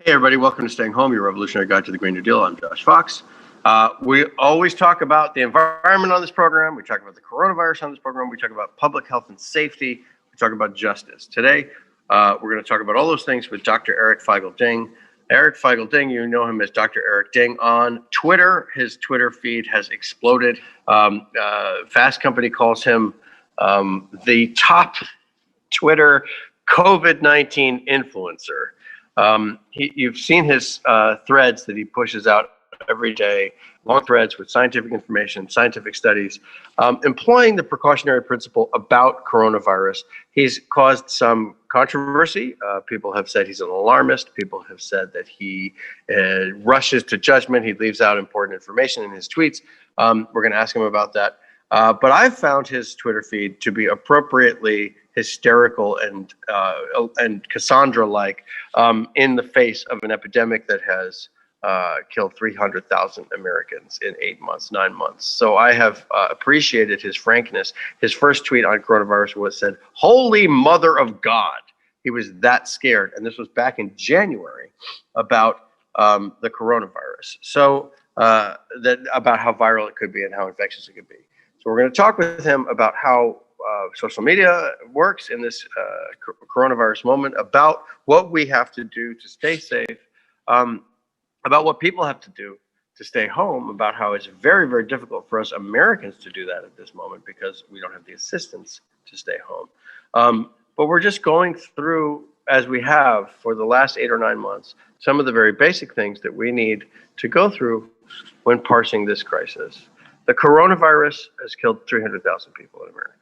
Hey, everybody, welcome to Staying Home, your revolutionary guide to the Green New Deal. I'm Josh Fox. We always talk about the environment on this program. We talk about the coronavirus on this program. We talk about public health and safety. We talk about justice. Today, we're going to talk about all those things with Dr. Eric Feigl-Ding. Eric Feigl-Ding, you know him as Dr. Eric Ding on Twitter. His Twitter feed has exploded. Fast Company calls him the top Twitter COVID-19 influencer. You've seen his threads that he pushes out every day, long threads with scientific information, scientific studies, employing the precautionary principle about coronavirus. He's caused some controversy. People have said he's an alarmist. People have said that he rushes to judgment. He leaves out important information in his tweets. We're going to ask him about that. But I've found his Twitter feed to be appropriately hysterical and Cassandra-like in the face of an epidemic that has killed 300,000 Americans in 9 months. So I have appreciated his frankness. His first tweet on coronavirus said, "Holy Mother of God." He was that scared. And this was back in January about the coronavirus. So about how viral it could be and how infectious it could be. So we're going to talk with him about how social media works in this coronavirus moment, about what we have to do to stay safe, about what people have to do to stay home, about how it's very, very difficult for us Americans to do that at this moment because we don't have the assistance to stay home. But we're just going through, as we have for the last 8 or 9 months, some of the very basic things that we need to go through when parsing this crisis. The coronavirus has killed 300,000 people in America.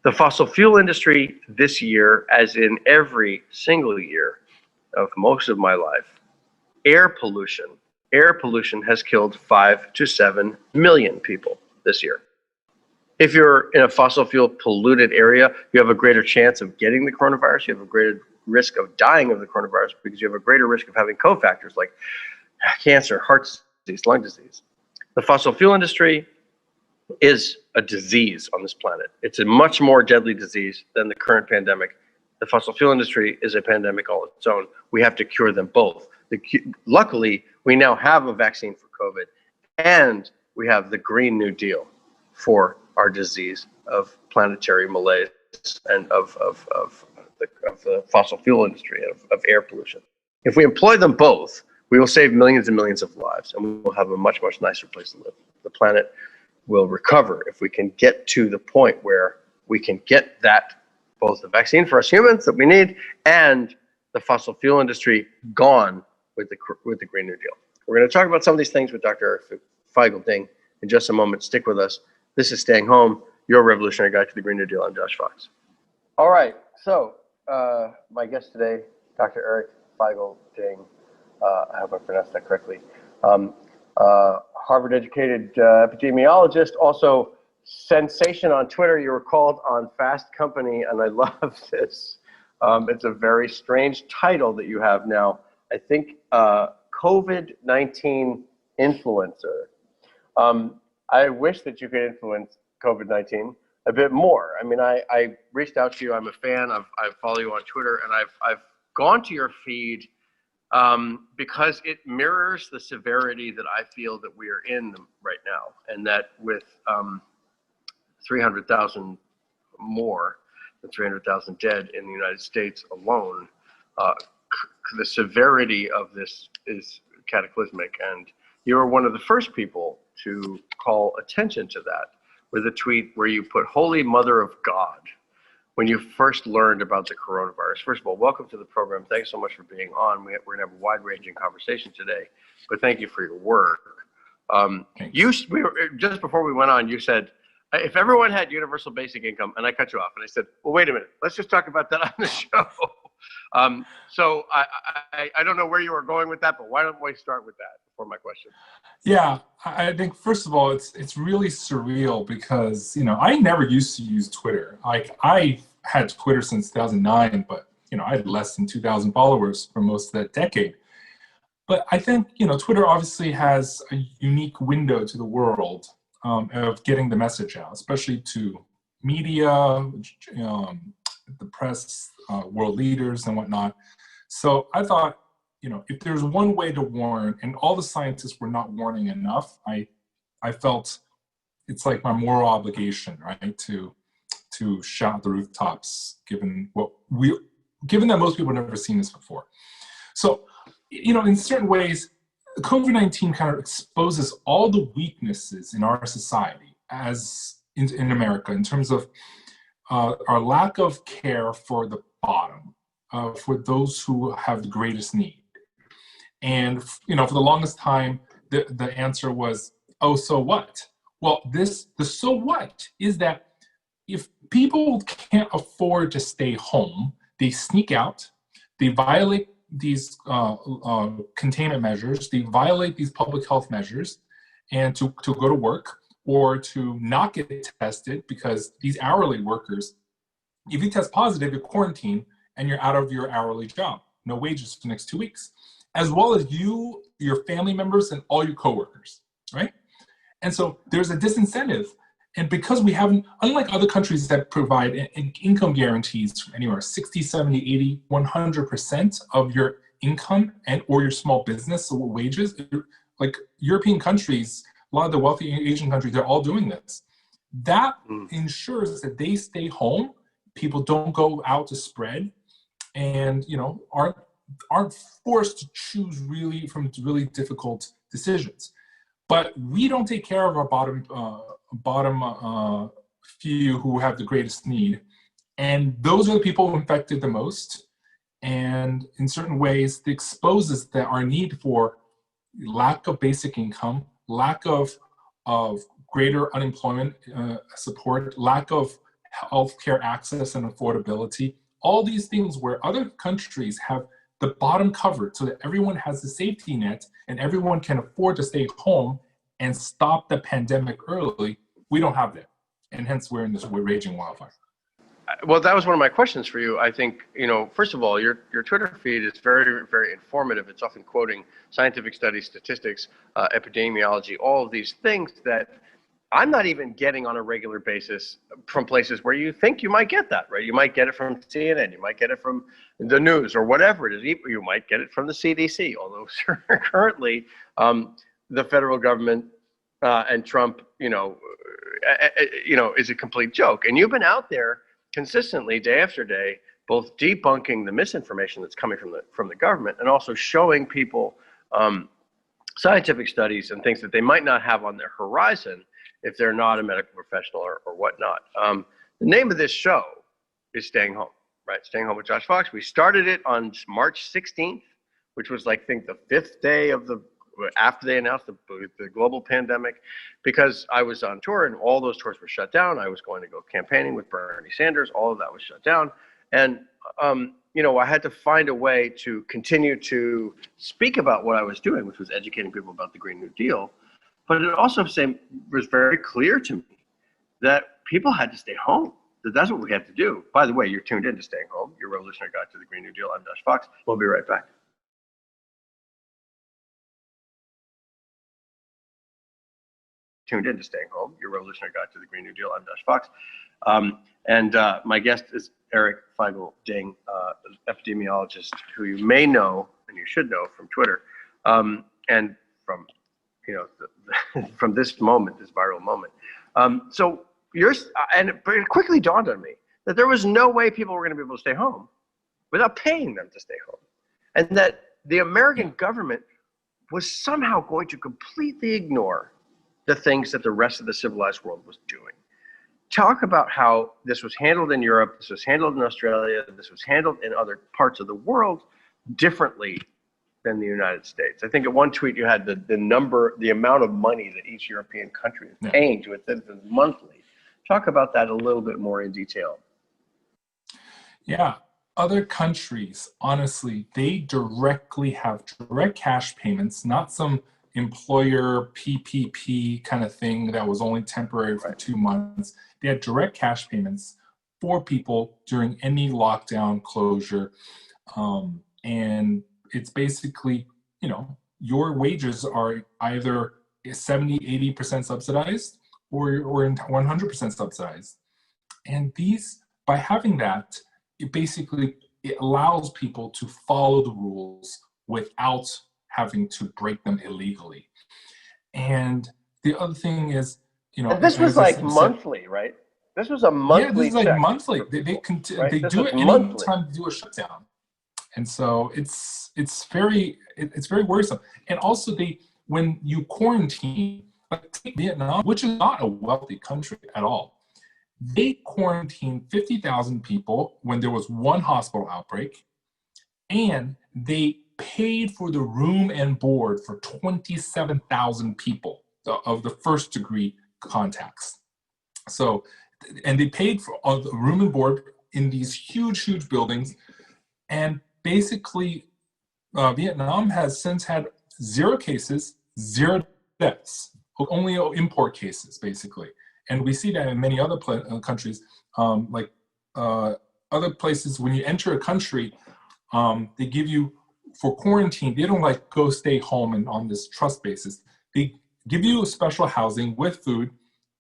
The fossil fuel industry this year, as in every single year of most of my life, air pollution has killed 5 to 7 million people this year. If you're in a fossil fuel polluted area, you have a greater chance of getting the coronavirus. You have a greater risk of dying of the coronavirus because you have a greater risk of having cofactors like cancer, heart disease, lung disease. The fossil fuel industry is a disease on this planet. It's a much more deadly disease than the current pandemic. The fossil fuel industry is a pandemic all its own. We have to cure them both. Luckily, we now have a vaccine for COVID, and we have the Green New Deal for our disease of planetary malaise and of the fossil fuel industry, of air pollution. If we employ them both, we will save millions and millions of lives, and we will have a much, much nicer place to live. The planet will recover if we can get to the point where we can get that, both the vaccine for us humans that we need and the fossil fuel industry gone with the Green New Deal. We're going to talk about some of these things with Dr. Eric Feigl-Ding in just a moment. Stick with us. This is Staying Home, your revolutionary guide to the Green New Deal. I'm Josh Fox. All right. So my guest today, Dr. Eric Feigl-Ding, I hope I pronounced that correctly. Harvard-educated epidemiologist, also sensation on Twitter. You were called on Fast Company, and I love this. It's a very strange title that you have now. I think COVID-19 influencer. I wish that you could influence COVID-19 a bit more. I mean, I reached out to you. I'm a fan. I follow you on Twitter, and I've gone to your feed because it mirrors the severity that I feel that we are in right now, and that with 300,000 more than 300,000 dead in the United States alone, the severity of this is cataclysmic. And you were one of the first people to call attention to that with a tweet where you put "Holy Mother of God" when you first learned about the coronavirus. First of all, welcome to the program. Thanks so much for being on. We're going to have a wide-ranging conversation today, but thank you for your work. Just before we went on, you said, if everyone had universal basic income, and I cut you off, and I said, well, wait a minute, let's just talk about that on the show. So I don't know where you were going with that, but why don't we start with that for my question? Yeah, I think first of all, it's really surreal because, I never used to use Twitter. Like, I had Twitter since 2009, but, I had less than 2,000 followers for most of that decade. But I think, Twitter obviously has a unique window to the world of getting the message out, especially to media, the press, world leaders and whatnot. So I thought if there's one way to warn, and all the scientists were not warning enough, I felt it's like my moral obligation, right, to shout the rooftops, given that most people have never seen this before. So, in certain ways, COVID-19 kind of exposes all the weaknesses in our society as in America in terms of our lack of care for the bottom, for those who have the greatest need. And, for the longest time, the answer was, oh, so what? Well, the so what is that if people can't afford to stay home, they sneak out, they violate these containment measures, they violate these public health measures, and to go to work or to not get tested, because these hourly workers, if you test positive, you're quarantined and you're out of your hourly job, no wages for the next 2 weeks, as well as you, your family members, and all your coworkers, right? And so there's a disincentive. And because we haven't, unlike other countries that provide income guarantees from anywhere 60, 70, 80, 100% of your income and or your small business or wages, like European countries, a lot of the wealthy Asian countries, they're all doing this. That ensures that they stay home, people don't go out to spread, and aren't forced to choose from really difficult decisions. But we don't take care of our bottom few who have the greatest need. And those are the people infected the most. And in certain ways, it exposes that our need for lack of basic income, lack of greater unemployment support, lack of healthcare access and affordability, all these things where other countries have the bottom covered so that everyone has the safety net and everyone can afford to stay home and stop the pandemic early. We don't have that. And hence we're in this raging wildfire. Well, that was one of my questions for you. I think, first of all, your Twitter feed is very, very informative. It's often quoting scientific studies, statistics, epidemiology, all of these things that I'm not even getting on a regular basis from places where you think you might get that, right? You might get it from CNN, you might get it from the news or whatever it is. You might get it from the CDC, although currently the federal government and Trump, is a complete joke. And you've been out there consistently, day after day, both debunking the misinformation that's coming from the government and also showing people scientific studies and things that they might not have on their horizon if they're not a medical professional or whatnot. The name of this show is Staying Home, right? Staying Home with Josh Fox. We started it on March 16th, which was, I think, the 5th day after they announced the global pandemic, because I was on tour and all those tours were shut down. I was going to go campaigning with Bernie Sanders. All of that was shut down. And, I had to find a way to continue to speak about what I was doing, which was educating people about the Green New Deal. But it also was very clear to me that people had to stay home, that that's what we had to do. By the way, you're tuned in to Staying Home, your revolutionary guide to the Green New Deal. I'm Josh Fox. We'll be right back. Tuned in to Staying Home, your revolutionary guide to the Green New Deal. I'm Josh Fox. And my guest is Eric Feigl-Ding, epidemiologist who you may know, and you should know from Twitter, and from from this moment, this viral moment. So and it quickly dawned on me that there was no way people were going to be able to stay home without paying them to stay home. And that the American government was somehow going to completely ignore the things that the rest of the civilized world was doing. Talk about how this was handled in Europe, this was handled in Australia, this was handled in other parts of the world differently than the United States. I think at one tweet you had the amount of money that each European country is paying to its citizens monthly. Talk about that a little bit more in detail. Yeah, other countries, honestly, they directly have direct cash payments, not some employer PPP kind of thing that was only temporary for 2 months. They had direct cash payments for people during any lockdown closure. And it's basically, your wages are either 70, 80% subsidized or 100% subsidized. And by having that, it allows people to follow the rules without having to break them illegally. And the other thing is, and this was like monthly, right? This was a monthly. Yeah, this is like check monthly. They do it any time they do a shutdown, and so it's very worrisome. And also, when you quarantine, like Vietnam, which is not a wealthy country at all, they quarantined 50,000 people when there was one hospital outbreak, and they paid for the room and board for 27,000 people of the first degree contacts. So, and they paid for the room and board in these huge buildings. And basically, Vietnam has since had 0 cases, 0 deaths, only import cases, basically. And we see that in many other countries, like other places, when you enter a country, they give you, for quarantine, they don't like go stay home and on this trust basis. They give you special housing with food,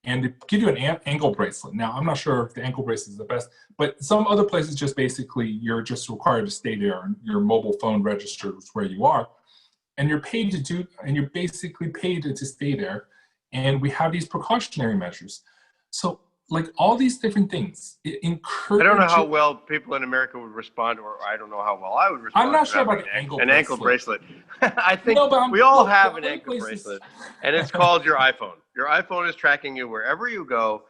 and they give you an ankle bracelet. Now, I'm not sure if the ankle bracelet is the best, but some other places just basically, you're just required to stay there, and your mobile phone registers where you are, and you're paid you're basically paid to stay there. And we have these precautionary measures. So, like all these different things, it encourages. I don't know how well people in America would respond, or I don't know how well I would respond. I'm not sure about an ankle bracelet. I think we all have an ankle bracelet, and it's called your iPhone. Your iPhone is tracking you wherever you go.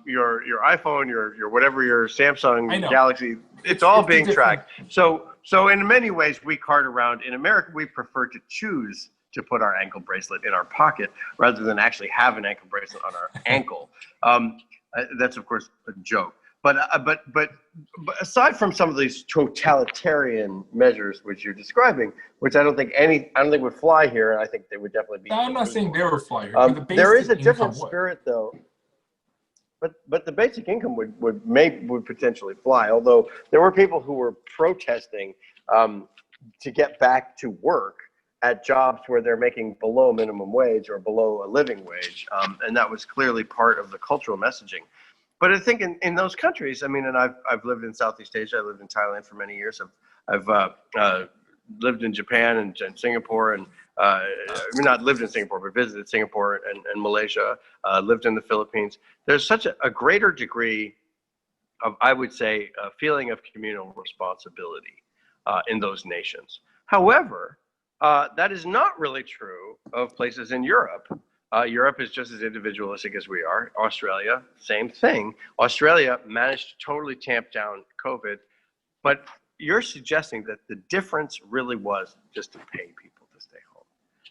Your iPhone, your whatever, your Samsung Galaxy, it's all being tracked. So in many ways, we cart around. In America, we prefer to choose to put our ankle bracelet in our pocket rather than actually have an ankle bracelet on our ankle. That's of course a joke. But aside from some of these totalitarian measures which you're describing, which I don't think would fly here, and I think they would definitely be. No, I'm not saying they would fly here. There is a different spirit, though. But the basic income would potentially fly. Although there were people who were protesting to get back to work at jobs where they're making below minimum wage or below a living wage, and that was clearly part of the cultural messaging. But I think in those countries, I mean, and I've lived in Southeast Asia. I lived in Thailand for many years. I've lived in Japan and Singapore, and I mean, not lived in Singapore, but visited Singapore and Malaysia. Lived in the Philippines. There's such a greater degree of, I would say, a feeling of communal responsibility in those nations. However, that is not really true of places in Europe. Europe is just as individualistic as we are. Australia, same thing. Australia managed to totally tamp down COVID, but you're suggesting that the difference really was just to pay people to stay home.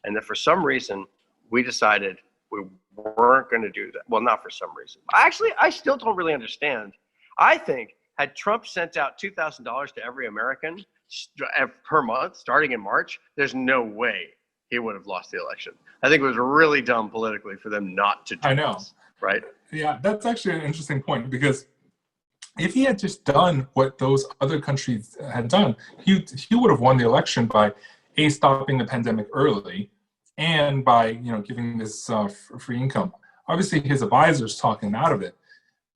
And that for some reason, we decided we weren't going to do that. Well, not for some reason. Actually, I still don't really understand. I think had Trump sent out $2,000 to every American per month, starting in March, there's no way he would have lost the election. I think it was really dumb politically for them not to do this, right? Yeah, that's actually an interesting point, because if he had just done what those other countries had done, he would have won the election by stopping the pandemic early, and by giving this free income. Obviously, his advisors talking him out of it.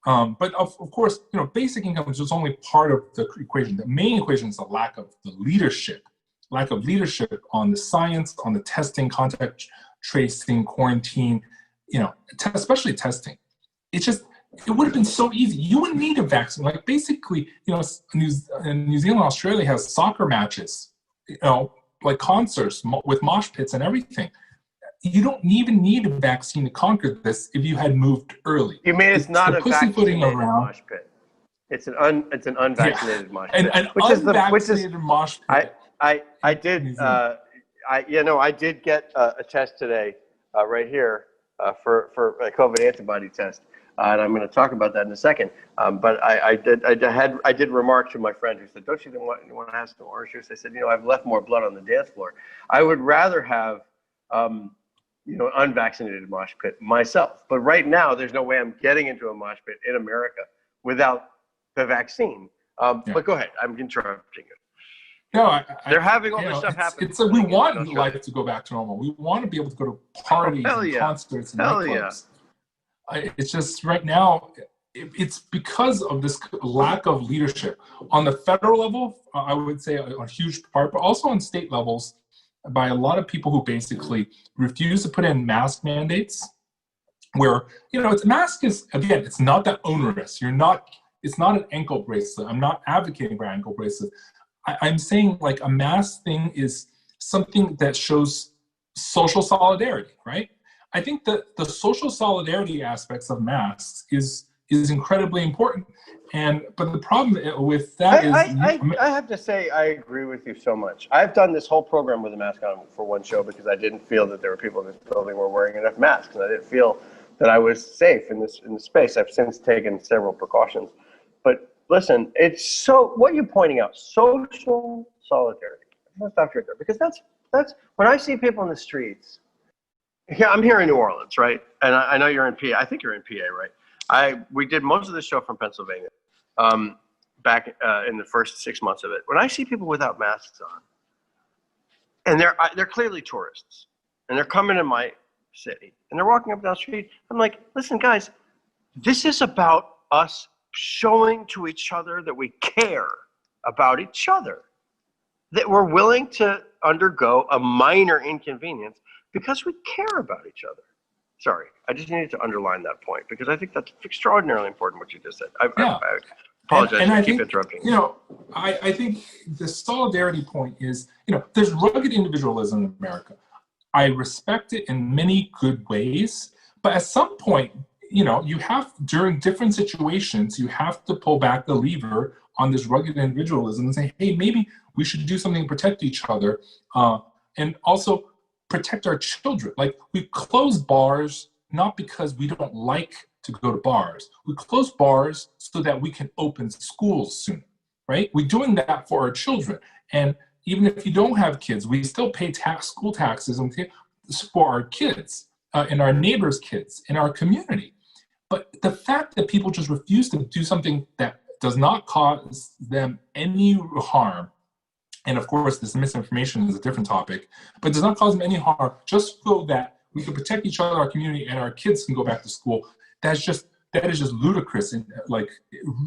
But of course, basic income is just only part of the equation. The main equation is the lack of leadership on the science, on the testing, contact tracing, quarantine, especially testing. It would have been so easy. You wouldn't need a vaccine. Like basically, New Zealand, Australia has soccer matches, like concerts with mosh pits and everything. You don't even need a vaccine to conquer this if you had moved early. You mean it's not a vaccinated mosh pit? It's an unvaccinated mosh pit. An unvaccinated mosh pit. I did get a test today, right here, for a COVID antibody test, and I'm going to talk about that in a second. But I did remark to my friend who said, "Don't you want to have some orange juice?" I said, "I've left more blood on the dance floor. I would rather have unvaccinated mosh pit myself. But right now, there's no way I'm getting into a mosh pit in America without the vaccine." But go ahead, I'm interrupting you. No, they're having all this stuff happen. We want life to go back to normal. We want to be able to go to parties and concerts and nightclubs. It's just right now, it's because of this lack of leadership on the federal level. I would say a huge part, but also on state levels by a lot of people who basically refuse to put in mask mandates. Where it's mask is, again, it's not that onerous. It's not an ankle bracelet. I'm not advocating for ankle bracelet. I'm saying like a mask thing is something that shows social solidarity, right? I think that the social solidarity aspects of masks is incredibly important. But the problem with that I have to say, I agree with you so much. I've done this whole program with a mask on for one show because I didn't feel that there were people in this building who were wearing enough masks, and I didn't feel that I was safe in this space. I've since taken several precautions. But listen, it's what you're pointing out, social solidarity. Let's stop you right there, because that's when I see people in the streets. Yeah, I'm here in New Orleans, right? And I know you're in PA. I think you're in PA, right? We did most of the show from Pennsylvania, back in the first 6 months of it. When I see people without masks on, and they're clearly tourists, and they're coming in my city, and they're walking up down the street, I'm like, listen, guys, this is about us showing to each other that we care about each other, that we're willing to undergo a minor inconvenience because we care about each other. Sorry, I just needed to underline that point because I think that's extraordinarily important what you just said. I apologize for keep interrupting. I think the solidarity point is, there's rugged individualism in America. I respect it in many good ways, but at some point, you have, during different situations, you have to pull back the lever on this rugged individualism and say, hey, maybe we should do something to protect each other, and also protect our children. Like, we close bars not because we don't like to go to bars. We close bars so that we can open schools sooner, right? We're doing that for our children. And even if you don't have kids, we still pay school taxes for our kids, and our neighbors' kids, in our community. But the fact that people just refuse to do something that does not cause them any harm, and of course this misinformation is a different topic, but does not cause them any harm, just so that we can protect each other, our community, and our kids can go back to school, that is just ludicrous, and like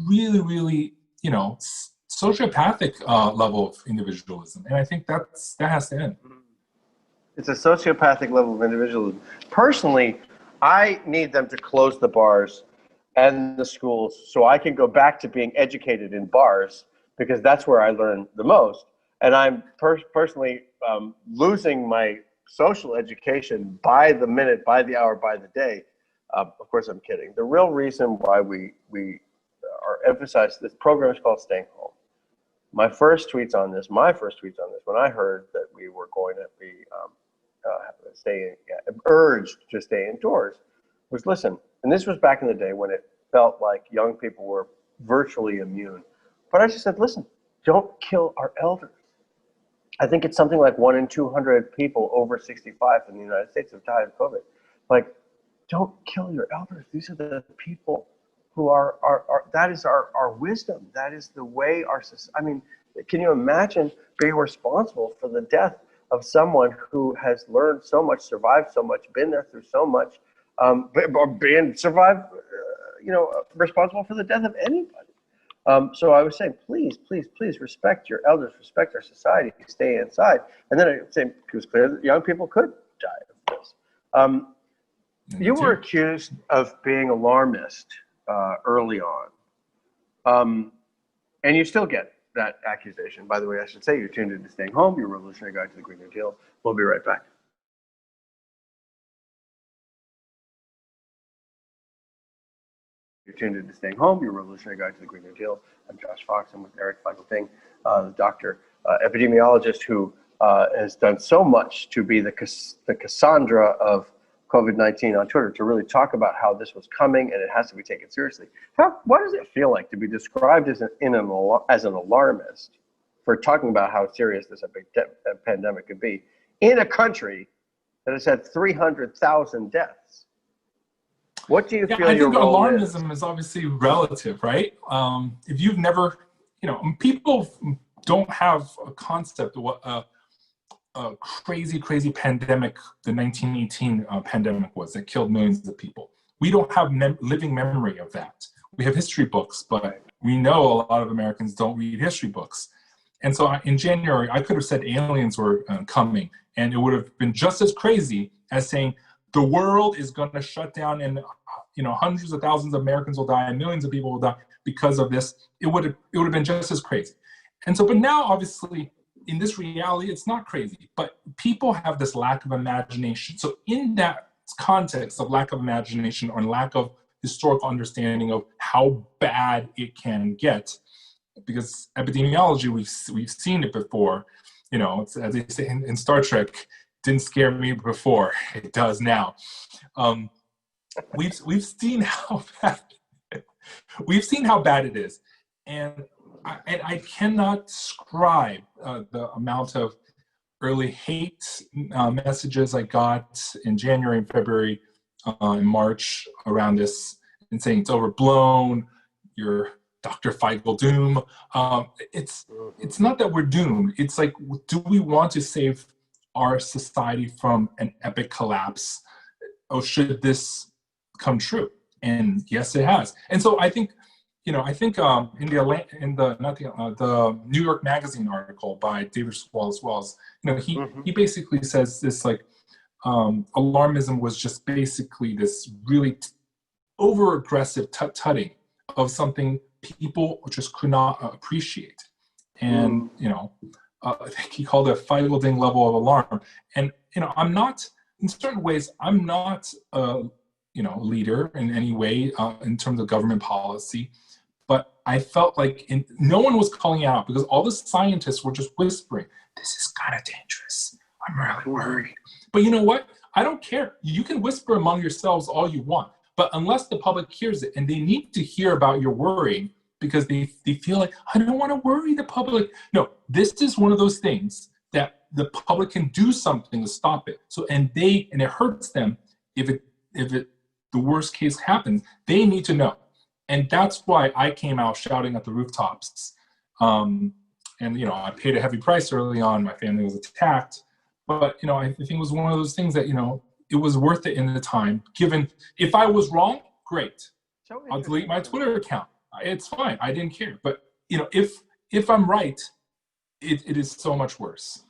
really, really, sociopathic level of individualism. And I think that has to end. It's a sociopathic level of individualism. Personally, I need them to close the bars and the schools so I can go back to being educated in bars, because that's where I learn the most. And I'm personally losing my social education by the minute, by the hour, by the day. Of course, I'm kidding. The real reason why we are emphasizing this program is called Staying Home. My first tweets on this, when I heard that we were going to be urged to stay indoors, was listen, and this was back in the day when it felt like young people were virtually immune. But I just said, listen, don't kill our elders. I think it's something like 1 in 200 people over 65 in the United States have died of COVID. Like, don't kill your elders. These are the people who are that is our wisdom. That is the way our society, I mean, can you imagine being responsible for the death of someone who has learned so much, survived so much, been there through so much, responsible for the death of anybody. So I was saying, please respect your elders, respect our society, stay inside. And then I was saying, it was clear that young people could die of this. You were accused of being alarmist early on. And you still get that accusation. By the way, I should say, you're tuned into Staying Home, your revolutionary guide to the Green New Deal. We'll be right back. You're tuned into Staying Home, your revolutionary guide to the Green New Deal. I'm Josh Fox. I'm with Eric Feigl-Ting, the doctor, epidemiologist who has done so much to be the Cassandra of COVID-19 on Twitter, to really talk about how this was coming and it has to be taken seriously. What does it feel like to be described as an alarmist for talking about how serious this pandemic could be in a country that has had 300,000 deaths? What do you feel your role is? I think alarmism is obviously relative, right? If you've never, people don't have a concept of what a crazy pandemic, the 1918 pandemic was, that killed millions of people. We don't have living memory of that. we have history books, but we know a lot of Americans don't read history books. And so in January, I could have said aliens were coming, and it would have been just as crazy as saying the world is going to shut down and hundreds of thousands of Americans will die and millions of people will die because of this. It would have been just as crazy. And so, but now obviously in this reality, it's not crazy, but people have this lack of imagination. So in that context of lack of imagination or lack of historical understanding of how bad it can get, because epidemiology, we've seen it before. It's, as they say in Star Trek, didn't scare me before, it does now. We've seen how bad it is, and I cannot describe the amount of early hate messages I got in January and February and March around this, and saying it's overblown, you're Dr. Feigl doom. It's not that we're doomed. It's like, do we want to save our society from an epic collapse? Or should this come true? And yes, it has. And so I think, in the New York Magazine article by David Wallace Wells, he basically says this, like, alarmism was just basically this really over-aggressive tutting of something people just could not appreciate. And, I think he called it a Feigl-ding level of alarm. And, I'm not, in certain ways, I'm not a, leader in any way in terms of government policy, but I felt like no one was calling out because all the scientists were just whispering, this is kind of dangerous. I'm really worried. But you know what? I don't care. You can whisper among yourselves all you want, but unless the public hears it, and they need to hear about your worrying because they feel like, I don't want to worry the public. No, this is one of those things that the public can do something to stop it. So, and it hurts them if the worst case happens, they need to know. And that's why I came out shouting at the rooftops. And, I paid a heavy price early on. My family was attacked. But, I think it was one of those things that, it was worth it in the time. Given, if I was wrong, great. I'll delete my Twitter account. It's fine. I didn't care. But, if I'm right, it is so much worse.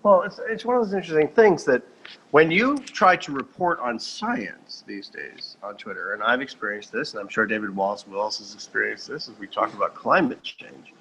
Well, it's one of those interesting things that when you try to report on science these days on Twitter, and I've experienced this, and I'm sure David Wallace has experienced this, as we talk about climate change,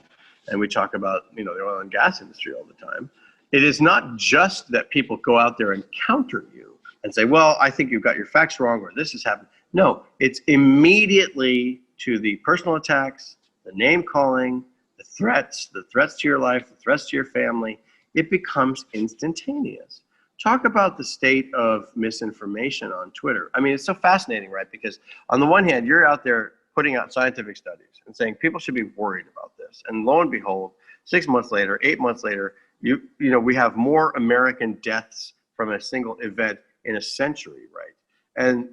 and we talk about the oil and gas industry all the time. It is not just that people go out there and counter you and say, well, I think you've got your facts wrong, or this has happened. No, it's immediately to the personal attacks, the name calling, the threats to your life, the threats to your family. It becomes instantaneous. Talk about the state of misinformation on Twitter. I mean, it's so fascinating, right? Because on the one hand, you're out there putting out scientific studies and saying people should be worried about this. And lo and behold, 6 months later, 8 months later, we have more American deaths from a single event in a century, right? And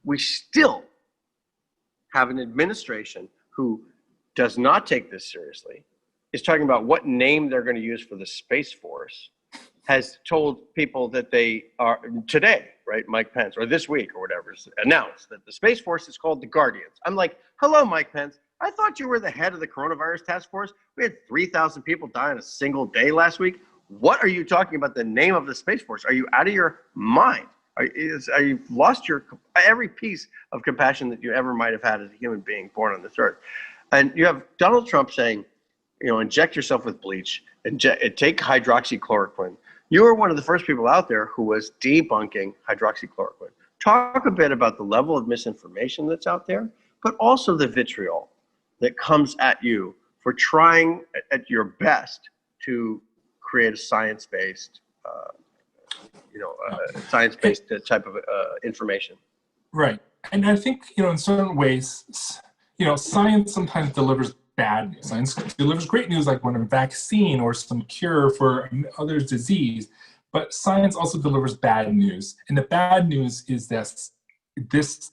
we still have an administration who does not take this seriously, is talking about what name they're going to use for the Space Force, has told people that they are today, right, Mike Pence, or this week or whatever, announced that the Space Force is called the Guardians. I'm like, hello, Mike Pence. I thought you were the head of the coronavirus task force. We had 3,000 people die in a single day last week. What are you talking about the name of the Space Force? Are you out of your mind? You've lost every piece of compassion that you ever might have had as a human being born on this earth. And you have Donald Trump saying, inject yourself with bleach and take hydroxychloroquine. You were one of the first people out there who was debunking hydroxychloroquine. Talk a bit about the level of misinformation that's out there, but also the vitriol that comes at you for trying at your best to create a science-based, science-based type of information. Right. And I think, in certain ways, science sometimes delivers bad news. Science delivers great news, like when a vaccine or some cure for other disease, but science also delivers bad news. And the bad news is that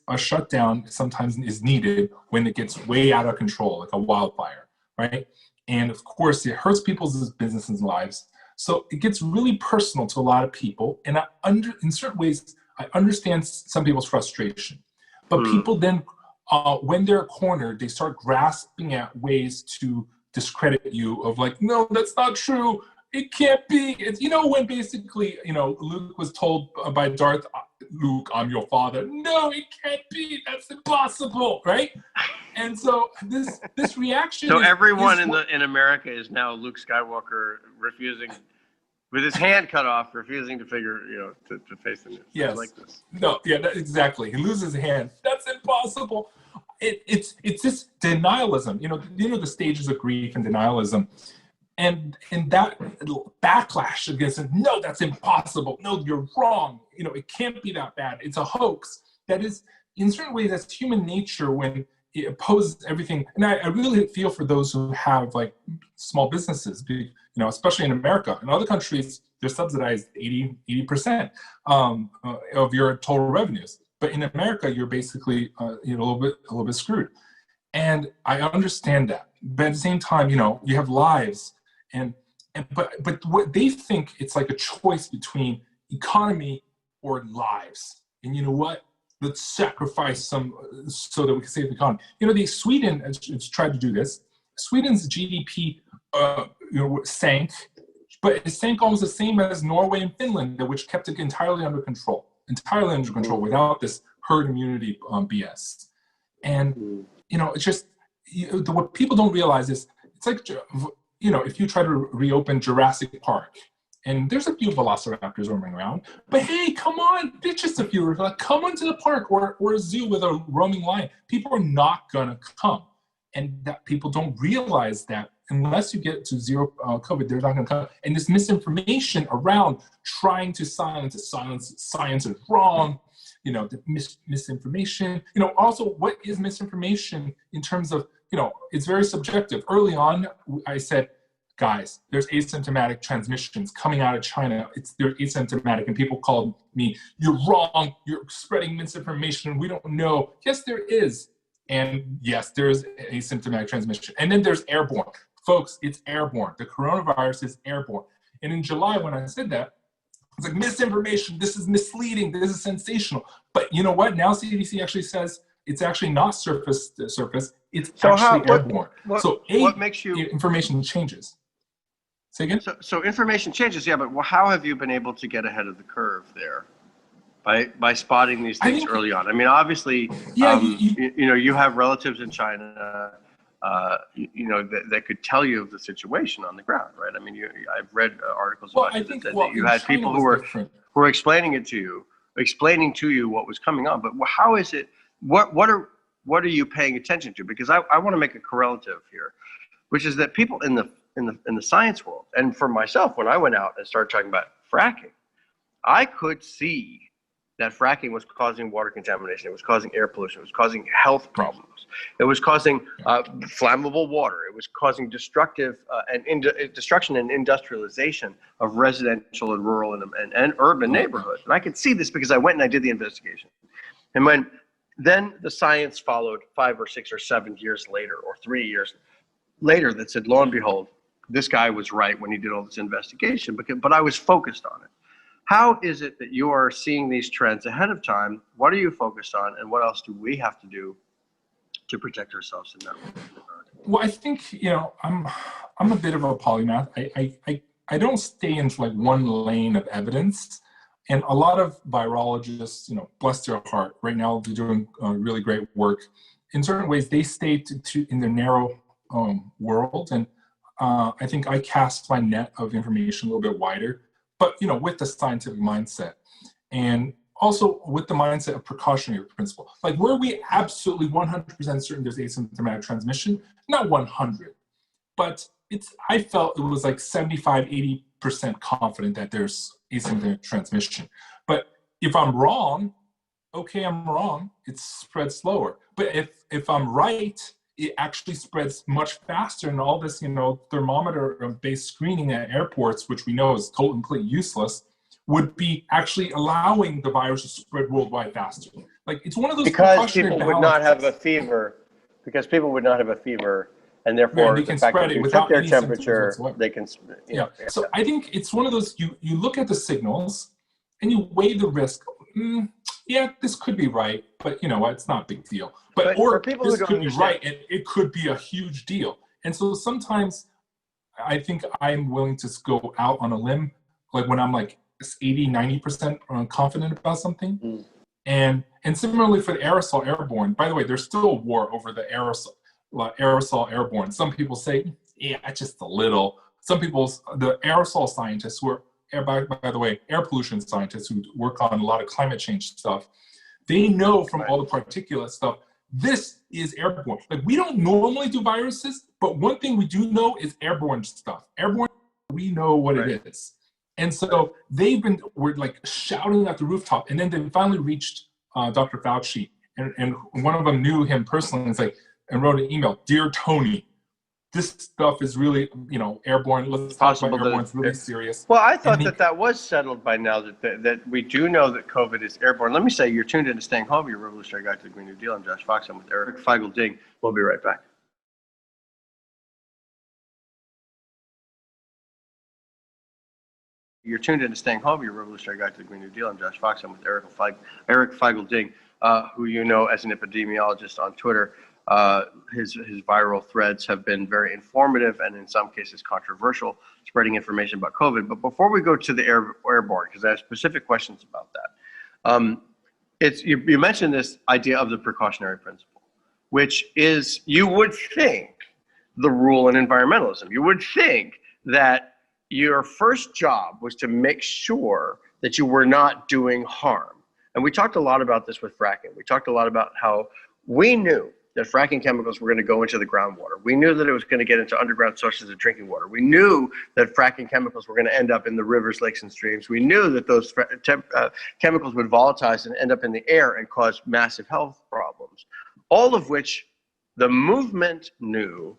a shutdown sometimes is needed when it gets way out of control, like a wildfire, right? And of course, it hurts people's businesses and lives. So it gets really personal to a lot of people. And in certain ways, I understand some people's frustration. But people then when they're cornered, they start grasping at ways to discredit you of like, no, that's not true. It can't be. It's, when basically, Luke was told by Darth, Luke, I'm your father. No, it can't be. That's impossible, right? And so this reaction. So everyone in America is now Luke Skywalker refusing, with his hand cut off, refusing to to face the news. Yes. Like this. No. Yeah. Exactly. He loses his hand. That's impossible. It's this denialism. The stages of grief and denialism. And that backlash against it, no, that's impossible. No, you're wrong. It can't be that bad. It's a hoax. That is, in certain ways, that's human nature when it opposes everything. And I really feel for those who have like small businesses, especially in America. In other countries, they're subsidized 80% of your total revenues. But in America, you're basically a little bit screwed. And I understand that. But at the same time, you have lives. But what they think, it's like a choice between economy or lives. And you know what? Let's sacrifice some so that we can save the economy. Sweden has tried to do this. Sweden's GDP sank, but it sank almost the same as Norway and Finland, which kept it entirely under control without this herd immunity BS. And it's just what people don't realize is it's like if you try to reopen Jurassic Park, and there's a few velociraptors roaming around, but hey, come on, it's just a few. Like, come onto the park or a zoo with a roaming lion. People are not gonna come, and that people don't realize that unless you get to zero COVID, they're not gonna come. And this misinformation around trying to silence science is wrong. The misinformation. Also, what is misinformation in terms of it's very subjective. Early on, I said, guys, there's asymptomatic transmissions coming out of China. They're asymptomatic, and people called me, you're wrong, you're spreading misinformation, we don't know. Yes, there is. And yes, there is asymptomatic transmission. And then there's airborne. Folks, it's airborne. The coronavirus is airborne. And in July, when I said that, it's like misinformation, this is misleading, this is sensational. But you know what? Now CDC actually says it's actually not surface to surface, it's actually airborne. What makes you information changes? Say again? So information changes, yeah, but how have you been able to get ahead of the curve there? By spotting these things early on. I mean, obviously, you have relatives in China, that could tell you of the situation on the ground, right? I mean, I've read articles about it that you had people who were explaining to you what was coming on. But how is it? What are you paying attention to? Because I want to make a correlative here, which is that people in the science world, and for myself, when I went out and started talking about fracking, I could see that fracking was causing water contamination. It was causing air pollution. It was causing health problems. It was causing flammable water. It was causing destruction and industrialization of residential and rural and urban neighborhoods. And I could see this because I went and I did the investigation. And then the science followed 5 or 6 or 7 years later, or 3 years later, that said, lo and behold, this guy was right when he did all this investigation, but I was focused on it. How is it that you are seeing these trends ahead of time? What are you focused on, and what else do we have to do to protect ourselves in that regard? Well, I think I'm a bit of a polymath. I don't stay in like one lane of evidence, and a lot of virologists, bless their heart, right now they're doing really great work. In certain ways, they stay in their narrow world, and I think I cast my net of information a little bit wider. But with the scientific mindset, and also with the mindset of precautionary principle. Like, were we absolutely 100% certain there's asymptomatic transmission? Not 100, but I felt it was like 75, 80% confident that there's asymptomatic transmission. But if I'm wrong, okay, I'm wrong. It spreads slower. But if I'm right, it actually spreads much faster, and all this, thermometer-based screening at airports, which we know is totally completely useless, would be actually allowing the virus to spread worldwide faster. Like, it's one of those because people would not have a fever, and therefore they can spread it without their temperature. They can. Yeah. So I think it's one of those. You look at the signals, and you weigh the risk. yeah, this could be right, but you know what? It's not a big deal. But for or people this who don't could be understand, right, and it could be a huge deal. And so sometimes I think I'm willing to go out on a limb, like when I'm like 80, 90% confident about something. And similarly for the aerosol airborne, by the way, there's still a war over the aerosol airborne. Some people say, yeah, just a little. Some people, the aerosol scientists who are, by the way, air pollution scientists who work on a lot of climate change stuff, they know from all the particulate stuff, this is airborne. Like, we don't normally do viruses, but one thing we do know is airborne stuff. Airborne, we know what it is. And so we're like shouting at the rooftop, and then they finally reached Dr. Fauci, and one of them knew him personally, and wrote an email, "Dear Tony, this stuff is really, airborne. Let's talk about airborne. It's really serious." Well, I thought that was settled by now, that we do know that COVID is airborne. Let me say, you're tuned in to Staying Home, your Revolutionary Guide to the Green New Deal. I'm Josh Fox. I'm with Eric Feigl-Ding. We'll be right back. You're tuned in to Staying Home, your Revolutionary Guide to the Green New Deal. I'm Josh Fox. I'm with Eric Feigl-Ding, who you know as an epidemiologist on Twitter. His viral threads have been very informative and in some cases controversial, spreading information about COVID. But before we go to the airborne, because I have specific questions about that, you mentioned this idea of the precautionary principle, which is, you would think, the rule in environmentalism. You would think that your first job was to make sure that you were not doing harm. And we talked a lot about this with fracking. We talked a lot about how we knew that fracking chemicals were going to go into the groundwater. We knew that it was going to get into underground sources of drinking water. We knew that fracking chemicals were going to end up in the rivers, lakes, and streams. We knew that those chemicals would volatilize and end up in the air and cause massive health problems, all of which the movement knew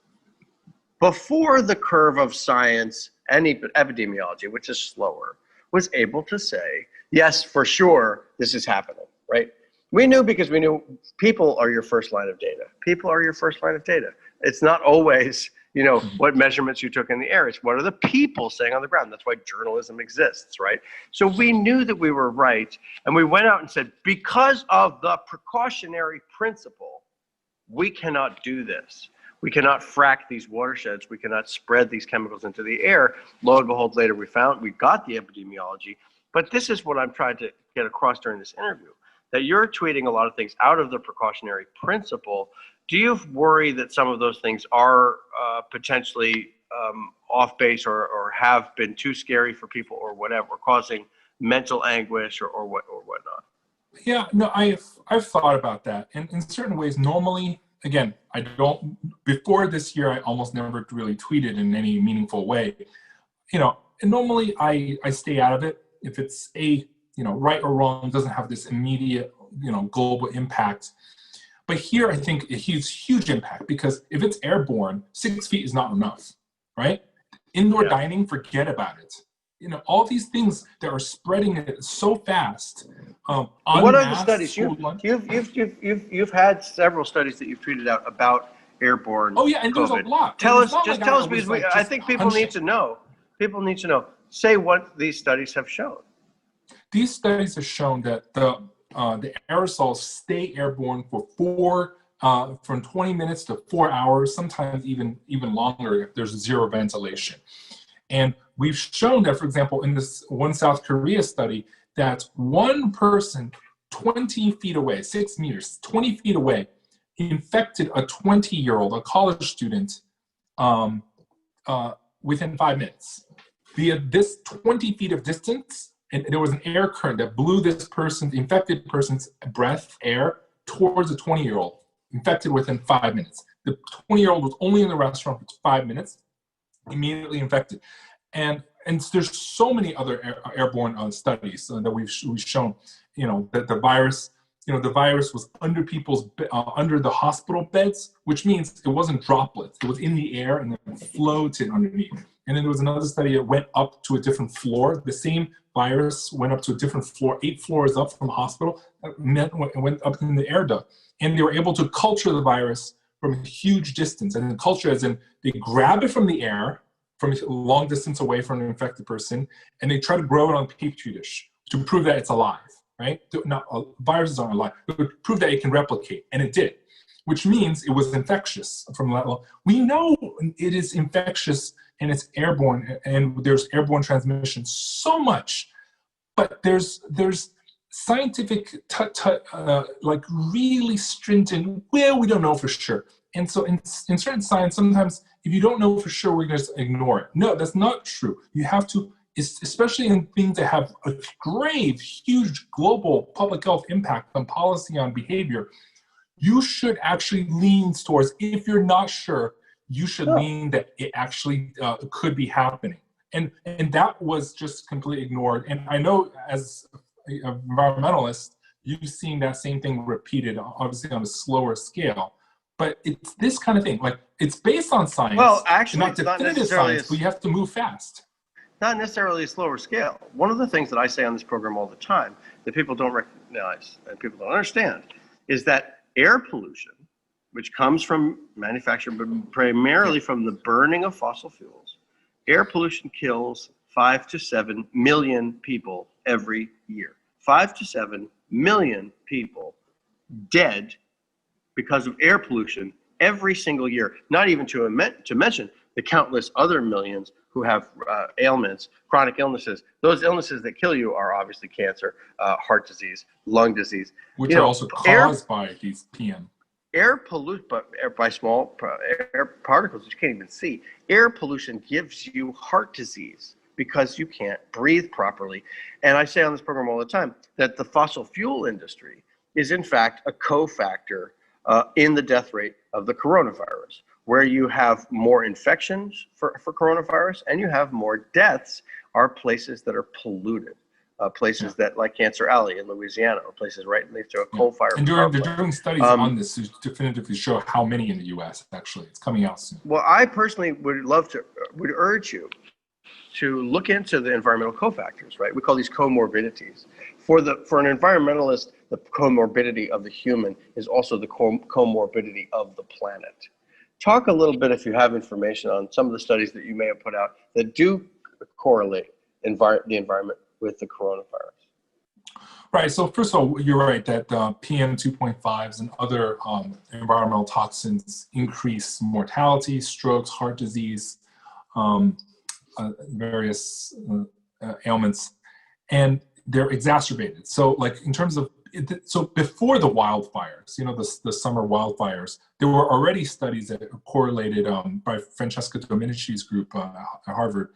before the curve of science and epidemiology, which is slower, was able to say, yes, for sure, this is happening, right? We knew because we knew people are your first line of data. People are your first line of data. It's not always, what measurements you took in the air. It's what are the people saying on the ground. That's why journalism exists, right? So we knew that we were right, and we went out and said, because of the precautionary principle, we cannot do this. We cannot frack these watersheds. We cannot spread these chemicals into the air. Lo and behold, later we got the epidemiology. But this is what I'm trying to get across during this interview, that you're tweeting a lot of things out of the precautionary principle. Do you worry that some of those things are potentially off base or have been too scary for people or whatever, or causing mental anguish or whatnot? Yeah, no, I've thought about that. And in certain ways, normally, again, before this year, I almost never really tweeted in any meaningful way. And normally I stay out of it. If it's right or wrong, doesn't have this immediate, global impact. But here, I think it has huge impact, because if it's airborne, 6 feet is not enough, right? Indoor dining, forget about it. All these things that are spreading it so fast. What are the studies? You've had several studies that you've tweeted out about airborne. Oh yeah, and COVID. There's a lot. Tell us, because I think people need to know. People need to know. Say what these studies have shown. These studies have shown that the aerosols stay airborne for from 20 minutes to 4 hours, sometimes even longer if there's zero ventilation. And we've shown that, for example, in this one South Korea study, that one person 20 feet away, 6 meters, 20 feet away, infected a 20-year-old, a college student, within 5 minutes. Via this 20 feet of distance, and there was an air current that blew this infected person's breath, air, towards the 20-year-old, infected within 5 minutes. The 20-year-old was only in the restaurant for 5 minutes, immediately infected. And there's so many other airborne studies that we've shown, that the virus was under under the hospital beds, which means it wasn't droplets. It was in the air and then floated underneath. And then there was another study that went up to a different floor. The same virus went up to a different floor, 8 floors up from the hospital. It went up in the air duct. And they were able to culture the virus from a huge distance. And then culture as in they grab it from the air, from a long distance away from an infected person, and they try to grow it on Petri dish to prove that it's alive. right? Viruses aren't alive. It would prove that it can replicate, and it did, which means it was infectious from that level. We know it is infectious and it's airborne, and there's airborne transmission so much, but there's scientific like really stringent, well, we don't know for sure. And so in certain science, sometimes if you don't know for sure, we're going to ignore it. No, that's not true. You have to, especially in things that have a grave, huge global public health impact on policy, on behavior, you should actually lean towards, if you're not sure, you should lean that it actually could be happening. And that was just completely ignored. And I know as an environmentalist, you've seen that same thing repeated, obviously on a slower scale. But it's this kind of thing, like it's based on science. Well, actually, not definitive science, but you have to move fast. Not necessarily a slower scale. One of the things that I say on this program all the time that people don't recognize and people don't understand is that air pollution, which comes from manufacturing, but primarily from the burning of fossil fuels, air pollution kills 5 to 7 million people every year. 5 to 7 million people dead because of air pollution every single year, not even to mention the countless other millions who have ailments, chronic illnesses. Those illnesses that kill you are obviously cancer, heart disease, lung disease. Which are also caused by these PM. Air pollution, but by small air particles that you can't even see. Air pollution gives you heart disease because you can't breathe properly. And I say on this program all the time that the fossil fuel industry is in fact a cofactor in the death rate of the coronavirus, where you have more infections for coronavirus and you have more deaths are places that are polluted. Places that, like Cancer Alley in Louisiana, or places right next to a coal-fired and power they're plant. doing studies on this to definitively show how many in the U.S. Actually, it's coming out soon. Well, I personally would urge you to look into the environmental cofactors. Right, we call these comorbidities. For an environmentalist, the comorbidity of the human is also the comorbidity of the planet. Talk a little bit, if you have information, on some of the studies that you may have put out that do correlate the environment with the coronavirus. Right. So first of all, you're right that PM 2.5s and other environmental toxins increase mortality, strokes, heart disease, various ailments, and they're exacerbated. So like in terms of, so before the wildfires, the summer wildfires, there were already studies that correlated by Francesca Domenici's group at Harvard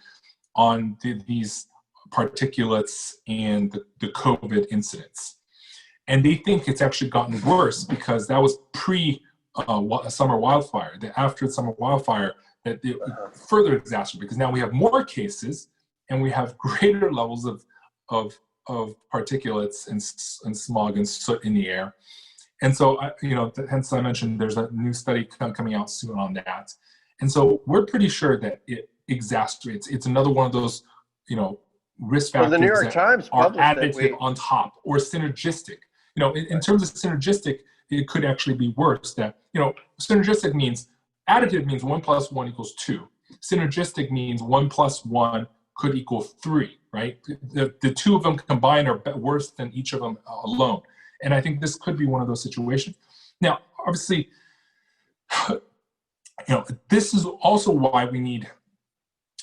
on these particulates and the COVID incidents. And they think it's actually gotten worse because that was summer wildfire. That after the summer wildfire, that it further exacerbated because now we have more cases and we have greater levels of particulates and smog and soot in the air. And so, hence I mentioned there's a new study coming out soon on that. And so we're pretty sure that it exacerbates. It's another one of those, risk factors the New York Times are additive on top or synergistic. In terms of synergistic, it could actually be worse. That, synergistic means, additive means 1 + 1 = 2. Synergistic means 1 + 1 could equal 3, right? The two of them combined are worse than each of them alone. And I think this could be one of those situations. Now, obviously, this is also why we need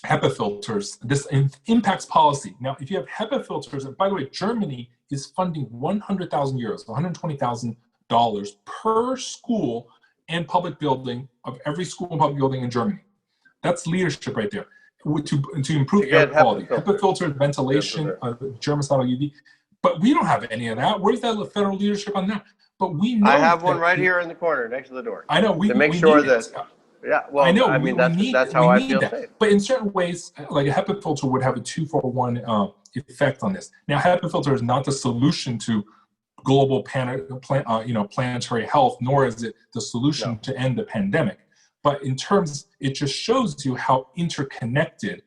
HEPA filters. This impacts policy. Now, if you have HEPA filters, and by the way, Germany is funding 100,000 euros, $120,000 per school and public building of every school and public building in Germany. That's leadership right there. To improve air quality. HEPA filters, ventilation, germicidal UV. But we don't have any of that. Where's that federal leadership on that? But we know. I have one right here in the corner next to the door. I know. To make sure that. Yeah, well, I know. That's how I feel safe. But in certain ways, like a HEPA filter would have a 2-for-1 effect on this. Now, HEPA filter is not the solution to global planetary health, nor is it the solution to end the pandemic. But in terms, it just shows you how interconnected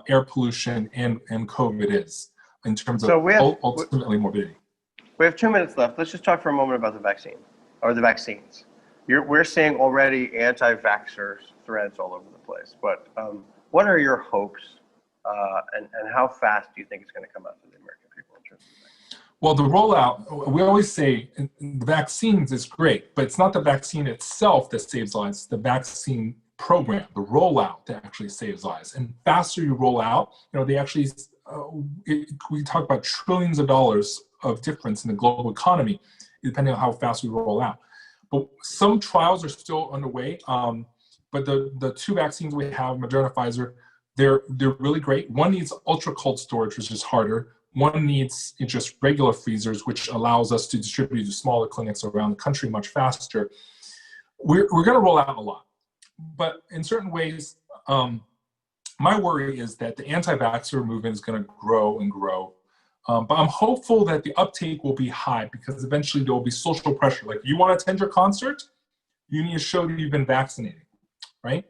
air pollution and COVID is in terms of ultimately morbidity. We have 2 minutes left. Let's just talk for a moment about the vaccine or the vaccines. We're seeing already anti-vaxxers threads all over the place. But what are your hopes and how fast do you think it's going to come out to the American people in terms of vaccines? Well, the rollout, we always say the vaccines is great, but it's not the vaccine itself that saves lives, it's the vaccine program, the rollout that actually saves lives. And faster you roll out, they actually, we talk about trillions of dollars of difference in the global economy, depending on how fast we roll out. But some trials are still underway. But the two vaccines we have, Moderna, Pfizer, they're really great. One needs ultra cold storage, which is harder. One needs just regular freezers, which allows us to distribute to smaller clinics around the country much faster. We're going to roll out a lot. But in certain ways, my worry is that the anti-vaxxer movement is going to grow and grow. But I'm hopeful that the uptake will be high because eventually there will be social pressure. Like, you want to attend your concert? You need to show that you've been vaccinated, right?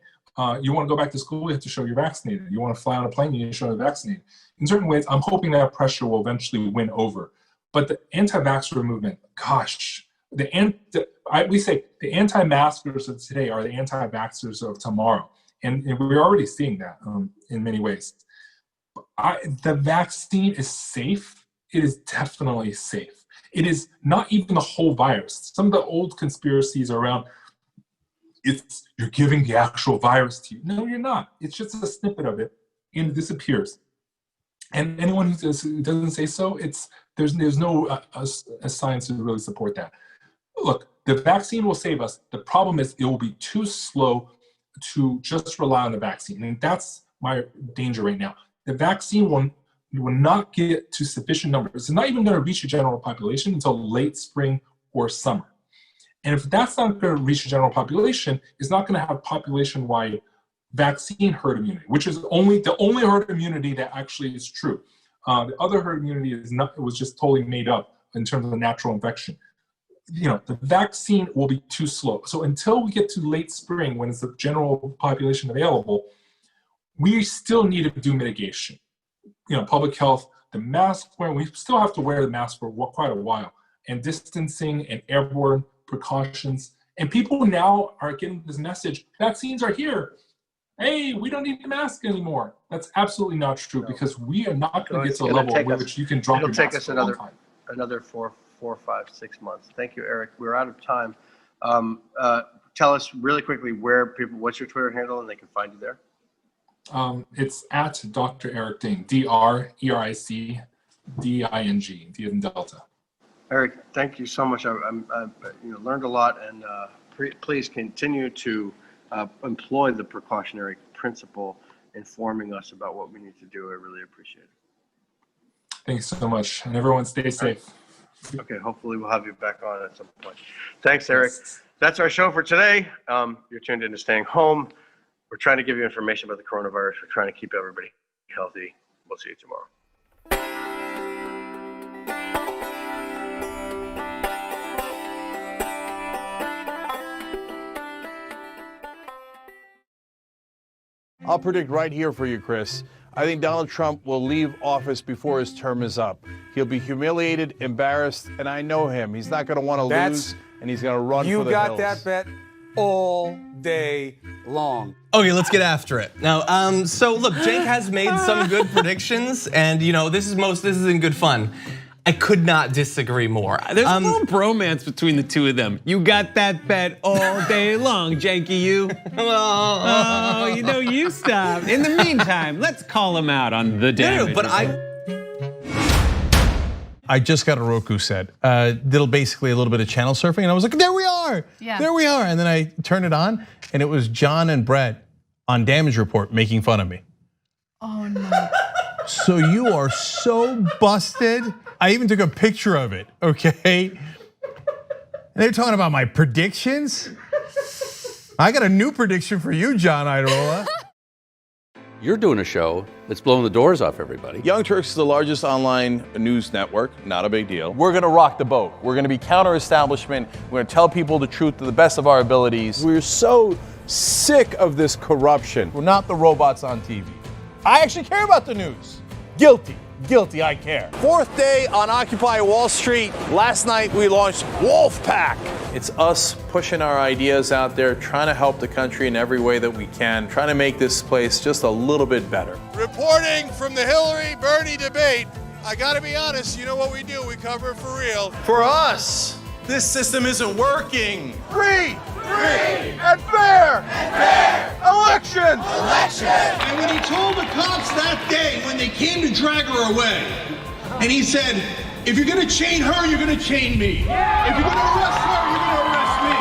You want to go back to school, you have to show you're vaccinated. You want to fly on a plane, you need to show you're vaccinated. In certain ways, I'm hoping that pressure will eventually win over. But the anti-vaxxer movement, gosh, we say the anti-maskers of today are the anti-vaxxers of tomorrow. And we're already seeing that in many ways. The vaccine is safe. It is definitely safe. It is not even the whole virus. Some of the old conspiracies around, you're giving the actual virus to you. No, you're not. It's just a snippet of it, and it disappears. And anyone who doesn't say so, there's no science to really support that. Look, the vaccine will save us. The problem is it will be too slow to just rely on the vaccine, and that's my danger right now. The vaccine will not get to sufficient numbers. It's not even going to reach the general population until late spring or summer. And if that's not going to reach the general population, it's not going to have population-wide vaccine herd immunity, which is the only herd immunity that actually is true. The other herd immunity it was just totally made up in terms of the natural infection. The vaccine will be too slow. So until we get to late spring, when it's the general population available, we still need to do mitigation. Public health, the mask wearing, we still have to wear the mask for quite a while, and distancing and airborne precautions. And people now are getting this message, vaccines are here. Hey, we don't need the mask anymore. That's absolutely not true, because we are not going to get to a level at which you can drop your mask. It'll take us another 4, 5, 6 months. Thank you, Eric. We're out of time. Tell us really quickly what's your Twitter handle, and they can find you there. It's at Dr. Eric Ding, DrEricDing, D as in Delta. Eric, thank you so much. I learned a lot, and please continue to employ the precautionary principle, informing us about what we need to do. I really appreciate it. Thanks so much, and everyone stay safe. Okay, hopefully we'll have you back on at some point. Thanks, Eric. Yes. That's our show for today. You're tuned in to Staying Home. We're trying to give you information about the coronavirus. We're trying to keep everybody healthy. We'll see you tomorrow. I'll predict right here for you, Chris. I think Donald Trump will leave office before his term is up. He'll be humiliated, embarrassed, and I know him. He's not going to want to lose, and he's going to run for the hills. You got that bet all day long. Okay, let's get after it. Now, so look, Jake has made some good predictions, and this is in good fun. I could not disagree more. There's a little bromance between the two of them. You got that bet all day long, Janky, you. Oh, you stop. In the meantime, let's call him out on the damage. No, but I just got a Roku set. Did basically a little bit of channel surfing, and I was like, there we are. Yeah. There we are. And then I turned it on, and it was John and Brett on Damage Report making fun of me. Oh, no. So you are so busted. I even took a picture of it, okay? And they're talking about my predictions. I got a new prediction for you, John Idarola. You're doing a show that's blowing the doors off everybody. Young Turks is the largest online news network, not a big deal. We're gonna rock the boat. We're gonna be counter-establishment. We're gonna tell people the truth to the best of our abilities. We're so sick of this corruption. We're not the robots on TV. I actually care about the news. Guilty, I care. Fourth day on Occupy Wall Street. Last night we launched Wolfpack. It's us pushing our ideas out there, trying to help the country in every way that we can, trying to make this place just a little bit better. Reporting from the Hillary-Bernie debate, I gotta be honest, you know what we do? We cover it for real. For us, this system isn't working. Free and fair elections. And when he told the cops that day when they came to drag her away, and he said, if you're gonna chain her, you're gonna chain me. If you're gonna arrest her, you're gonna arrest me.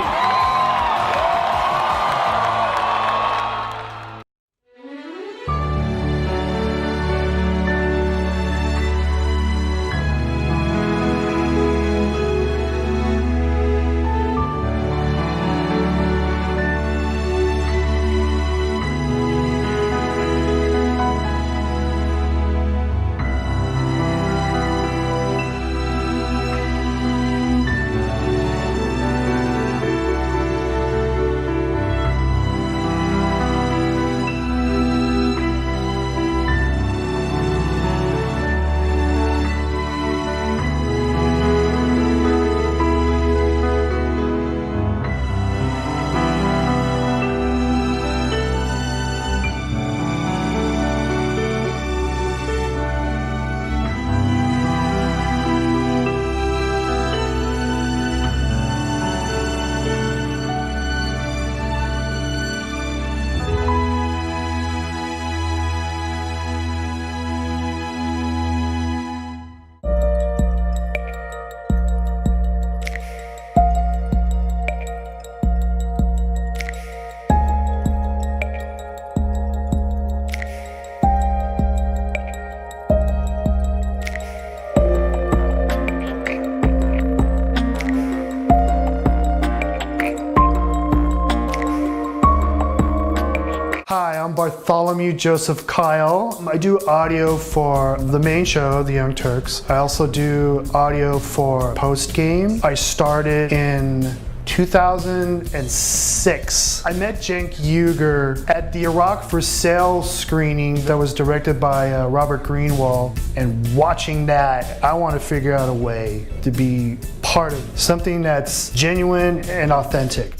Hi, I'm Bartholomew Joseph Kyle. I do audio for the main show, The Young Turks. I also do audio for Post Game. I started in 2006. I met Cenk Uygur at the Iraq for Sale screening that was directed by Robert Greenwald. And watching that, I want to figure out a way to be part of something that's genuine and authentic.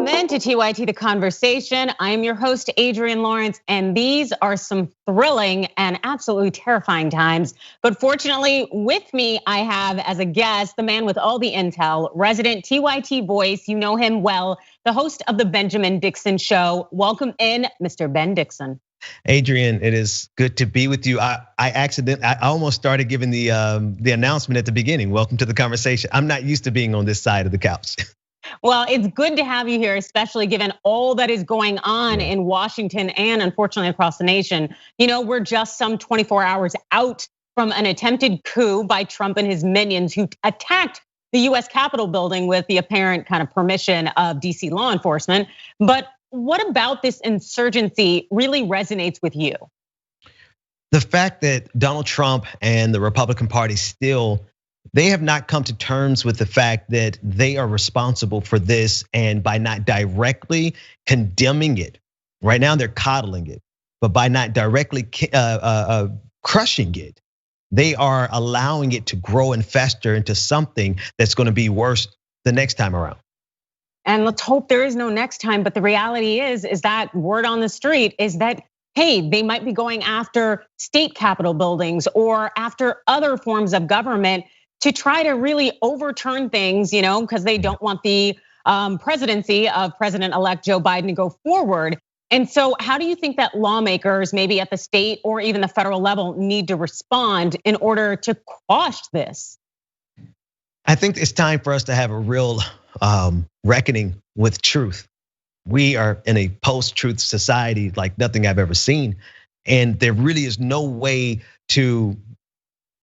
Welcome in to TYT The Conversation. I am your host, Adrienne Lawrence, and these are some thrilling and absolutely terrifying times. But fortunately, with me, I have as a guest, the man with all the intel, resident TYT voice. You know him well, the host of the Benjamin Dixon Show. Welcome in, Mr. Ben Dixon. Adrienne, it is good to be with you. I almost started giving the announcement at the beginning. Welcome to the conversation. I'm not used to being on this side of the couch. Well, it's good to have you here, especially given all that is going on in Washington and unfortunately across the nation. You know, we're just some 24 hours out from an attempted coup by Trump and his minions who attacked the US Capitol building with the apparent kind of permission of DC law enforcement. But what about this insurgency really resonates with you? The fact that Donald Trump and the Republican Party they have not come to terms with the fact that they are responsible for this, and by not directly condemning it, right now they're coddling it, but by not directly crushing it, they are allowing it to grow and fester into something that's gonna be worse the next time around. And let's hope there is no next time, but the reality is that word on the street is that, hey, they might be going after state capitol buildings or after other forms of government to try to really overturn things, because they don't want the presidency of President-elect Joe Biden to go forward. And so how do you think that lawmakers, maybe at the state or even the federal level, need to respond in order to quash this? I think it's time for us to have a real reckoning with truth. We are in a post-truth society like nothing I've ever seen. And there really is no way to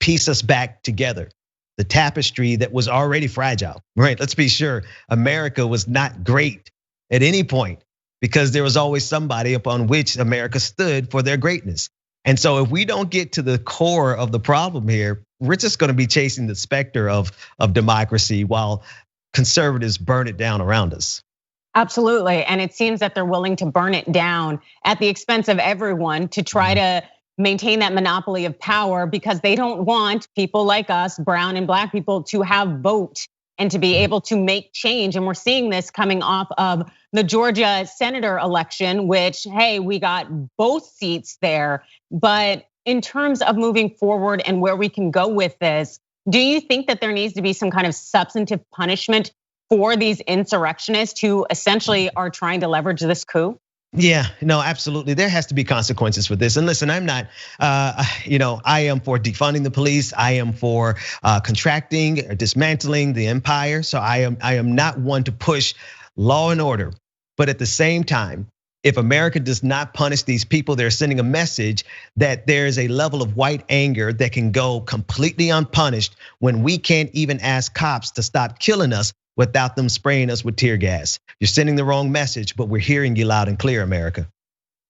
piece us back together. The tapestry that was already fragile, right? Let's be sure America was not great at any point because there was always somebody upon which America stood for their greatness. And so if we don't get to the core of the problem here, we're just gonna be chasing the specter of democracy while conservatives burn it down around us. Absolutely, and it seems that they're willing to burn it down at the expense of everyone to try to maintain that monopoly of power because they don't want people like us, brown and black people, to have vote and to be able to make change. And we're seeing this coming off of the Georgia senator election, which, hey, we got both seats there. But in terms of moving forward and where we can go with this, do you think that there needs to be some kind of substantive punishment for these insurrectionists who essentially are trying to leverage this coup? Yeah, no, absolutely. There has to be consequences for this. And listen, I'm not, I am for defunding the police. I am for contracting or dismantling the empire. So I am not one to push law and order. But at the same time, if America does not punish these people, they're sending a message that there is a level of white anger that can go completely unpunished when we can't even ask cops to stop killing us without them spraying us with tear gas. You're sending the wrong message, but we're hearing you loud and clear, America.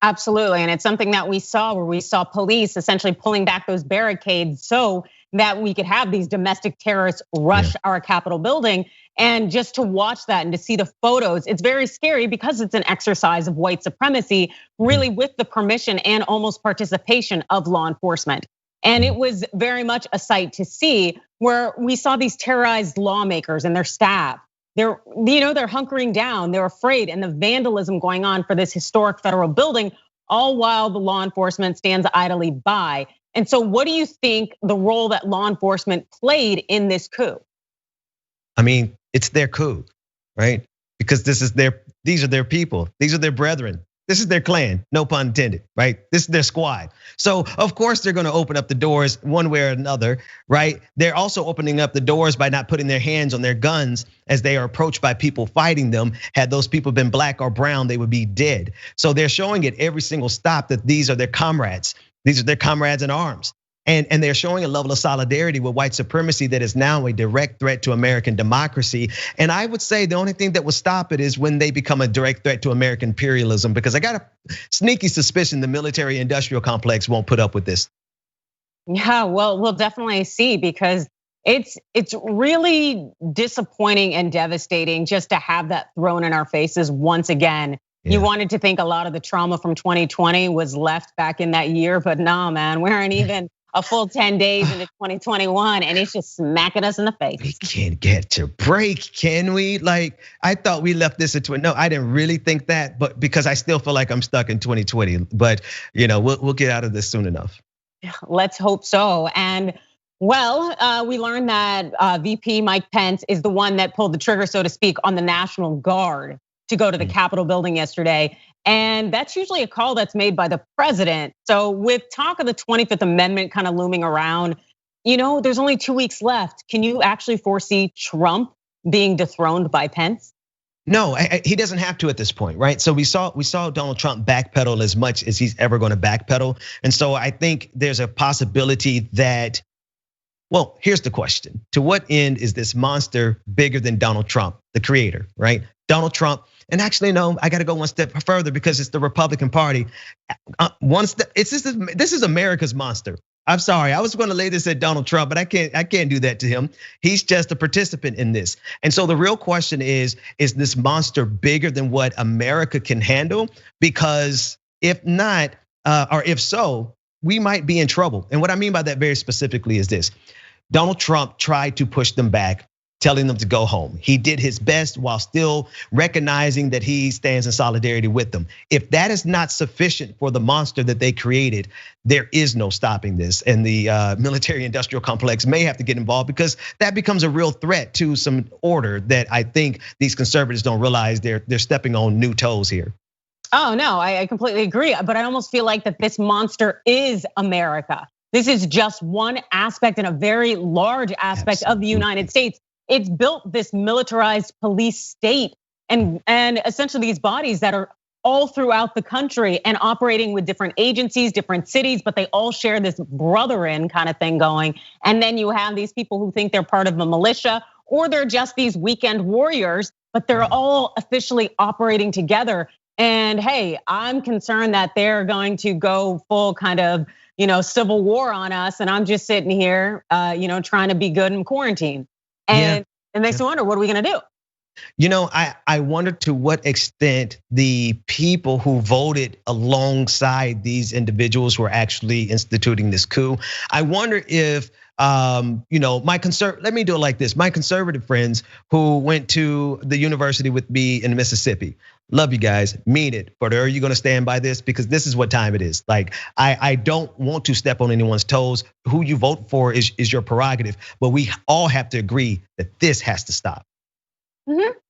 Absolutely, and it's something that we saw where we saw police essentially pulling back those barricades so that we could have these domestic terrorists rush our Capitol building. And just to watch that and to see the photos, it's very scary because it's an exercise of white supremacy, really with the permission and almost participation of law enforcement. And it was very much a sight to see where we saw these terrorized lawmakers and their staff. They're hunkering down, they're afraid, and the vandalism going on for this historic federal building, all while the law enforcement stands idly by. And so what do you think the role that law enforcement played in this coup? I mean, it's their coup, right? Because these are their people, these are their brethren. This is their clan, no pun intended, right? This is their squad. So of course they're gonna open up the doors one way or another, right? They're also opening up the doors by not putting their hands on their guns as they are approached by people fighting them. Had those people been black or brown, they would be dead. So they're showing at every single stop that these are their comrades. These are their comrades in arms. And they're showing a level of solidarity with white supremacy that is now a direct threat to American democracy. And I would say the only thing that will stop it is when they become a direct threat to American imperialism, because I got a sneaky suspicion the military industrial complex won't put up with this. Yeah, well, we'll definitely see, because it's really disappointing and devastating just to have that thrown in our faces once again. Yeah. You wanted to think a lot of the trauma from 2020 was left back in that year, but no, man, we aren't even a full 10 days into 2021, and it's just smacking us in the face. We can't get to break, can we? Like, I thought we left this into no, I didn't really think that, but because I still feel like I'm stuck in 2020. But we'll get out of this soon enough. Let's hope so. And well, we learned that VP Mike Pence is the one that pulled the trigger, so to speak, on the National Guard to go to the Capitol building yesterday. And that's usually a call that's made by the president. So with talk of the 25th Amendment kind of looming around, there's only 2 weeks left. Can you actually foresee Trump being dethroned by Pence? No, he doesn't have to at this point, right? So we saw Donald Trump backpedal as much as he's ever going to backpedal. And so I think there's a possibility that, well, here's the question. To what end is this monster bigger than Donald Trump, the creator, right? Donald Trump, and actually, no, I got to go one step further because it's the Republican Party. This is America's monster. I'm sorry, I was going to lay this at Donald Trump, but I can't do that to him. He's just a participant in this. And so the real question is this monster bigger than what America can handle? Because if not, or if so, we might be in trouble. And what I mean by that very specifically is this. Donald Trump tried to push them back, telling them to go home. He did his best while still recognizing that he stands in solidarity with them. If that is not sufficient for the monster that they created, there is no stopping this. And the military industrial complex may have to get involved because that becomes a real threat to some order that I think these conservatives don't realize they're stepping on new toes here. Oh no, I completely agree. But I almost feel like that this monster is America. This is just one aspect and a very large aspect of the United States. It's built this militarized police state and essentially these bodies that are all throughout the country and operating with different agencies, different cities, but they all share this brother-in kind of thing going. And then you have these people who think they're part of a militia or they're just these weekend warriors, but they're all officially operating together. And hey, I'm concerned that they're going to go full kind of, civil war on us. And I'm just sitting here, trying to be good in quarantine. And it makes me wonder, what are we gonna do? I wonder to what extent the people who voted alongside these individuals who are actually instituting this coup. I wonder if, let me do it like this. My conservative friends who went to the university with me in Mississippi, love you guys, mean it, but are you gonna stand by this? Because this is what time it is. Like, I don't want to step on anyone's toes. Who you vote for is your prerogative, but we all have to agree that this has to stop.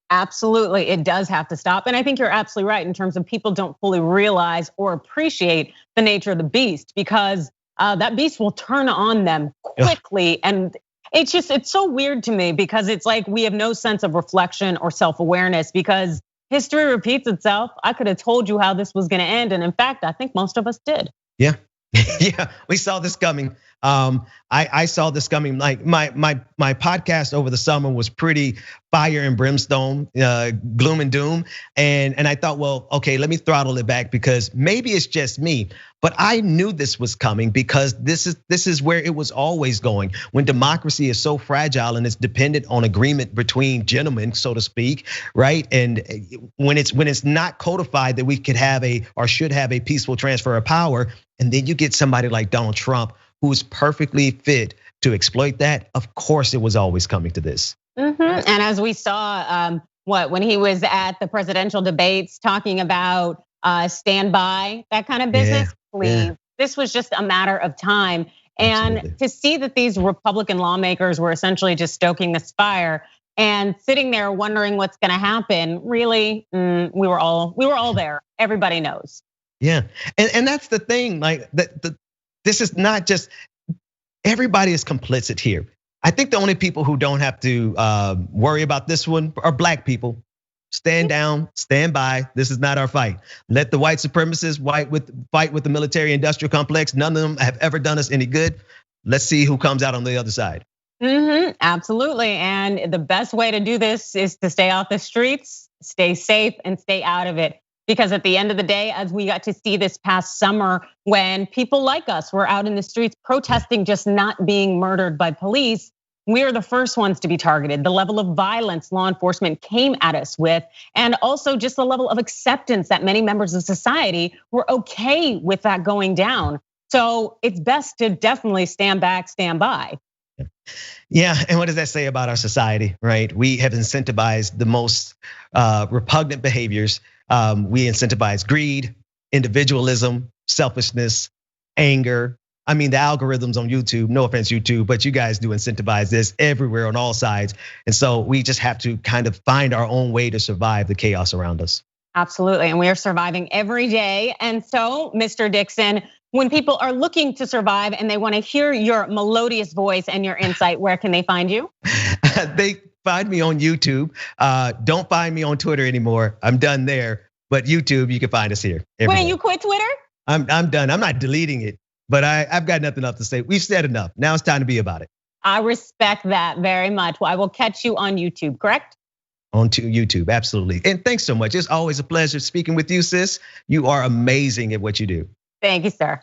Absolutely, it does have to stop. And I think you're absolutely right in terms of people don't fully realize or appreciate the nature of the beast because that beast will turn on them quickly. And it's so weird to me because it's like we have no sense of reflection or self-awareness because history repeats itself. I could have told you how this was gonna end. And in fact, I think most of us did. Yeah, we saw this coming. I saw this coming. Like my podcast over the summer was pretty fire and brimstone, gloom and doom. And I thought, well, okay, let me throttle it back because maybe it's just me. But I knew this was coming because this is where it was always going. When democracy is so fragile and it's dependent on agreement between gentlemen, so to speak, right? And when it's not codified that we could have or should have a peaceful transfer of power, and then you get somebody like Donald Trump who's perfectly fit to exploit that, of course it was always coming to this. And as we saw, when he was at the presidential debates talking about stand by, that kind of business, please. This was just a matter of time. And to see that these Republican lawmakers were essentially just stoking this fire and sitting there wondering what's gonna happen, really, we were all there. Everybody knows. Yeah, and that's the thing, like this is not just, everybody is complicit here. I think the only people who don't have to worry about this one are black people. Stand down, stand by, this is not our fight. Let the white supremacists fight with the military industrial complex. None of them have ever done us any good. Let's see who comes out on the other side. Absolutely, and the best way to do this is to stay off the streets, stay safe, and stay out of it. Because at the end of the day, as we got to see this past summer, when people like us were out in the streets protesting just not being murdered by police, we are the first ones to be targeted. The level of violence law enforcement came at us with, and also just the level of acceptance that many members of society were okay with that going down. So it's best to definitely stand back, stand by. Yeah, and what does that say about our society, right? We have incentivized the most repugnant behaviors. We incentivize greed, individualism, selfishness, anger. I mean, the algorithms on YouTube, no offense YouTube, but you guys do incentivize this everywhere on all sides. And so we just have to kind of find our own way to survive the chaos around us. Absolutely, and we are surviving every day. And so, Mr. Dixon, when people are looking to survive and they want to hear your melodious voice and your insight, where can they find you? They find me on YouTube. Don't find me on Twitter anymore. I'm done there. But YouTube, you can find us here. Wait, you quit Twitter? I'm done. I'm not deleting it, but I've got nothing else to say. We've said enough. Now it's time to be about it. I respect that very much. Well, I will catch you on YouTube, correct? On YouTube, absolutely. And thanks so much. It's always a pleasure speaking with you, sis. You are amazing at what you do. Thank you, sir.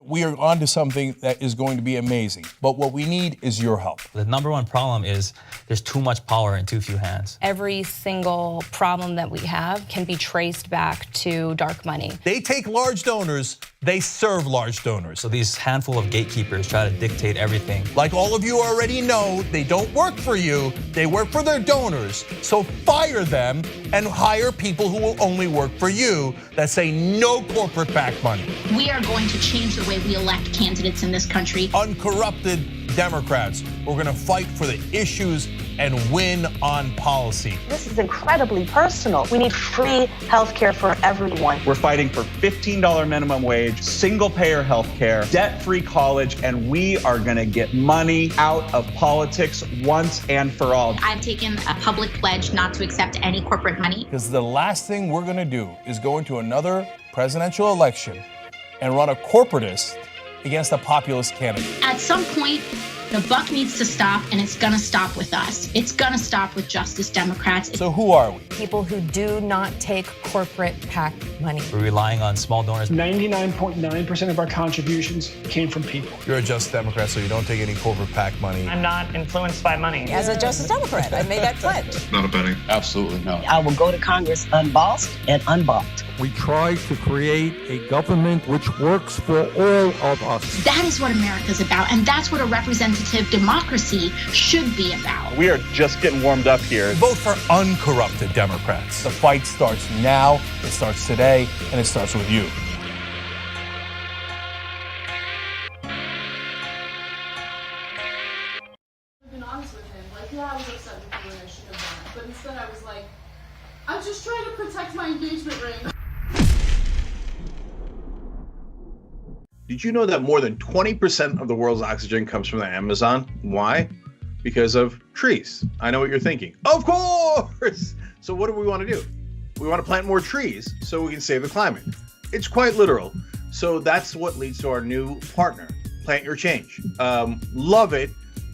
We are on to something that is going to be amazing, but what we need is your help. The number one problem is there's too much power in too few hands. Every single problem that we have can be traced back to dark money. They take large donors, they serve large donors. So these handful of gatekeepers try to dictate everything. Like all of you already know, they don't work for you, they work for their donors. So fire them and hire people who will only work for you that say no corporate backed money. We are going to change the way we elect candidates in this country. Uncorrupted Democrats. We're gonna fight for the issues and win on policy. This is incredibly personal. We need free healthcare for everyone. We're fighting for $15 minimum wage, single payer healthcare, debt-free college, and we are gonna get money out of politics once and for all. I've taken a public pledge not to accept any corporate money. Because the last thing we're gonna do is go into another presidential election and run a corporatist against a populist candidate. At some point, the buck needs to stop, and it's gonna stop with us. It's gonna stop with Justice Democrats. So who are we? People who do not take corporate PAC money. We're relying on small donors. 99.9% of our contributions came from people. You're a Just Democrat, so you don't take any corporate PAC money. I'm not influenced by money. As a Justice Democrat, I made that pledge. Not a betting. Absolutely no. I will go to Congress unbossed and unbought. We try to create a government which works for all of us. That is what America's about, and that's what a representative democracy should be about. We are just getting warmed up here. Vote for uncorrupted Democrats. The fight starts now, it starts today, and it starts with you. I've been honest with him. Like, yeah, I was upset with you and I shouldn't have done it. But instead I was like, I'm just trying to protect my engagement ring. Did you know that more than 20% of the world's oxygen comes from the Amazon? Why? Because of trees. I know what you're thinking. Of course! So what do we want to do? We want to plant more trees so we can save the climate. It's quite literal. So that's what leads to our new partner, Plant Your Change. Love it.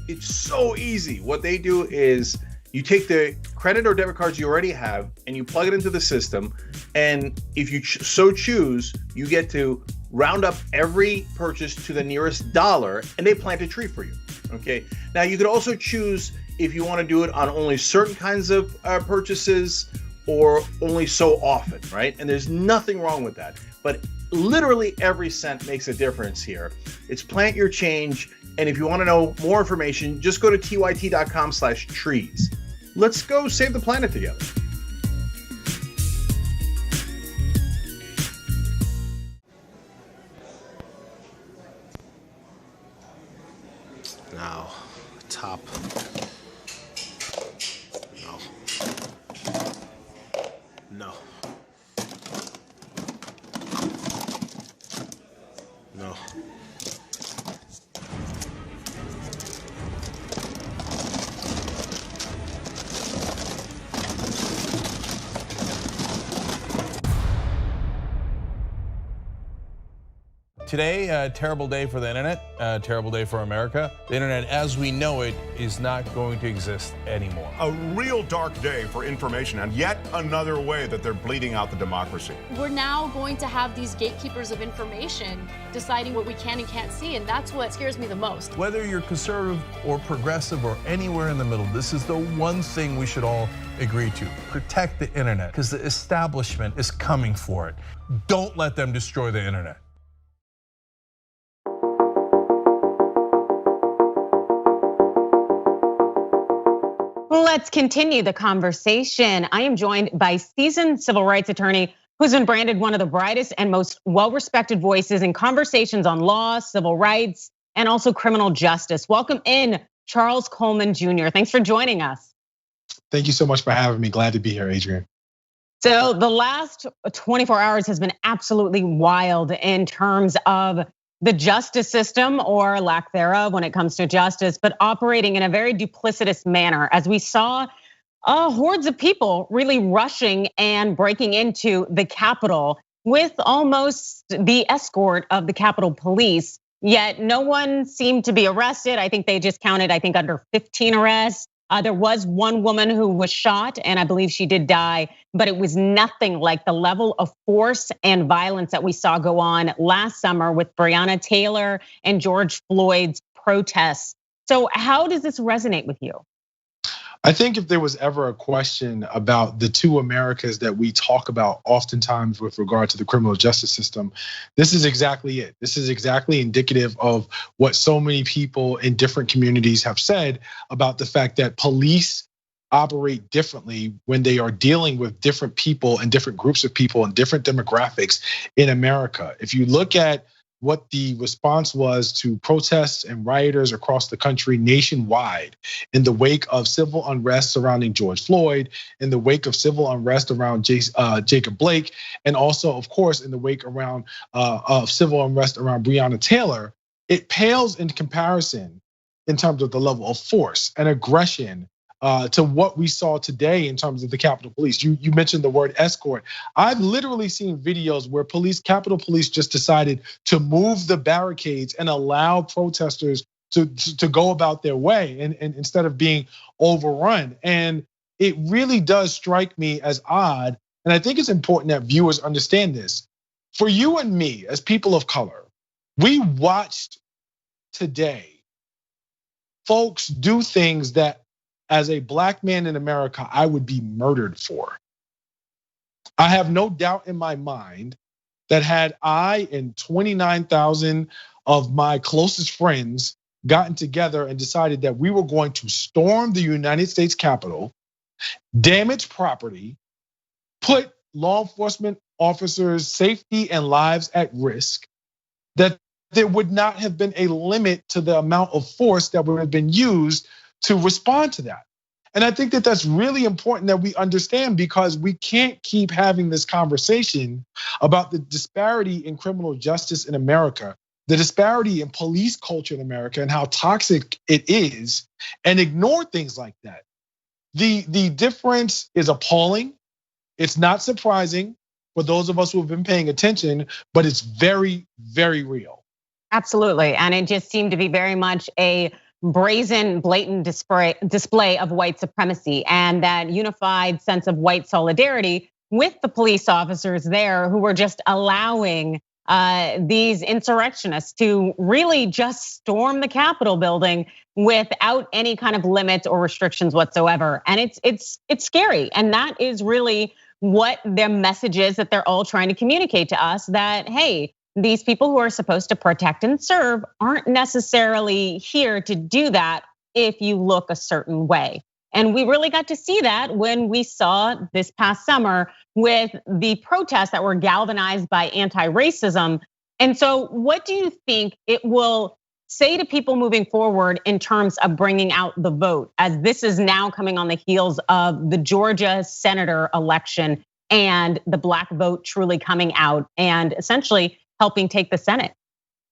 It's so easy. What they do is you take the credit or debit cards you already have and you plug it into the system. And if you so choose, you get to round up every purchase to the nearest dollar and they plant a tree for you. Okay. Now you could also choose if you want to do it on only certain kinds of purchases or only so often, right? And there's nothing wrong with that. But literally every cent makes a difference here. It's Plant Your Change. And if you want to know more information, just go to tyt.com/trees. Let's go save the planet together. Now, top. No. No. Today, a terrible day for the internet, a terrible day for America. The internet as we know it is not going to exist anymore. A real dark day for information and yet another way that they're bleeding out the democracy. We're now going to have these gatekeepers of information deciding what we can and can't see, and that's what scares me the most. Whether you're conservative or progressive or anywhere in the middle, this is the one thing we should all agreed to. Protect the internet, because the establishment is coming for it. Don't let them destroy the internet. Let's continue the conversation. I am joined by seasoned civil rights attorney who's been branded one of the brightest and most well-respected voices in conversations on law, civil rights, and also criminal justice. Welcome in, Charles Coleman Jr. Thanks for joining us. Thank you so much for having me. Glad to be here, Adrian. So the last 24 hours has been absolutely wild in terms of the justice system, or lack thereof when it comes to justice, but operating in a very duplicitous manner, as we saw hordes of people really rushing and breaking into the Capitol with almost the escort of the Capitol Police. Yet no one seemed to be arrested. I think they just counted, under 15 arrests. There was one woman who was shot, and I believe she did die, but it was nothing like the level of force and violence that we saw go on last summer with Breonna Taylor and George Floyd's protests. So how does this resonate with you? I think if there was ever a question about the two Americas that we talk about oftentimes with regard to the criminal justice system, this is exactly it. This is exactly indicative of what so many people in different communities have said about the fact that police operate differently when they are dealing with different people and different groups of people and different demographics in America. If you look at what the response was to protests and rioters across the country nationwide in the wake of civil unrest surrounding George Floyd, in the wake of civil unrest around Jacob Blake, and also, of course, in the wake of civil unrest around Breonna Taylor, it pales in comparison in terms of the level of force and aggression to what we saw today in terms of the Capitol Police. You mentioned the word escort. I've literally seen videos where Capitol Police just decided to move the barricades and allow protesters to go about their way and instead of being overrun. And it really does strike me as odd. And I think it's important that viewers understand this. For you and me, as people of color, we watched today folks do things that, as a black man in America, I would be murdered for. I have no doubt in my mind that had I and 29,000 of my closest friends gotten together and decided that we were going to storm the United States Capitol, damage property, put law enforcement officers' safety and lives at risk, that there would not have been a limit to the amount of force that would have been used to respond to that. And I think that that's really important that we understand, because we can't keep having this conversation about the disparity in criminal justice in America, the disparity in police culture in America and how toxic it is, and ignore things like that. The difference is appalling. It's not surprising for those of us who have been paying attention, but it's very, very real. Absolutely, and it just seemed to be very much a brazen, blatant display of white supremacy and that unified sense of white solidarity with the police officers there who were just allowing these insurrectionists to really just storm the Capitol building without any kind of limits or restrictions whatsoever. And it's scary, and that is really what their message is that they're all trying to communicate to us, that hey, these people who are supposed to protect and serve aren't necessarily here to do that if you look a certain way. And we really got to see that when we saw this past summer with the protests that were galvanized by anti-racism. And so what do you think it will say to people moving forward in terms of bringing out the vote, as this is now coming on the heels of the Georgia senator election and the black vote truly coming out and essentially helping take the Senate?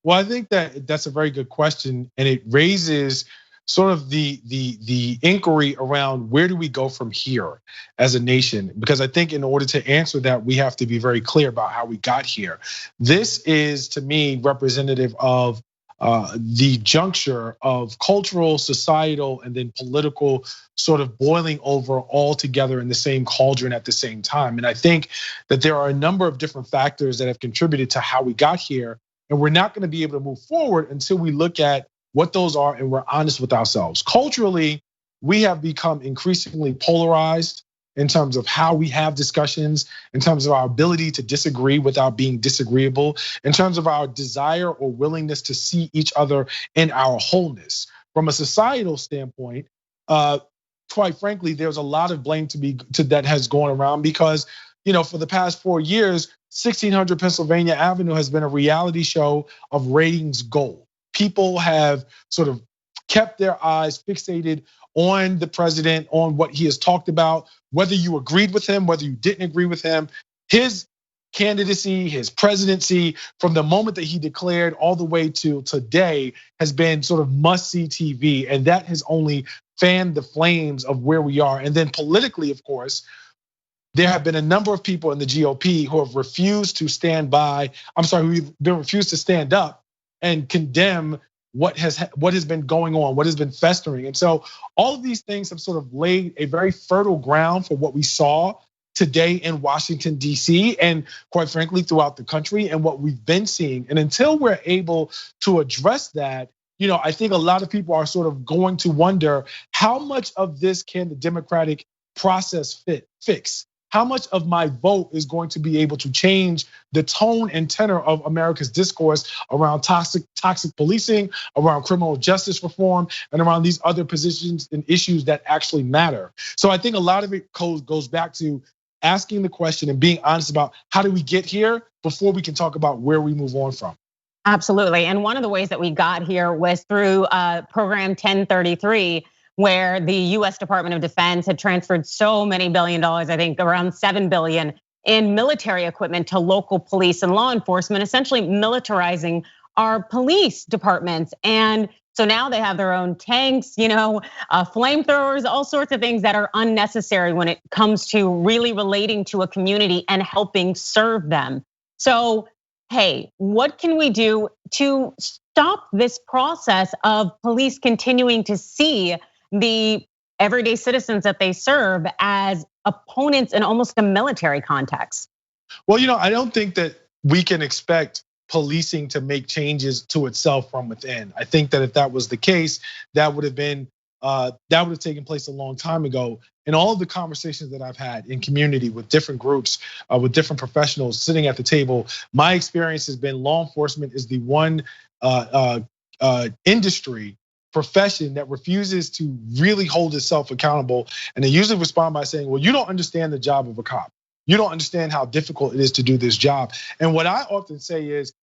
Well, I think that that's a very good question, and it raises sort of the inquiry around where do we go from here as a nation? Because I think in order to answer that, we have to be very clear about how we got here. This is, to me, representative of the juncture of cultural, societal, and then political sort of boiling over all together in the same cauldron at the same time. And I think that there are a number of different factors that have contributed to how we got here. And we're not going to be able to move forward until we look at what those are and we're honest with ourselves. Culturally, we have become increasingly polarized. in terms of how we have discussions, in terms of our ability to disagree without being disagreeable, in terms of our desire or willingness to see each other in our wholeness. From a societal standpoint, quite frankly, there's a lot of blame that has gone around because, for the past 4 years, 1600 Pennsylvania Avenue has been a reality show of ratings gold. People have sort of kept their eyes fixated on the president, on what he has talked about, whether you agreed with him, whether you didn't agree with him. His candidacy, his presidency, from the moment that he declared all the way to today has been sort of must-see TV. And that has only fanned the flames of where we are. And then politically, of course, there have been a number of people in the GOP who have refused to stand refused to stand up and condemn what has been going on, what has been festering. And so all of these things have sort of laid a very fertile ground for what we saw today in Washington, D.C., and quite frankly, throughout the country and what we've been seeing. And until we're able to address that, I think a lot of people are sort of going to wonder how much of this can the Democratic process fix? How much of my vote is going to be able to change the tone and tenor of America's discourse around toxic policing, around criminal justice reform, and around these other positions and issues that actually matter? So I think a lot of it goes back to asking the question and being honest about how do we get here before we can talk about where we move on from. Absolutely, and one of the ways that we got here was through Program 1033, where the US Department of Defense had transferred so many $1 billion, I think around $7 billion in military equipment to local police and law enforcement, essentially militarizing our police departments. And so now they have their own tanks, flamethrowers, all sorts of things that are unnecessary when it comes to really relating to a community and helping serve them. So, hey, what can we do to stop this process of police continuing to see the everyday citizens that they serve as opponents in almost a military context? Well, I don't think that we can expect policing to make changes to itself from within. I think that if that was the case, that would have taken place a long time ago. In all of the conversations that I've had in community with different groups, with different professionals sitting at the table, my experience has been law enforcement is the one profession that refuses to really hold itself accountable. And they usually respond by saying, well, you don't understand the job of a cop. You don't understand how difficult it is to do this job. And what I often say is,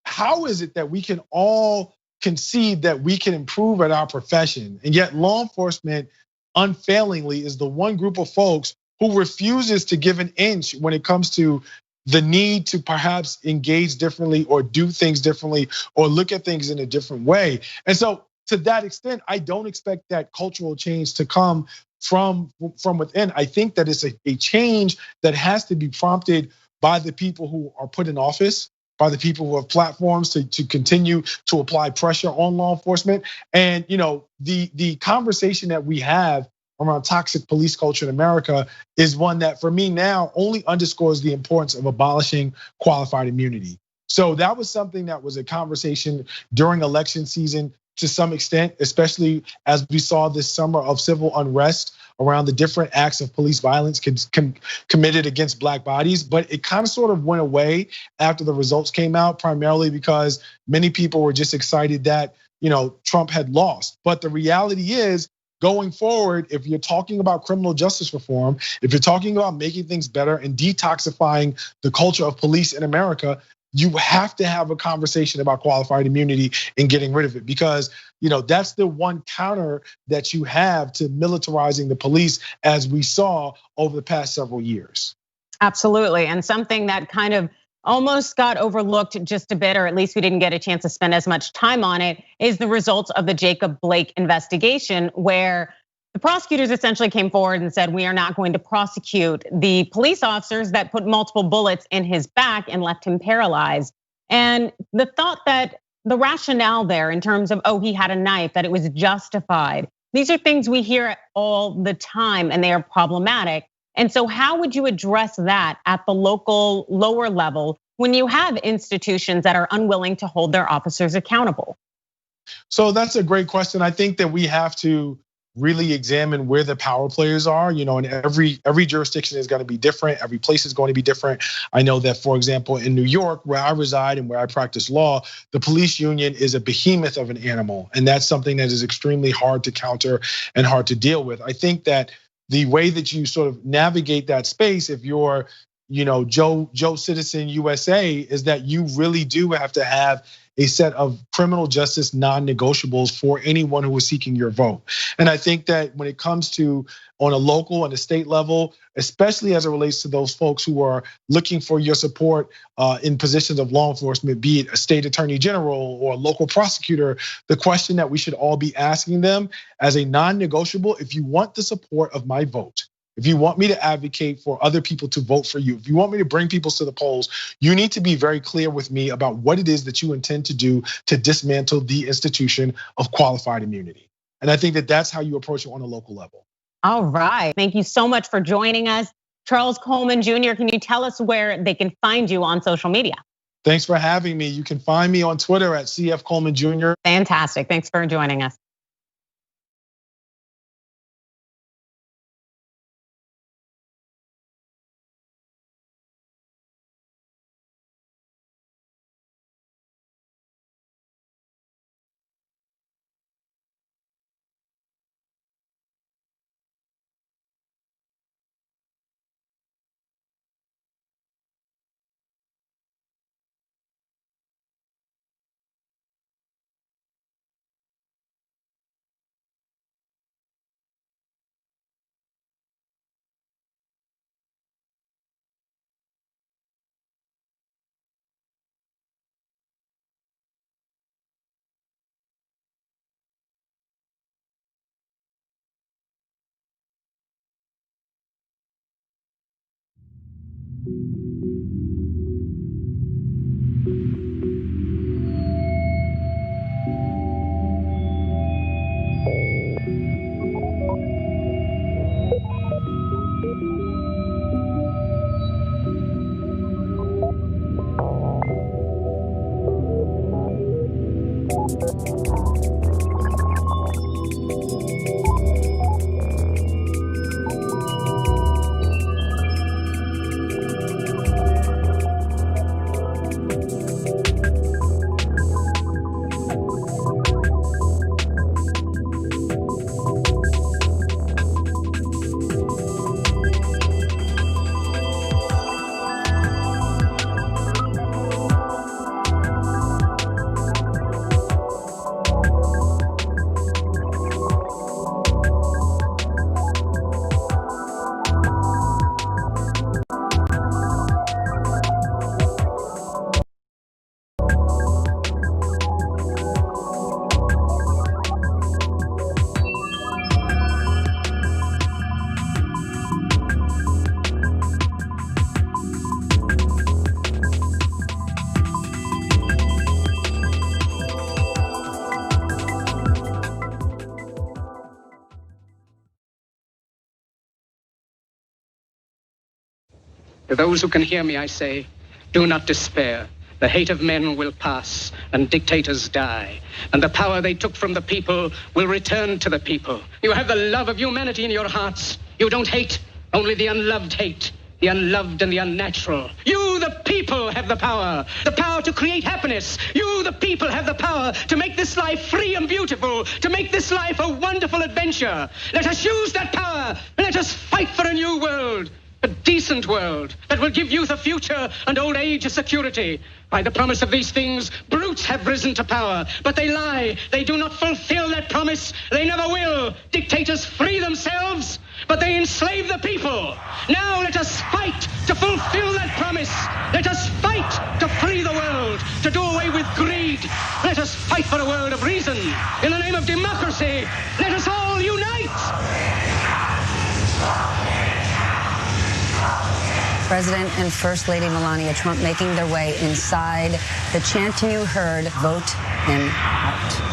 how is it that we can all concede that we can improve at our profession, and yet law enforcement unfailingly is the one group of folks who refuses to give an inch when it comes to the need to perhaps engage differently or do things differently or look at things in a different way. And so to that extent, I don't expect that cultural change to come from within. I think that it's a change that has to be prompted by the people who are put in office, by the people who have platforms to continue to apply pressure on law enforcement. And the conversation that we have around toxic police culture in America is one that for me now only underscores the importance of abolishing qualified immunity. So that was something that was a conversation during election season to some extent, especially as we saw this summer of civil unrest around the different acts of police violence committed against Black bodies. But it kind of sort of went away after the results came out, primarily because many people were just excited that Trump had lost. But the reality is, going forward, if you're talking about criminal justice reform, if you're talking about making things better and detoxifying the culture of police in America, you have to have a conversation about qualified immunity and getting rid of it, because that's the one counter that you have to militarizing the police, as we saw over the past several years. Absolutely, and something that kind of almost got overlooked just a bit, or at least we didn't get a chance to spend as much time on it, is the results of the Jacob Blake investigation, where the prosecutors essentially came forward and said, we are not going to prosecute the police officers that put multiple bullets in his back and left him paralyzed. And the thought that the rationale there in terms of, he had a knife, that it was justified. These are things we hear all the time and they are problematic. And so how would you address that at the local lower level when you have institutions that are unwilling to hold their officers accountable? So that's a great question. I think that we have to really examine where the power players are, and every jurisdiction is going to be different. Every place is going to be different. I know that, for example, in New York, where I reside and where I practice law, the police union is a behemoth of an animal. And that's something that is extremely hard to counter and hard to deal with. I think that the way that you sort of navigate that space, if you're, Joe Citizen USA, is that you really do have to have a set of criminal justice non-negotiables for anyone who is seeking your vote. And I think that when it comes to on a local and a state level, especially as it relates to those folks who are looking for your support in positions of law enforcement, be it a state attorney general or a local prosecutor, the question that we should all be asking them as a non-negotiable, if you want the support of my vote, if you want me to advocate for other people to vote for you, if you want me to bring people to the polls, you need to be very clear with me about what it is that you intend to do to dismantle the institution of qualified immunity. And I think that that's how you approach it on a local level. All right, thank you so much for joining us. Charles Coleman Jr., can you tell us where they can find you on social media? Thanks for having me. You can find me on Twitter at CF Coleman Jr. Fantastic, thanks for joining us. To those who can hear me, I say, do not despair. The hate of men will pass and dictators die. And the power they took from the people will return to the people. You have the love of humanity in your hearts. You don't hate, only the unloved hate. The unloved and the unnatural. You, the people, have the power to create happiness. You, the people, have the power to make this life free and beautiful, to make this life a wonderful adventure. Let us use that power. Let us fight for a new world. A decent world that will give youth a future and old age a security. By the promise of these things, brutes have risen to power, but they lie. They do not fulfill that promise. They never will. Dictators free themselves, but they enslave the people. Now let us fight to fulfill that promise. Let us fight to free the world, to do away with greed. Let us fight for a world of reason. In the name of democracy, let us all unite. President and First Lady Melania Trump making their way inside. The chanting you heard, vote him out.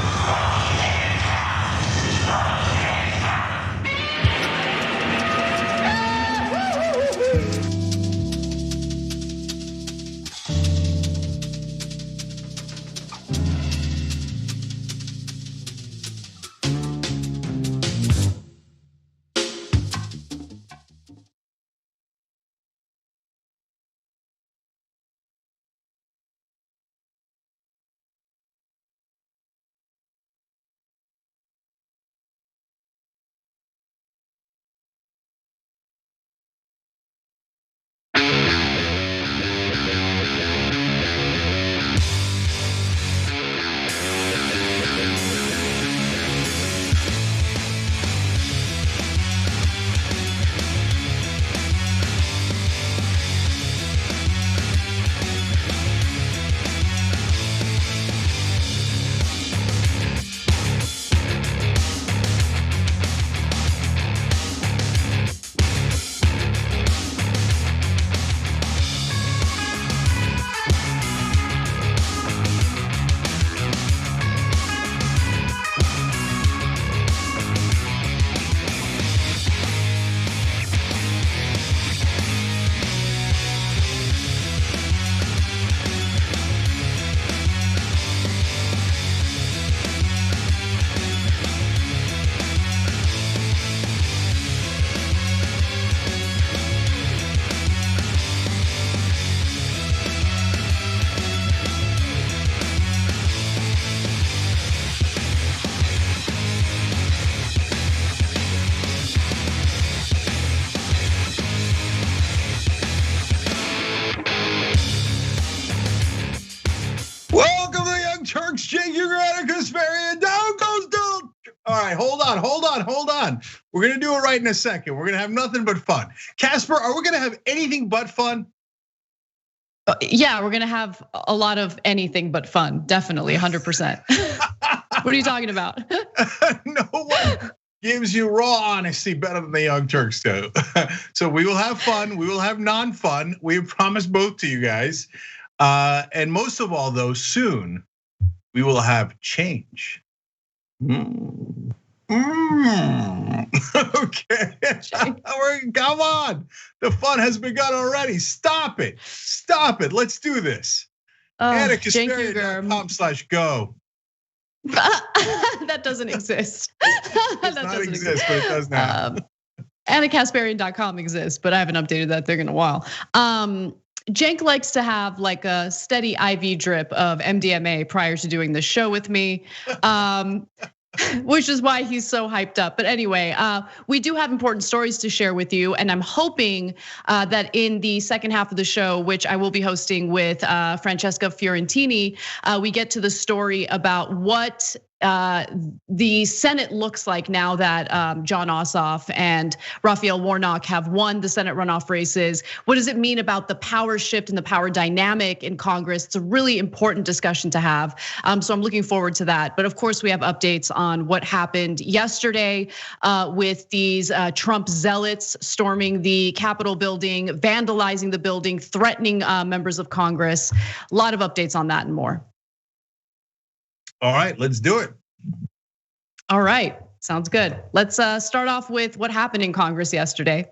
Welcome to the Young Turks, Jake Uger, Anna Kasparian. Down goes Donald. All right, hold on. We're gonna do it right in a second. We're gonna have nothing but fun. Casper, are we gonna have anything but fun? Yeah, we're gonna have a lot of anything but fun. Definitely, 100%. What are you talking about? No one gives you raw honesty better than the Young Turks do. So we will have fun. We will have non-fun. We promise both to you guys. And most of all, though, soon we will have change. Okay, come on. The fun has begun already. Stop it. Let's do this. AnnaKasparian.com/go. That doesn't exist. It does not exist, but it does now. AnnaKasparian.com exists, but I haven't updated that thing in a while. Cenk likes to have like a steady IV drip of MDMA prior to doing the show with me, which is why he's so hyped up. But anyway, we do have important stories to share with you, and I'm hoping that in the second half of the show, which I will be hosting with Francesca Fiorentini, we get to the story about what the Senate looks like now that Jon Ossoff and Raphael Warnock have won the Senate runoff races. What does it mean about the power shift and the power dynamic in Congress? It's a really important discussion to have. So I'm looking forward to that. But of course, we have updates on what happened yesterday with these Trump zealots storming the Capitol building, vandalizing the building, threatening members of Congress. A lot of updates on that and more. All right, let's do it. All right, sounds good. Let's start off with what happened in Congress yesterday.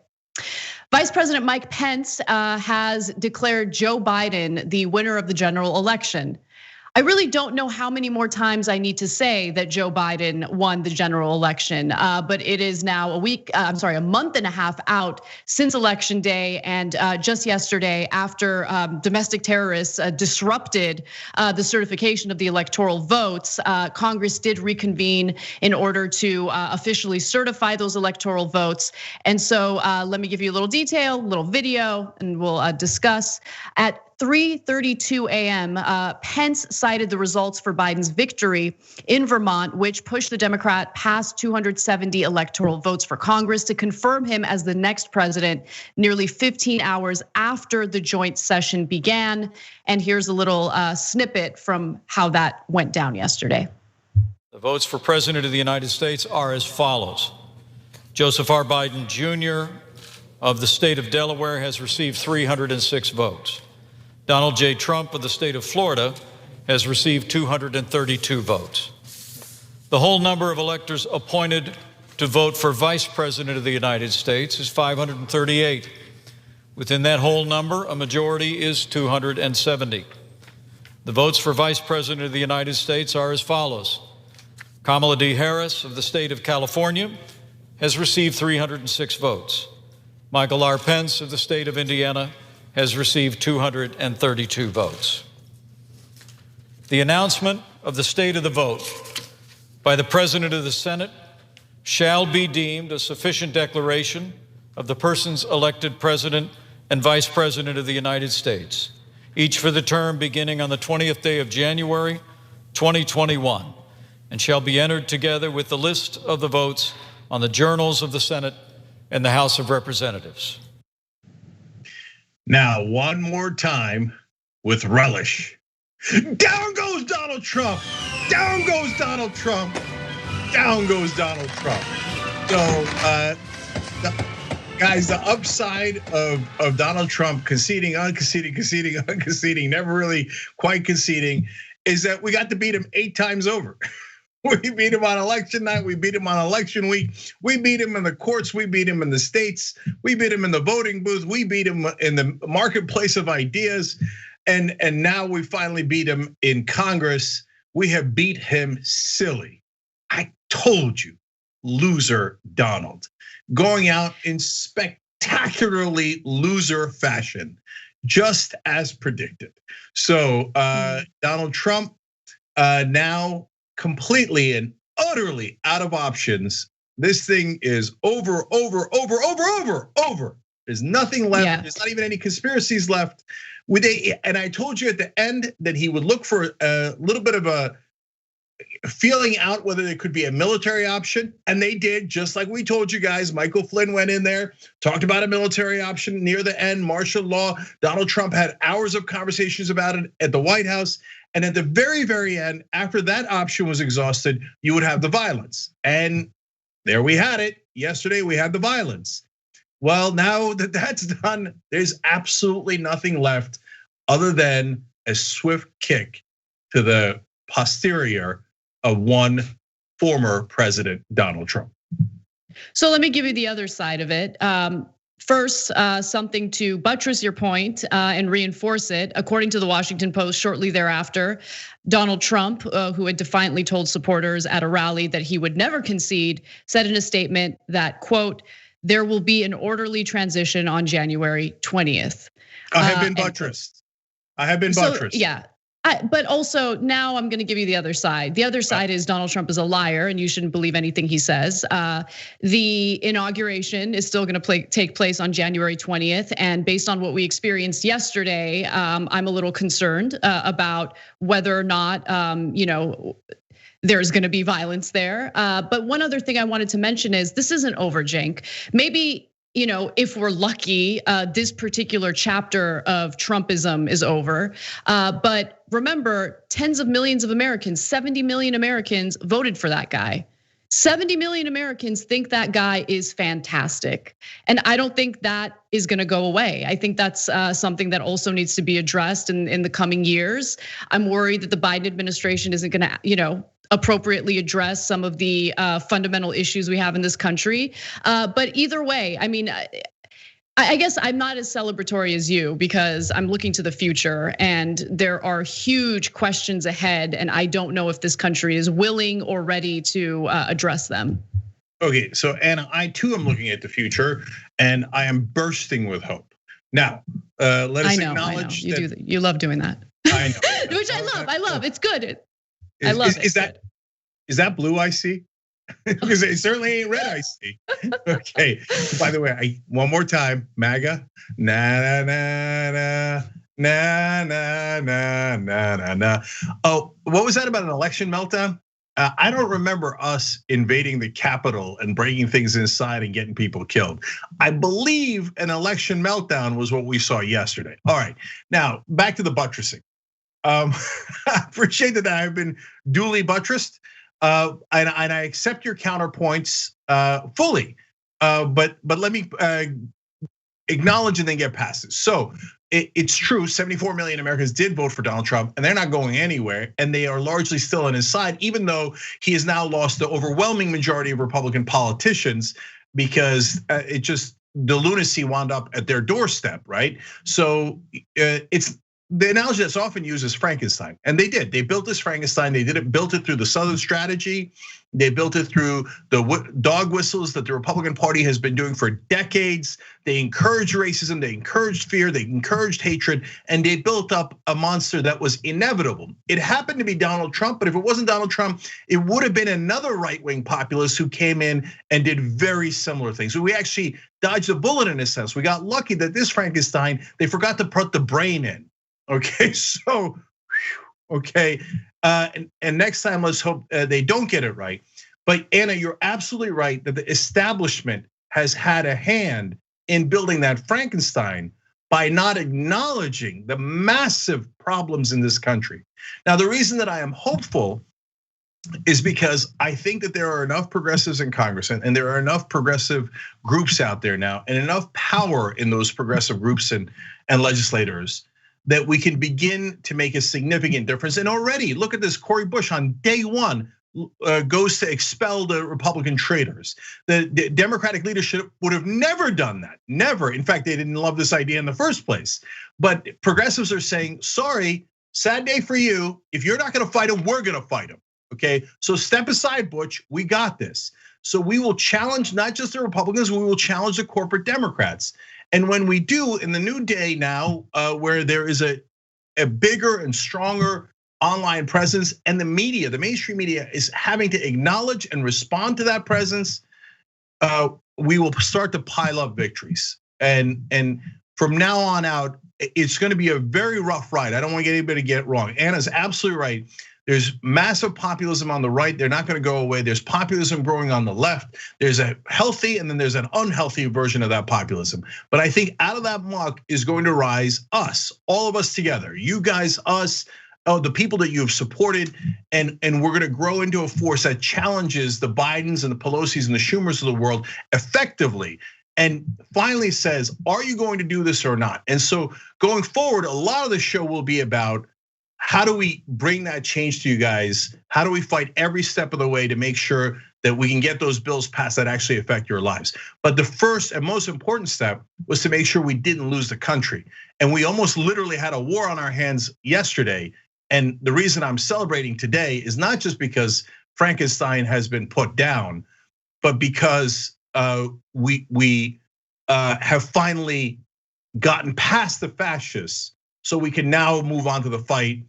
Vice President Mike Pence has declared Joe Biden the winner of the general election. I really don't know how many more times I need to say that Joe Biden won the general election, but it is now a month and a half out since Election Day, and just yesterday, after domestic terrorists disrupted the certification of the electoral votes, Congress did reconvene in order to officially certify those electoral votes. And so let me give you a little detail, a little video, and we'll discuss. At 3:32 a.m., Pence cited the results for Biden's victory in Vermont, which pushed the Democrat past 270 electoral votes for Congress to confirm him as the next president nearly 15 hours after the joint session began. And here's a little snippet from how that went down yesterday. The votes for President of the United States are as follows. Joseph R. Biden Jr. of the state of Delaware has received 306 votes. Donald J. Trump of the state of Florida has received 232 votes. The whole number of electors appointed to vote for Vice President of the United States is 538. Within that whole number, a majority is 270. The votes for Vice President of the United States are as follows. Kamala D. Harris of the state of California has received 306 votes. Michael R. Pence of the state of Indiana has received 232 votes. The announcement of the state of the vote by the President of the Senate shall be deemed a sufficient declaration of the persons elected President and Vice President of the United States, each for the term beginning on the 20th day of January, 2021, and shall be entered together with the list of the votes on the journals of the Senate and the House of Representatives. Now, one more time with relish. Down goes Donald Trump. Down goes Donald Trump. Down goes Donald Trump. So, guys, the upside of Donald Trump conceding, unconceding, never really quite conceding, is that we got to beat him 8 times over. We beat him on election night. We beat him on election week. We beat him in the courts. We beat him in the states. We beat him in the voting booth. We beat him in the marketplace of ideas. And now we finally beat him in Congress. We have beat him silly. I told you, loser Donald. Going out in spectacularly loser fashion, just as predicted. So Donald Trump now completely and utterly out of options. This thing is over. There's nothing left. Yeah. There's not even any conspiracies left. And I told you at the end that he would look for a little bit of a feeling out whether there could be a military option, and they did, just like we told you guys. Michael Flynn went in there, talked about a military option near the end, martial law. Donald Trump had hours of conversations about it at the White House. And at the very, very end, after that option was exhausted, you would have the violence. And there we had it. Yesterday, we had the violence. Well, now that that's done, there's absolutely nothing left other than a swift kick to the posterior of one former president, Donald Trump. So let me give you the other side of it. First, something to buttress your point and reinforce it. According to the Washington Post, shortly thereafter, Donald Trump, who had defiantly told supporters at a rally that he would never concede, said in a statement that, quote, "There will be an orderly transition on January 20th. I have been buttressed. Yeah. But also now I'm going to give you the other side. The other side is Donald Trump is a liar and you shouldn't believe anything he says. The inauguration is still going to take place on January 20th. And based on what we experienced yesterday, I'm a little concerned about whether or not, there's going to be violence there. But one other thing I wanted to mention is this isn't over, Cenk. Maybe, if we're lucky, this particular chapter of Trumpism is over. But remember, tens of millions of Americans, 70 million Americans voted for that guy. 70 million Americans think that guy is fantastic. And I don't think that is gonna go away. I think that's something that also needs to be addressed in the coming years. I'm worried that the Biden administration isn't gonna, appropriately address some of the fundamental issues we have in this country. But either way, I mean, I guess I'm not as celebratory as you because I'm looking to the future and there are huge questions ahead. And I don't know if this country is willing or ready to address them. Okay, so Anna, I too am looking at the future and I am bursting with hope. Now, let us acknowledge that you love doing that. I know. Which I love, it's good. I love it. Is that blue I see? Because it certainly ain't red I see. Okay, by the way, one more time, MAGA, na na na na na na na na na. Oh, what was that about an election meltdown? I don't remember us invading the Capitol and breaking things inside and getting people killed. I believe an election meltdown was what we saw yesterday. All right, now back to the buttressing. I appreciate that I have been duly buttressed, and I accept your counterpoints fully. But let me acknowledge and then get past it. So it's true, 74 million Americans did vote for Donald Trump, and they're not going anywhere, and they are largely still on his side, even though he has now lost the overwhelming majority of Republican politicians because the lunacy wound up at their doorstep, right? So it's. The analogy that's often used is Frankenstein, and they did. They built this Frankenstein. They built it through the Southern strategy. They built it through the dog whistles that the Republican Party has been doing for decades. They encouraged racism, they encouraged fear, they encouraged hatred, and they built up a monster that was inevitable. It happened to be Donald Trump, but if it wasn't Donald Trump, it would have been another right-wing populist who came in and did very similar things. So we actually dodged a bullet in a sense. We got lucky that this Frankenstein, they forgot to put the brain in. Okay, so, okay, and next time let's hope they don't get it right. But Anna, you're absolutely right that the establishment has had a hand in building that Frankenstein by not acknowledging the massive problems in this country. Now, the reason that I am hopeful is because I think that there are enough progressives in Congress and there are enough progressive groups out there now and enough power in those progressive groups and legislators that we can begin to make a significant difference. And already, look at this, Cori Bush on day one goes to expel the Republican traitors. The Democratic leadership would have never done that, never. In fact, they didn't love this idea in the first place. But progressives are saying, sorry, sad day for you. If you're not gonna fight them, we're gonna fight them, okay? So step aside, Butch, we got this. So we will challenge not just the Republicans, we will challenge the corporate Democrats. And when we do, in the new day now, where there is a bigger and stronger online presence, and the media, the mainstream media, is having to acknowledge and respond to that presence, we will start to pile up victories. And from now on out, it's going to be a very rough ride. I don't want anybody to get it wrong. Anna's absolutely right. There's massive populism on the right. They're not going to go away. There's populism growing on the left. There's a healthy and then there's an unhealthy version of that populism. But I think out of that muck is going to rise us, all of us together. You guys, us, the people that you have supported, and we're going to grow into a force that challenges the Bidens and the Pelosi's and the Schumers of the world effectively. And finally says, are you going to do this or not? And so going forward, a lot of the show will be about how do we bring that change to you guys? How do we fight every step of the way to make sure that we can get those bills passed that actually affect your lives? But the first and most important step was to make sure we didn't lose the country. And we almost literally had a war on our hands yesterday. And the reason I'm celebrating today is not just because Frankenstein has been put down, but because we have finally gotten past the fascists, so we can now move on to the fight,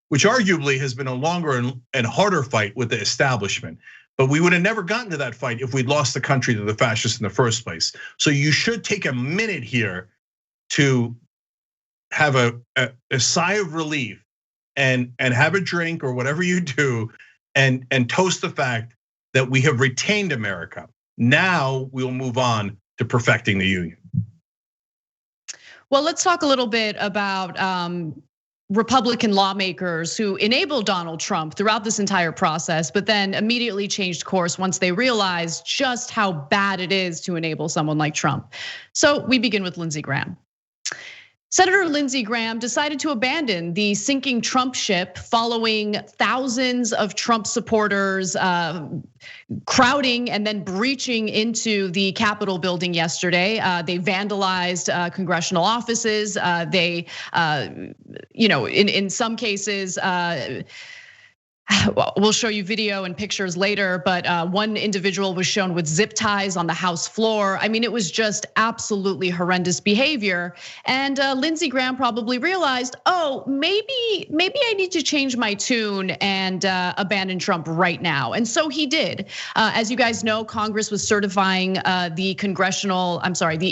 which arguably has been a longer and harder fight with the establishment. But we would have never gotten to that fight if we'd lost the country to the fascists in the first place. So you should take a minute here to have a sigh of relief and have a drink or whatever you do, and toast the fact that we have retained America. Now we'll move on to perfecting the union. Well, let's talk a little bit about Republican lawmakers who enabled Donald Trump throughout this entire process, but then immediately changed course once they realized just how bad it is to enable someone like Trump. So we begin with Lindsey Graham. Senator Lindsey Graham decided to abandon the sinking Trump ship following thousands of Trump supporters crowding and then breaching into the Capitol building yesterday. They vandalized congressional offices. They, in some cases, we'll show you video and pictures later, but one individual was shown with zip ties on the House floor. I mean, it was just absolutely horrendous behavior. And Lindsey Graham probably realized, oh, maybe I need to change my tune and abandon Trump right now. And so he did. As you guys know, Congress was certifying the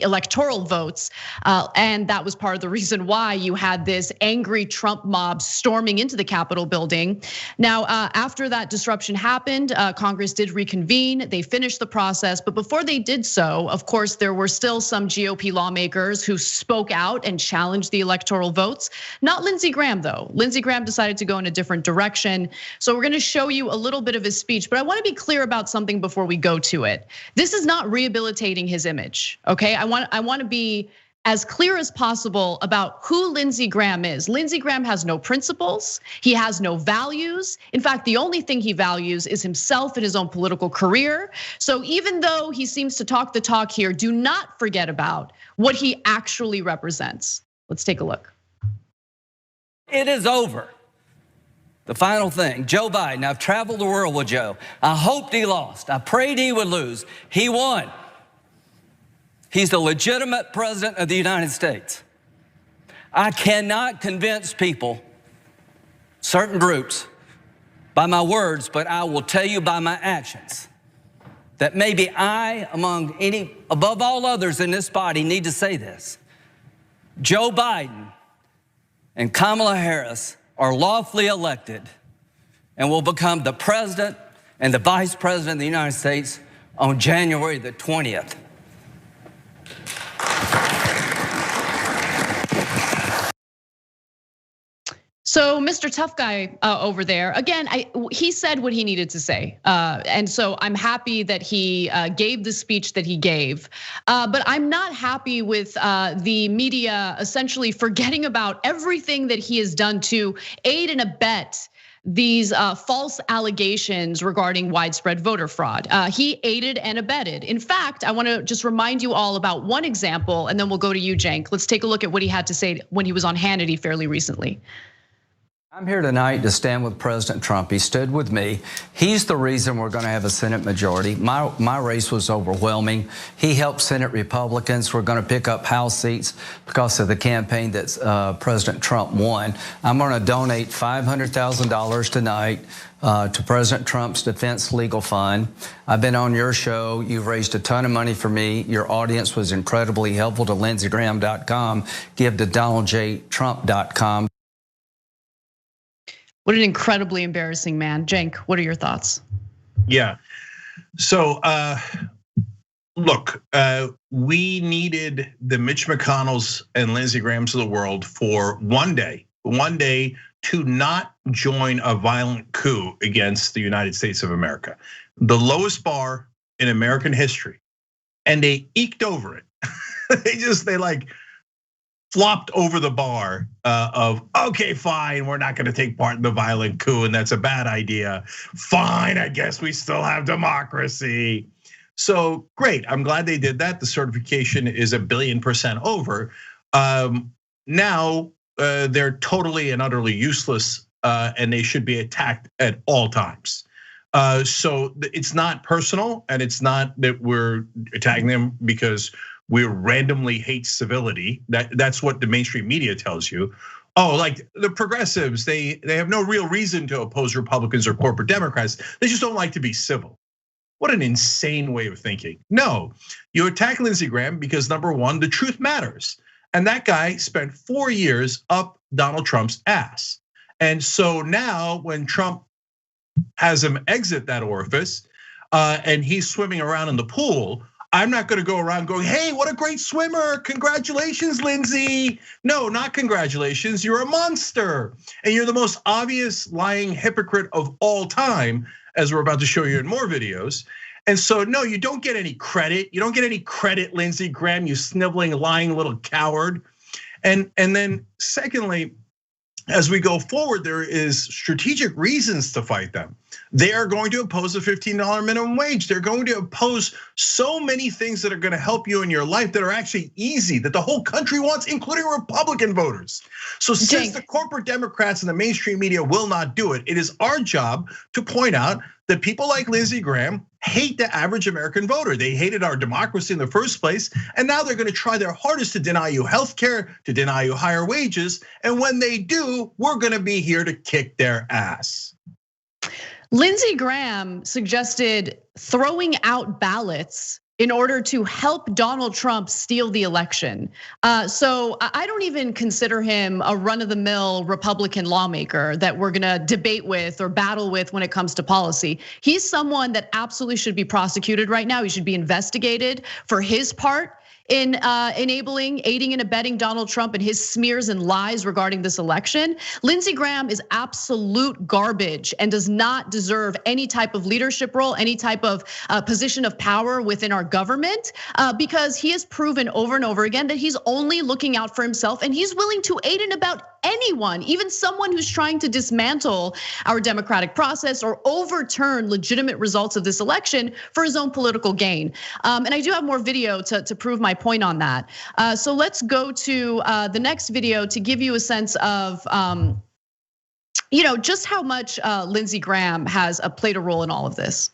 electoral votes. And that was part of the reason why you had this angry Trump mob storming into the Capitol building. Now, after that disruption happened, Congress did reconvene. They finished the process, but before they did so, of course, there were still some GOP lawmakers who spoke out and challenged the electoral votes. Not Lindsey Graham, though. Lindsey Graham decided to go in a different direction. So we're going to show you a little bit of his speech, but I want to be clear about something before we go to it. This is not rehabilitating his image, okay? I want to be as clear as possible about who Lindsey Graham is. Lindsey Graham has no principles. He has no values. In fact, the only thing he values is himself and his own political career. So even though he seems to talk the talk here, do not forget about what he actually represents. Let's take a look. It is over. The final thing, Joe Biden. I've traveled the world with Joe. I hoped he lost. I prayed he would lose. He won. He's the legitimate president of the United States. I cannot convince people, certain groups, by my words, but I will tell you by my actions that maybe I, above all others in this body, need to say this. Joe Biden and Kamala Harris are lawfully elected and will become the president and the vice president of the United States on January the 20th. So Mr. Tough Guy over there, again, he said what he needed to say. And so I'm happy that he gave the speech that he gave. But I'm not happy with the media essentially forgetting about everything that he has done to aid and abet these false allegations regarding widespread voter fraud. He aided and abetted. In fact, I want to just remind you all about one example, and then we'll go to you, Cenk. Let's take a look at what he had to say when he was on Hannity fairly recently. I'm here tonight to stand with President Trump. He stood with me. He's the reason we're going to have a Senate majority. My race was overwhelming. He helped Senate Republicans. We're going to pick up House seats because of the campaign that President Trump won. I'm going to donate $500,000 tonight to President Trump's Defense Legal Fund. I've been on your show. You've raised a ton of money for me. Your audience was incredibly helpful. To LindseyGraham.com. Give to DonaldJTrump.com. What an incredibly embarrassing man. Cenk, what are your thoughts? Yeah. So, look, we needed the Mitch McConnells and Lindsey Grahams of the world for one day to not join a violent coup against the United States of America. The lowest bar in American history. And they eked over it. they like flopped over the bar of, okay, fine, we're not gonna take part in the violent coup, and that's a bad idea. Fine, I guess we still have democracy. So great, I'm glad they did that. The certification is 1,000,000,000% over. Now they're totally and utterly useless, and they should be attacked at all times. So it's not personal, and it's not that we're attacking them because we randomly hate civility. That's what the mainstream media tells you. Oh, like the progressives, they have no real reason to oppose Republicans or corporate Democrats. They just don't like to be civil. What an insane way of thinking. No, you attack Lindsey Graham because number one, the truth matters. And that guy spent 4 years up Donald Trump's ass. And so now when Trump has him exit that orifice and he's swimming around in the pool, I'm not gonna go around going, hey, what a great swimmer, congratulations, Lindsey. No, not congratulations, you're a monster. And you're the most obvious lying hypocrite of all time, as we're about to show you in more videos. And so no, you don't get any credit. You don't get any credit, Lindsey Graham, you sniveling, lying little coward. And then secondly, as we go forward, there is strategic reasons to fight them. They are going to oppose a $15 minimum wage. They're going to oppose so many things that are going to help you in your life that are actually easy, that the whole country wants, including Republican voters. So since the corporate Democrats and the mainstream media will not do it, it is our job to point out that people like Lindsey Graham hate the average American voter. They hated our democracy in the first place, and now they're gonna try their hardest to deny you healthcare, to deny you higher wages, and when they do, we're gonna be here to kick their ass. Lindsey Graham suggested throwing out ballots in order to help Donald Trump steal the election. So I don't even consider him a run-of-the-mill Republican lawmaker that we're gonna debate with or battle with when it comes to policy. He's someone that absolutely should be prosecuted right now. He should be investigated for his part in aiding and abetting Donald Trump and his smears and lies regarding this election. Lindsey Graham is absolute garbage and does not deserve any type of leadership role, any type of position of power within our government, because he has proven over and over again that he's only looking out for himself, and he's willing to aid and abet anyone, even someone who's trying to dismantle our democratic process or overturn legitimate results of this election for his own political gain. And I do have more video to prove my point on that. So let's go to the next video to give you a sense of just how much Lindsey Graham has played a role in all of this.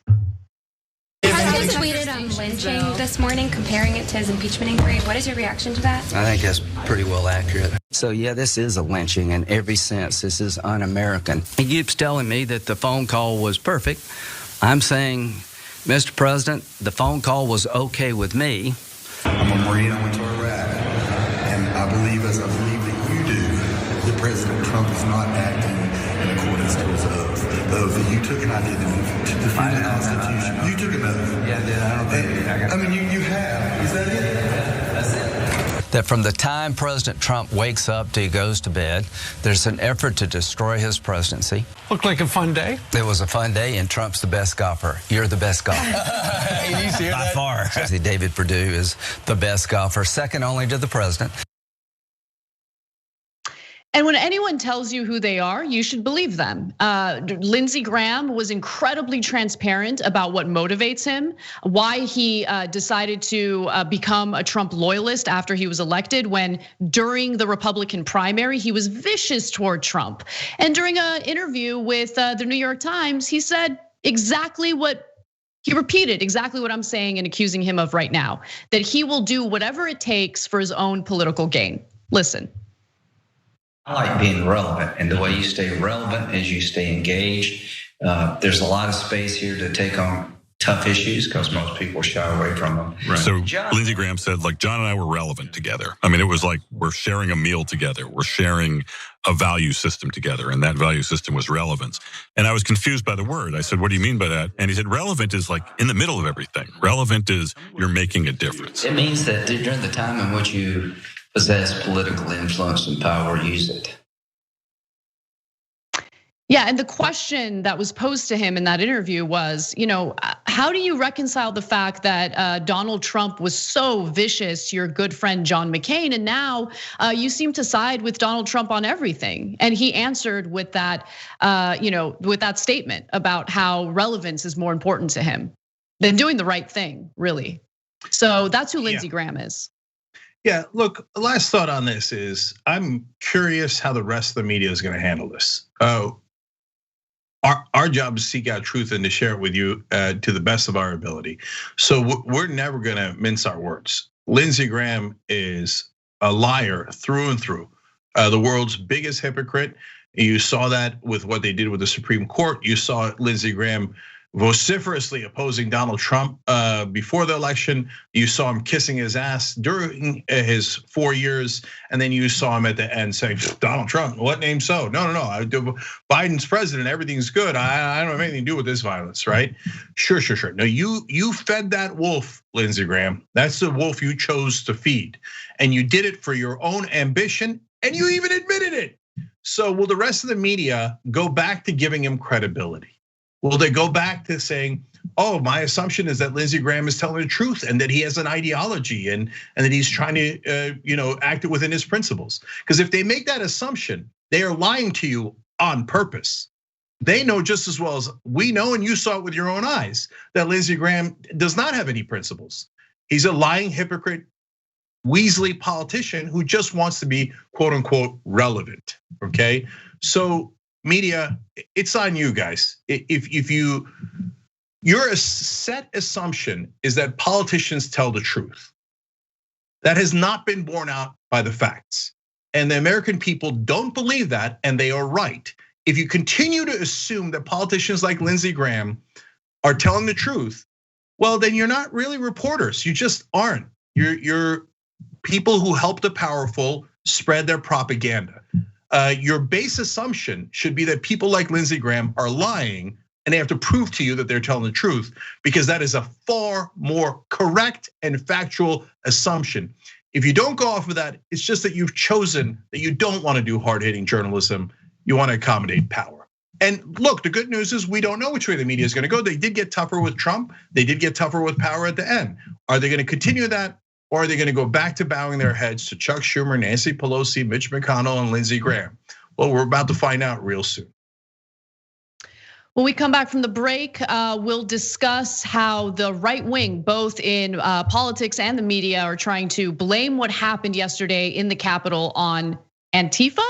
President tweeted on lynching this morning, comparing it to his impeachment inquiry. What is your reaction to that? I think that's pretty well accurate. So yeah, this is a lynching in every sense. This is un-American. He keeps telling me that the phone call was perfect. I'm saying, Mr. President, the phone call was okay with me. I'm a Marine, I went to Iraq, and I believe that you do, that President Trump is not acting in accordance to his oath. The oath that you took, and I did, to defend the Constitution. You took an oath. Yeah, I did. I mean, you have. Is that it? That's it. That from the time President Trump wakes up till he goes to bed, there's an effort to destroy his presidency. Looked like a fun day. It was a fun day, and Trump's the best golfer. You're the best golfer. By far. David Perdue is the best golfer, second only to the president. And when anyone tells you who they are, you should believe them. Lindsey Graham was incredibly transparent about what motivates him, why he decided to become a Trump loyalist after he was elected, when during the Republican primary, he was vicious toward Trump. And during an interview with the New York Times, he said he repeated exactly what I'm saying and accusing him of right now, that he will do whatever it takes for his own political gain. Listen. I like being relevant, and the way you stay relevant is you stay engaged. There's a lot of space here to take on tough issues because most people shy away from them. Right. So Lindsey Graham said, like, John and I were relevant together. I mean, it was like we're sharing a meal together. We're sharing a value system together, and that value system was relevance. And I was confused by the word. I said, what do you mean by that? And he said, relevant is like in the middle of everything. Relevant is you're making a difference. It means that during the time in which you possess political influence and power, use it. Yeah, and the question that was posed to him in that interview was, how do you reconcile the fact that Donald Trump was so vicious to your good friend John McCain, and now you seem to side with Donald Trump on everything? And he answered with that, with that statement about how relevance is more important to him than doing the right thing, really. So that's who Lindsey Graham is. Yeah, look, last thought on this is I'm curious how the rest of the media is going to handle this. Our job is to seek out truth and to share it with you to the best of our ability. So we're never going to mince our words. Lindsey Graham is a liar through and through, the world's biggest hypocrite. You saw that with what they did with the Supreme Court. You saw Lindsey Graham vociferously opposing Donald Trump before the election. You saw him kissing his ass during his 4 years, and then you saw him at the end saying, Donald Trump, what name so? No, Biden's president, everything's good. I don't have anything to do with this violence, right? Sure. No, you fed that wolf, Lindsey Graham. That's the wolf you chose to feed, and you did it for your own ambition, and you even admitted it. So will the rest of the media go back to giving him credibility? Will they go back to saying, oh, my assumption is that Lindsey Graham is telling the truth and that he has an ideology and that he's trying to act within his principles? Because if they make that assumption, they are lying to you on purpose. They know just as well as we know, and you saw it with your own eyes, that Lindsey Graham does not have any principles. He's a lying hypocrite, weaselly politician who just wants to be quote unquote relevant, okay? So media, it's on you guys. If your set assumption is that politicians tell the truth, that has not been borne out by the facts. And the American people don't believe that, and they are right. If you continue to assume that politicians like Lindsey Graham are telling the truth, well, then you're not really reporters. You just aren't. You're people who help the powerful spread their propaganda. Your base assumption should be that people like Lindsey Graham are lying, and they have to prove to you that they're telling the truth, because that is a far more correct and factual assumption. If you don't go off of that, it's just that you've chosen that you don't want to do hard-hitting journalism. You want to accommodate power. And look, the good news is we don't know which way the media is going to go. They did get tougher with Trump. They did get tougher with power at the end. Are they going to continue that? Or are they going to go back to bowing their heads to Chuck Schumer, Nancy Pelosi, Mitch McConnell, and Lindsey Graham? Well, we're about to find out real soon. When we come back from the break, we'll discuss how the right wing, both in politics and the media, are trying to blame what happened yesterday in the Capitol on Antifa.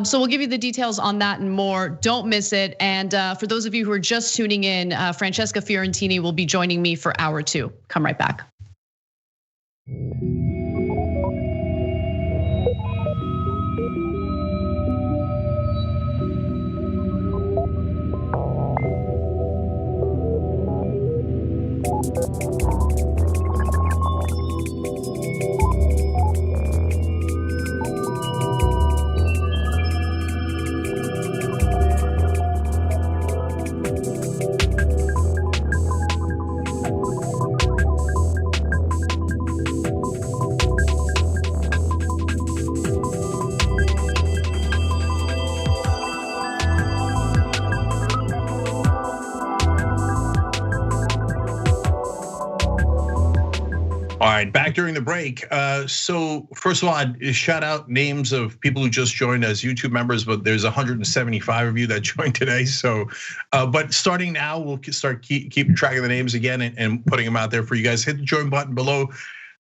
So we'll give you the details on that and more. Don't miss it. And for those of you who are just tuning in, Francesca Fiorentini will be joining me for hour 2. Come right back. right, back during the break. So first of all, I'd shout out names of people who just joined as YouTube members, but there's 175 of you that joined today. So, but starting now, we'll start keeping track of the names again and putting them out there for you guys. Hit the join button below.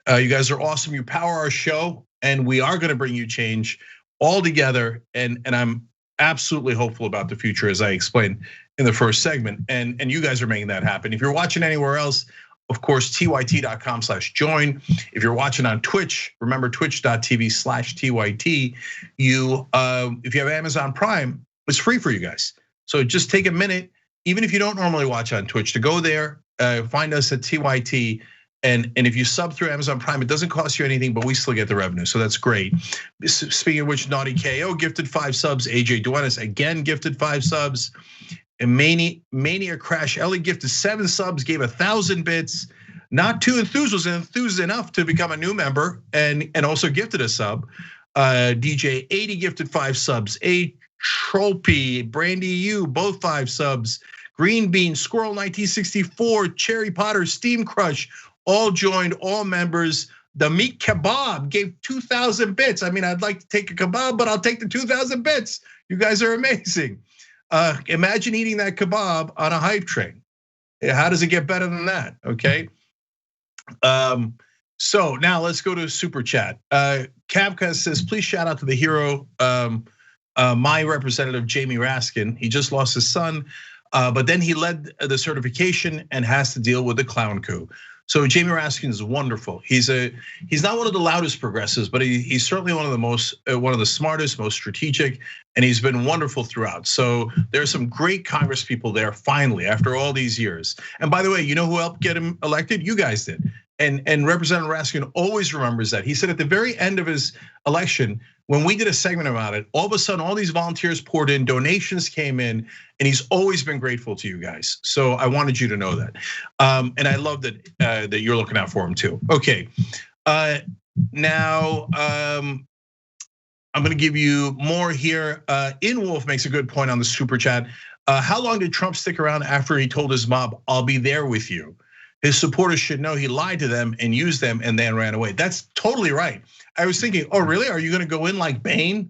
You guys are awesome. You power our show, and we are going to bring you change all together. And I'm absolutely hopeful about the future, as I explained in the first segment. And you guys are making that happen. If you're watching anywhere else, of course, tyt.com/join. If you're watching on Twitch, remember twitch.tv/tyt. If you have Amazon Prime, it's free for you guys. So just take a minute, even if you don't normally watch on Twitch, to go there, find us at TYT. And if you sub through Amazon Prime, it doesn't cost you anything, but we still get the revenue, so that's great. Speaking of which, Naughty KO gifted 5 subs. AJ Duenas again gifted 5 subs. And Mania Crash Ellie gifted 7 subs, gave 1,000 bits. Not too enthused, was enthused enough to become a new member and also gifted a sub. DJ 80 gifted 5 subs. A Tropy, Brandy U, both 5 subs. Green Bean, Squirrel 1964, Cherry Potter, Steam Crush, all joined, all members. The Meat Kebab gave 2,000 bits. I mean, I'd like to take a kebab, but I'll take the 2,000 bits. You guys are amazing. Imagine eating that kebab on a hype train. How does it get better than that? Okay. So now let's go to Super Chat. Kavka says, please shout out to the hero, my representative, Jamie Raskin. He just lost his son, but then he led the certification and has to deal with the clown coup. So Jamie Raskin is wonderful. He's not one of the loudest progressives, but he's certainly one of the smartest, most strategic, and he's been wonderful throughout. So there's some great Congress people there finally after all these years. And by the way, you know who helped get him elected? You guys did. And Representative Raskin always remembers that. He said at the very end of his election, when we did a segment about it, all of a sudden all these volunteers poured in, donations came in, and he's always been grateful to you guys. So I wanted you to know that. And I love that you're looking out for him too. Okay, now I'm gonna give you more here. In Wolf makes a good point on the Super Chat. How long did Trump stick around after he told his mob, "I'll be there with you"? His supporters should know he lied to them and used them and then ran away. That's totally right. I was thinking, oh really? Are you gonna go in like Bane,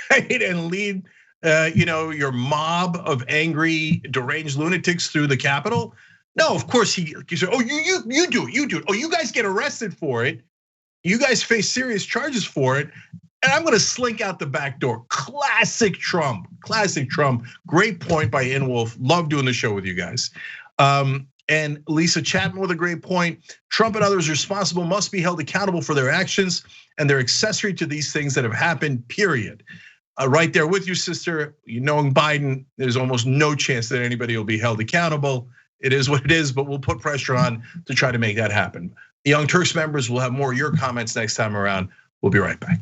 right? And lead your mob of angry, deranged lunatics through the Capitol? No, of course he said, oh, you do it. Oh, you guys get arrested for it. You guys face serious charges for it. And I'm gonna slink out the back door. Classic Trump. Great point by Inwolf. Love doing the show with you guys. And Lisa Chapman with a great point. Trump and others responsible must be held accountable for their actions, and they're accessory to these things that have happened, period. Right there with you, sister. Knowing Biden, there's almost no chance that anybody will be held accountable. It is what it is, but we'll put pressure on to try to make that happen. The Young Turks members will have more of your comments next time around. We'll be right back.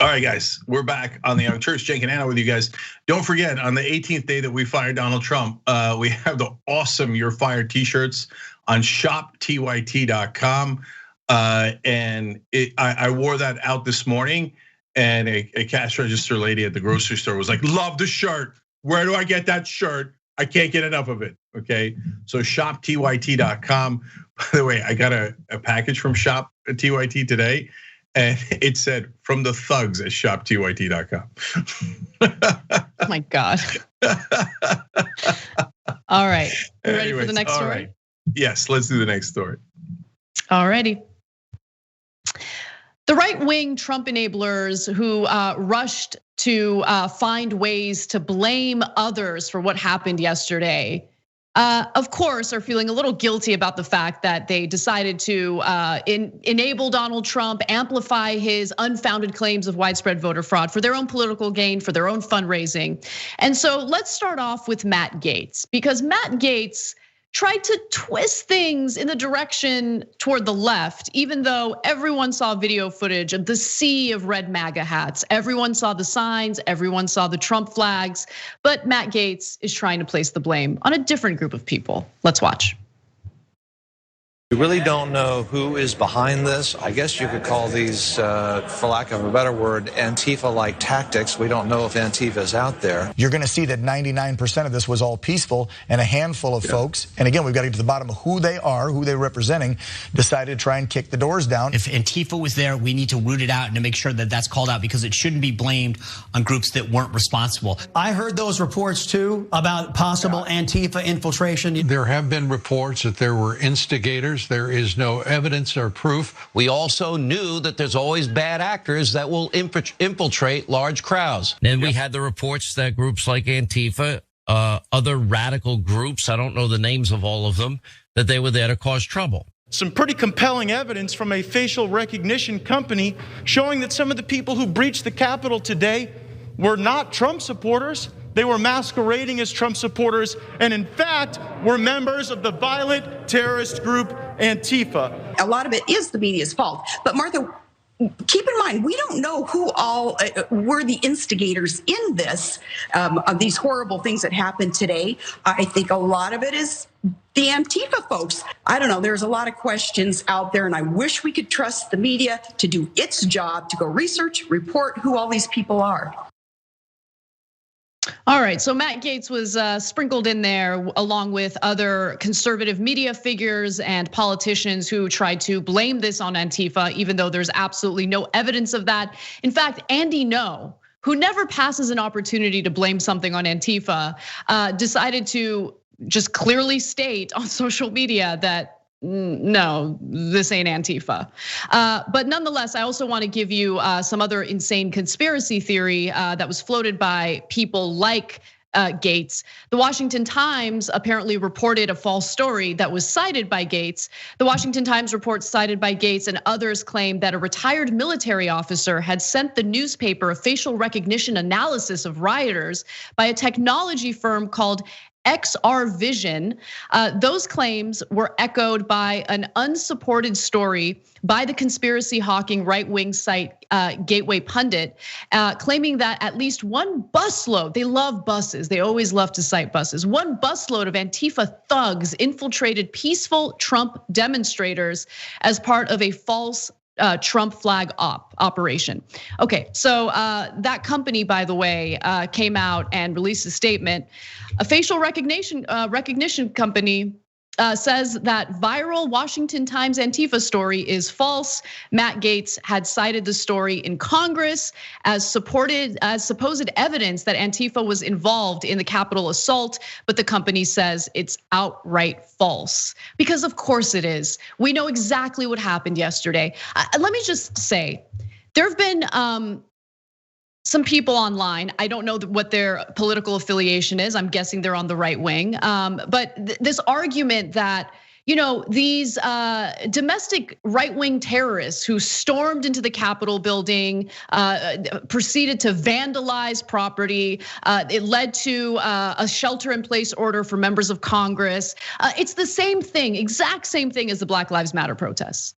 All right, guys, we're back on the Young Turks. Jake and Anna with you guys. Don't forget, on the 18th day that we fired Donald Trump, we have the awesome "You're Fired" t-shirts on shoptyt.com. And I wore that out this morning, and a cash register lady at the grocery store was like, "Love the shirt. Where do I get that shirt? I can't get enough of it." Okay, so shoptyt.com. By the way, I got a package from shoptyt today. And it said, from the thugs at shoptyt.com. Oh my God. All right, you ready for the next story? Right. Yes, let's do the next story. All righty. The right-wing Trump enablers who rushed to find ways to blame others for what happened yesterday, of course, are feeling a little guilty about the fact that they decided to enable Donald Trump, amplify his unfounded claims of widespread voter fraud for their own political gain, for their own fundraising. And so let's start off with Matt Gaetz, because Matt Gaetz tried to twist things in the direction toward the left, even though everyone saw video footage of the sea of red MAGA hats. Everyone saw the signs, everyone saw the Trump flags, but Matt Gaetz is trying to place the blame on a different group of people. Let's watch. We really don't know who is behind this. I guess you could call these, for lack of a better word, Antifa-like tactics. We don't know if Antifa is out there. You're going to see that 99% of this was all peaceful, and a handful of folks, and again, we've got to get to the bottom of who they are, who they're representing, decided to try and kick the doors down. If Antifa was there, we need to root it out and to make sure that that's called out, because it shouldn't be blamed on groups that weren't responsible. I heard those reports too about possible Antifa infiltration. There have been reports that there were instigators. There is no evidence or proof. We also knew that there's always bad actors that will infiltrate large crowds. And we had the reports that groups like Antifa, other radical groups, I don't know the names of all of them, that they were there to cause trouble. Some pretty compelling evidence from a facial recognition company showing that some of the people who breached the Capitol today were not Trump supporters. They were masquerading as Trump supporters, and in fact, were members of the violent terrorist group Antifa. A lot of it is the media's fault. But Martha, keep in mind, we don't know who all were the instigators in this, of these horrible things that happened today. I think a lot of it is the Antifa folks. I don't know, there's a lot of questions out there, and I wish we could trust the media to do its job, to go research, report who all these people are. All right, so Matt Gaetz was sprinkled in there along with other conservative media figures and politicians who tried to blame this on Antifa, even though there's absolutely no evidence of that. In fact, Andy Ngo, who never passes an opportunity to blame something on Antifa, decided to just clearly state on social media that no, this ain't Antifa. But nonetheless, I also want to give you some other insane conspiracy theory that was floated by people like Gaetz. The Washington Times apparently reported a false story that was cited by Gaetz. The Washington Times report cited by Gaetz and others claimed that a retired military officer had sent the newspaper a facial recognition analysis of rioters by a technology firm called XR Vision. Those claims were echoed by an unsupported story by the conspiracy hawking right-wing site Gateway Pundit, claiming that at least one busload, they love buses, they always love to cite buses, one busload of Antifa thugs infiltrated peaceful Trump demonstrators as part of a false Trump flag operation. Okay, so that company, by the way, came out and released a statement. A facial recognition company says that viral Washington Times Antifa story is false. Matt Gaetz had cited the story in Congress as supposed evidence that Antifa was involved in the Capitol assault, but the company says it's outright false. Because of course it is. We know exactly what happened yesterday. Let me just say, there have been some people online, I don't know what their political affiliation is. I'm guessing they're on the right wing. But this argument that, these domestic right-wing terrorists who stormed into the Capitol building, proceeded to vandalize property. It led to a shelter-in-place order for members of Congress. It's the same thing, exact same thing as the Black Lives Matter protests.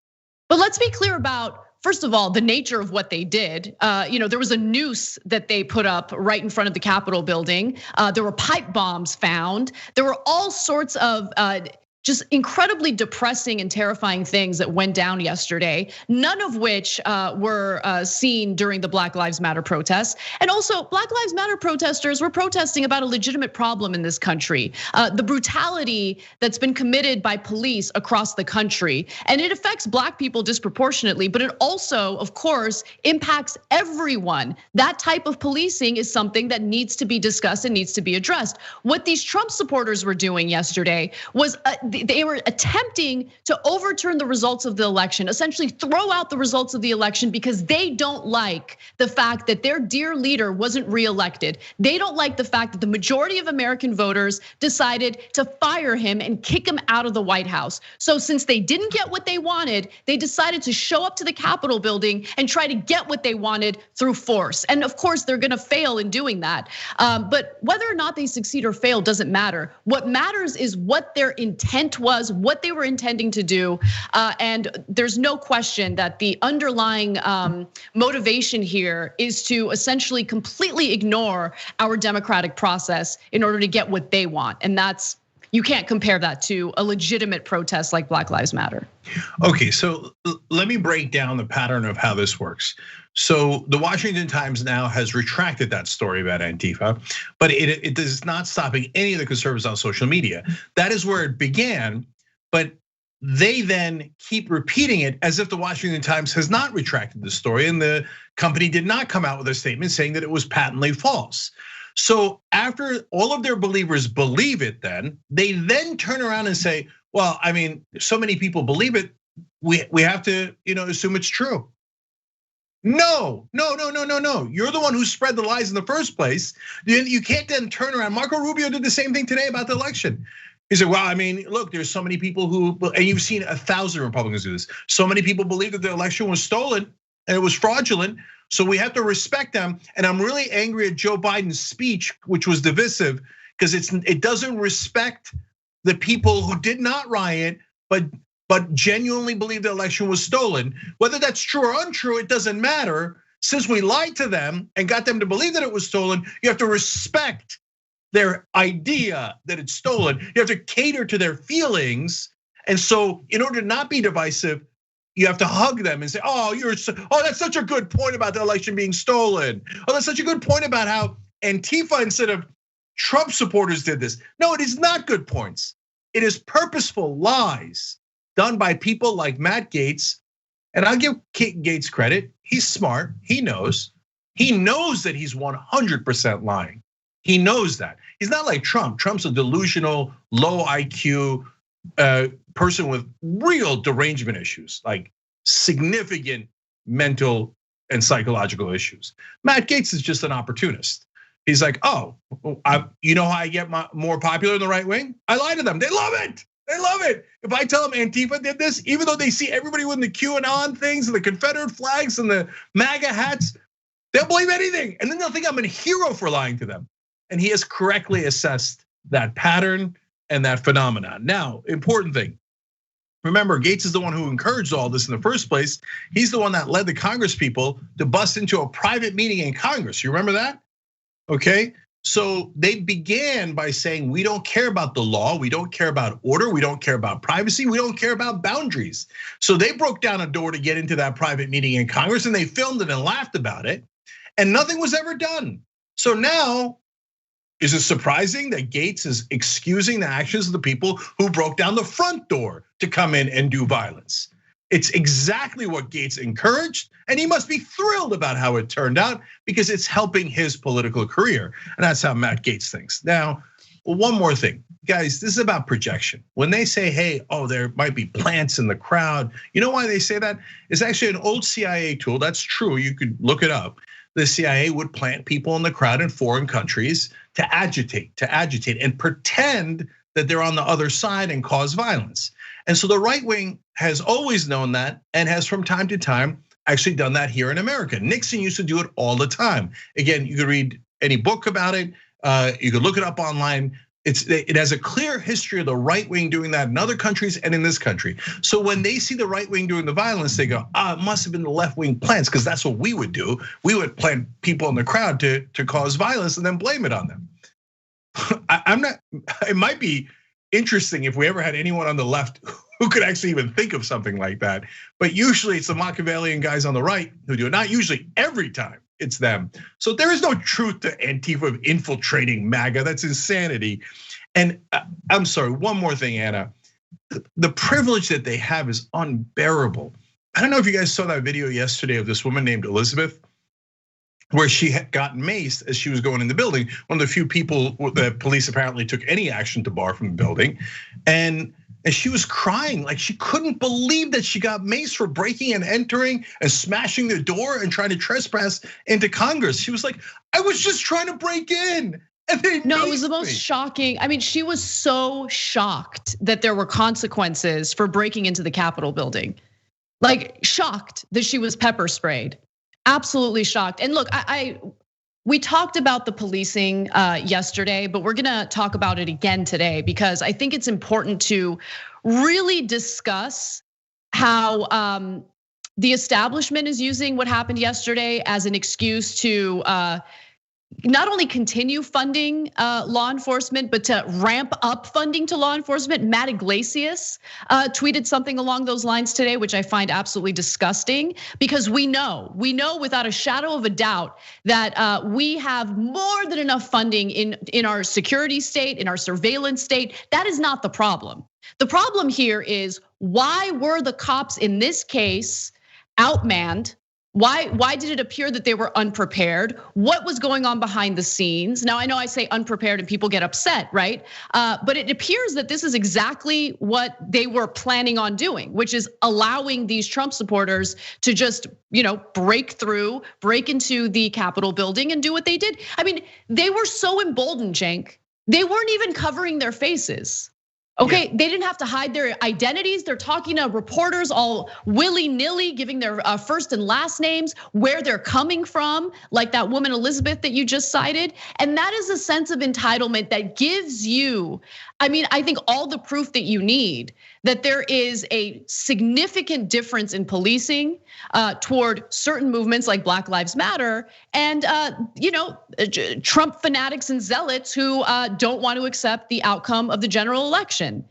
But let's be clear about, first of all, the nature of what they did. There was a noose that they put up right in front of the Capitol building. There were pipe bombs found. There were all sorts of just incredibly depressing and terrifying things that went down yesterday, none of which were seen during the Black Lives Matter protests. And also, Black Lives Matter protesters were protesting about a legitimate problem in this country, the brutality that's been committed by police across the country. And it affects Black people disproportionately, but it also, of course, impacts everyone. That type of policing is something that needs to be discussed and needs to be addressed. What these Trump supporters were doing yesterday was they were attempting to overturn the results of the election, essentially throw out the results of the election because they don't like the fact that their dear leader wasn't reelected. They don't like the fact that the majority of American voters decided to fire him and kick him out of the White House. So since they didn't get what they wanted, they decided to show up to the Capitol building and try to get what they wanted through force. And of course, they're gonna fail in doing that. But whether or not they succeed or fail doesn't matter. What matters is what their intent was, what they were intending to do. And there's no question that the underlying motivation here is to essentially completely ignore our democratic process in order to get what they want. And that's, you can't compare that to a legitimate protest like Black Lives Matter. Okay, so let me break down the pattern of how this works. So the Washington Times now has retracted that story about Antifa, but it is not stopping any of the conservatives on social media. That is where it began, but they then keep repeating it as if the Washington Times has not retracted the story, and the company did not come out with a statement saying that it was patently false. So after all of their believers believe it, then they then turn around and say, well, I mean, so many people believe it, we have to, assume it's true. No. You're the one who spread the lies in the first place. You can't then turn around. Marco Rubio did the same thing today about the election. He said, well, I mean, look, there's so many people who, and you've seen 1,000 Republicans do this. So many people believe that the election was stolen and it was fraudulent. So we have to respect them. And I'm really angry at Joe Biden's speech, which was divisive, because it doesn't respect the people who did not riot, but genuinely believe the election was stolen. Whether that's true or untrue, it doesn't matter. Since we lied to them and got them to believe that it was stolen, you have to respect their idea that it's stolen. You have to cater to their feelings. And so in order to not be divisive, you have to hug them and say, oh, that's such a good point about the election being stolen. Oh, that's such a good point about how Antifa instead of Trump supporters did this. No, it is not good points. It is purposeful lies done by people like Matt Gaetz. And I'll give Gaetz credit. He's smart, he knows. He knows that he's 100% lying. He knows that. He's not like Trump. Trump's a delusional, low IQ person with real derangement issues, like significant mental and psychological issues. Matt Gaetz is just an opportunist. He's like, oh, you know how I get more popular in the right wing? I lie to them. They love it. They love it. If I tell them Antifa did this, even though they see everybody with the QAnon things and the Confederate flags and the MAGA hats, they'll believe anything. And then they'll think I'm a hero for lying to them. And he has correctly assessed that pattern and that phenomenon. Now, important thing. Remember, Gaetz is the one who encouraged all this in the first place. He's the one that led the Congress people to bust into a private meeting in Congress. You remember that? Okay, so they began by saying, we don't care about the law, we don't care about order, we don't care about privacy, we don't care about boundaries. So they broke down a door to get into that private meeting in Congress, and they filmed it and laughed about it, and nothing was ever done. So now, is it surprising that Gaetz is excusing the actions of the people who broke down the front door to come in and do violence? It's exactly what Gaetz encouraged, and he must be thrilled about how it turned out because it's helping his political career. And that's how Matt Gaetz thinks. Now, one more thing, guys, this is about projection. When they say, hey, oh, there might be plants in the crowd, you know why they say that? It's actually an old CIA tool. That's true, you could look it up. The CIA would plant people in the crowd in foreign countries to agitate and pretend that they're on the other side and cause violence. And so the right wing has always known that and has from time to time actually done that here in America. Nixon used to do it all the time. Again, you could read any book about it. You could look it up online. It has a clear history of the right wing doing that in other countries and in this country. So when they see the right wing doing the violence, they go, it must have been the left wing plants, because that's what we would do. We would plant people in the crowd to cause violence and then blame it on them. It might be interesting if we ever had anyone on the left who could actually even think of something like that. But usually it's the Machiavellian guys on the right who do it. Not usually, every time it's them. So there is no truth to Antifa infiltrating MAGA. That's insanity. And I'm sorry, one more thing, Anna. The privilege that they have is unbearable. I don't know if you guys saw that video yesterday of this woman named Elizabeth, where she had gotten maced as she was going in the building. One of the few people that police apparently took any action to bar from the building. And and she was crying like she couldn't believe that she got maced for breaking and entering and smashing the door and trying to trespass into Congress. She was like, I was just trying to break in. And they no, it was the most shocking. I mean, she was so shocked that there were consequences for breaking into the Capitol building. Like shocked that she was pepper sprayed. Absolutely shocked. And look, we talked about the policing yesterday, but we're gonna talk about it again today because I think it's important to really discuss how the establishment is using what happened yesterday as an excuse to not only continue funding law enforcement, but to ramp up funding to law enforcement. Matt Iglesias tweeted something along those lines today, which I find absolutely disgusting because we know without a shadow of a doubt that we have more than enough funding in our security state, in our surveillance state. That is not the problem. The problem here is why were the cops in this case outmanned? Why did it appear that they were unprepared? What was going on behind the scenes? Now, I know I say unprepared and people get upset, right? But it appears that this is exactly what they were planning on doing, which is allowing these Trump supporters to just, break into the Capitol building and do what they did. I mean, they were so emboldened, Cenk. They weren't even covering their faces. Okay, They didn't have to hide their identities. They're talking to reporters all willy-nilly, giving their first and last names, where they're coming from, like that woman Elizabeth that you just cited. And that is a sense of entitlement that gives you, I think all the proof that you need that there is a significant difference in policing toward certain movements like Black Lives Matter and Trump fanatics and zealots who don't want to accept the outcome of the general election.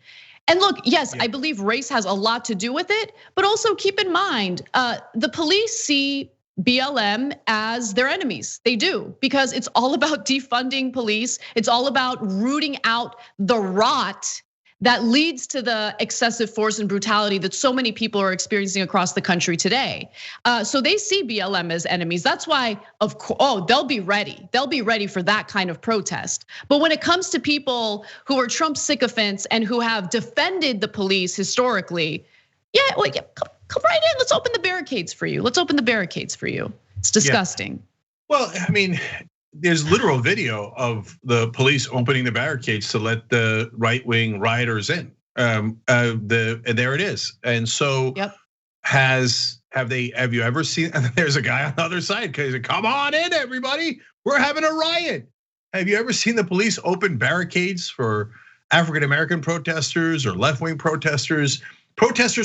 And look, yes, I believe race has a lot to do with it, but also keep in mind, the police see BLM as their enemies. They do, because it's all about defunding police. It's all about rooting out the rot that leads to the excessive force and brutality that so many people are experiencing across the country today. So they see BLM as enemies. That's why, they'll be ready. They'll be ready for that kind of protest. But when it comes to people who are Trump sycophants and who have defended the police historically, come right in. Let's open the barricades for you. It's disgusting. Well, I mean, there's literal video of the police opening the barricades to let the right-wing rioters in. And there it is. And so, have you ever seen? And there's a guy on the other side because come on in, everybody. We're having a riot. Have you ever seen the police open barricades for African-American protesters or left-wing protesters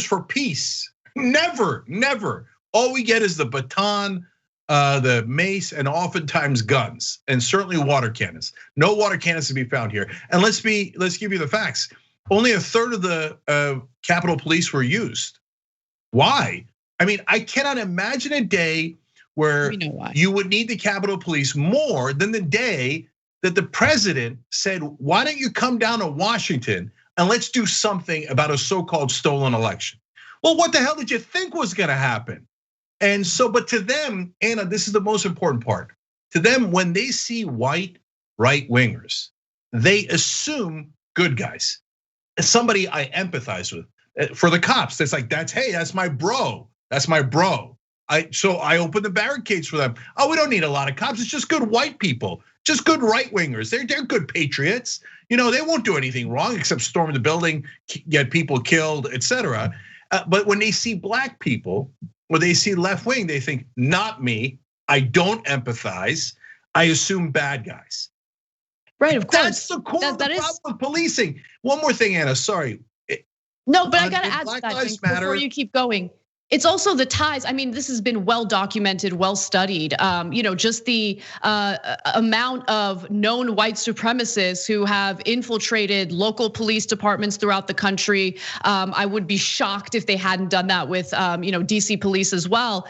for peace? Never, never. All we get is the baton, the mace, and oftentimes guns, and certainly water cannons. No water cannons to be found here. And let's give you the facts. Only a third of the Capitol Police were used. Why? I mean, I cannot imagine a day where you would need the Capitol Police more than the day that the president said, why don't you come down to Washington and let's do something about a so-called stolen election? Well, what the hell did you think was gonna happen? And so, but to them, Anna, this is the most important part. To them, when they see white right-wingers, they assume good guys. Somebody I empathize with. For the cops, that's like, that's my bro. That's my bro. So I open the barricades for them. Oh, we don't need a lot of cops. It's just good white people, just good right-wingers. They're good patriots. They won't do anything wrong except storm the building, get people killed, etc. But when they see black people or they see left wing, they think, not me. I don't empathize. I assume bad guys. Right, of course. That's the core of the problem with policing. One more thing, Anna, sorry. No, but I gotta add to that before you keep going. It's also the ties. I mean, this has been well documented, well studied. Just the amount of known white supremacists who have infiltrated local police departments throughout the country. I would be shocked if they hadn't done that with DC police as well.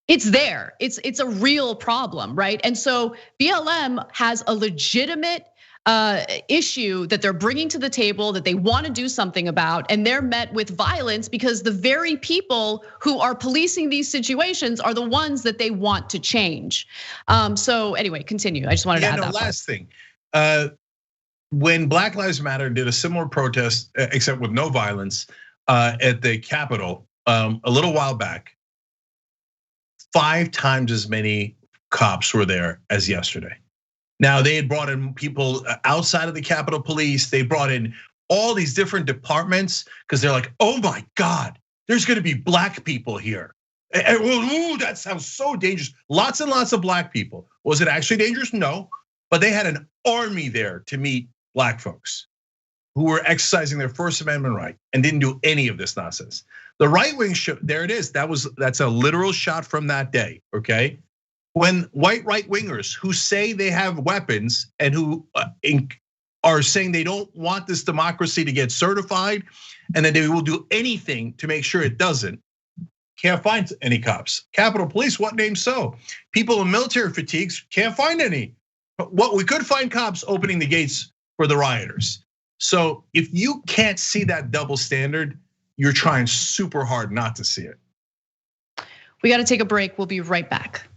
It's there. It's a real problem, right? And so BLM has a legitimate issue that they're bringing to the table that they want to do something about, and they're met with violence because the very people who are policing these situations are the ones that they want to change. So anyway, continue. I just wanted to add that. Last thing, when Black Lives Matter did a similar protest, except with no violence, at the Capitol a little while back, 5 times as many cops were there as yesterday. Now, they had brought in people outside of the Capitol Police. They brought in all these different departments because they're like, oh my God, there's gonna be black people here. And ooh, that sounds so dangerous. Lots and lots of black people. Was it actually dangerous? No, but they had an army there to meet black folks who were exercising their First Amendment right and didn't do any of this nonsense. The right wing, there it is. That's a literal shot from that day, okay? When white right wingers who say they have weapons and who are saying they don't want this democracy to get certified and that they will do anything to make sure it doesn't, can't find any cops. Capitol Police, what name so? People in military fatigues, can't find any. What we could find cops opening the gates for the rioters. So if you can't see that double standard, you're trying super hard not to see it. We got to take a break. We'll be right back.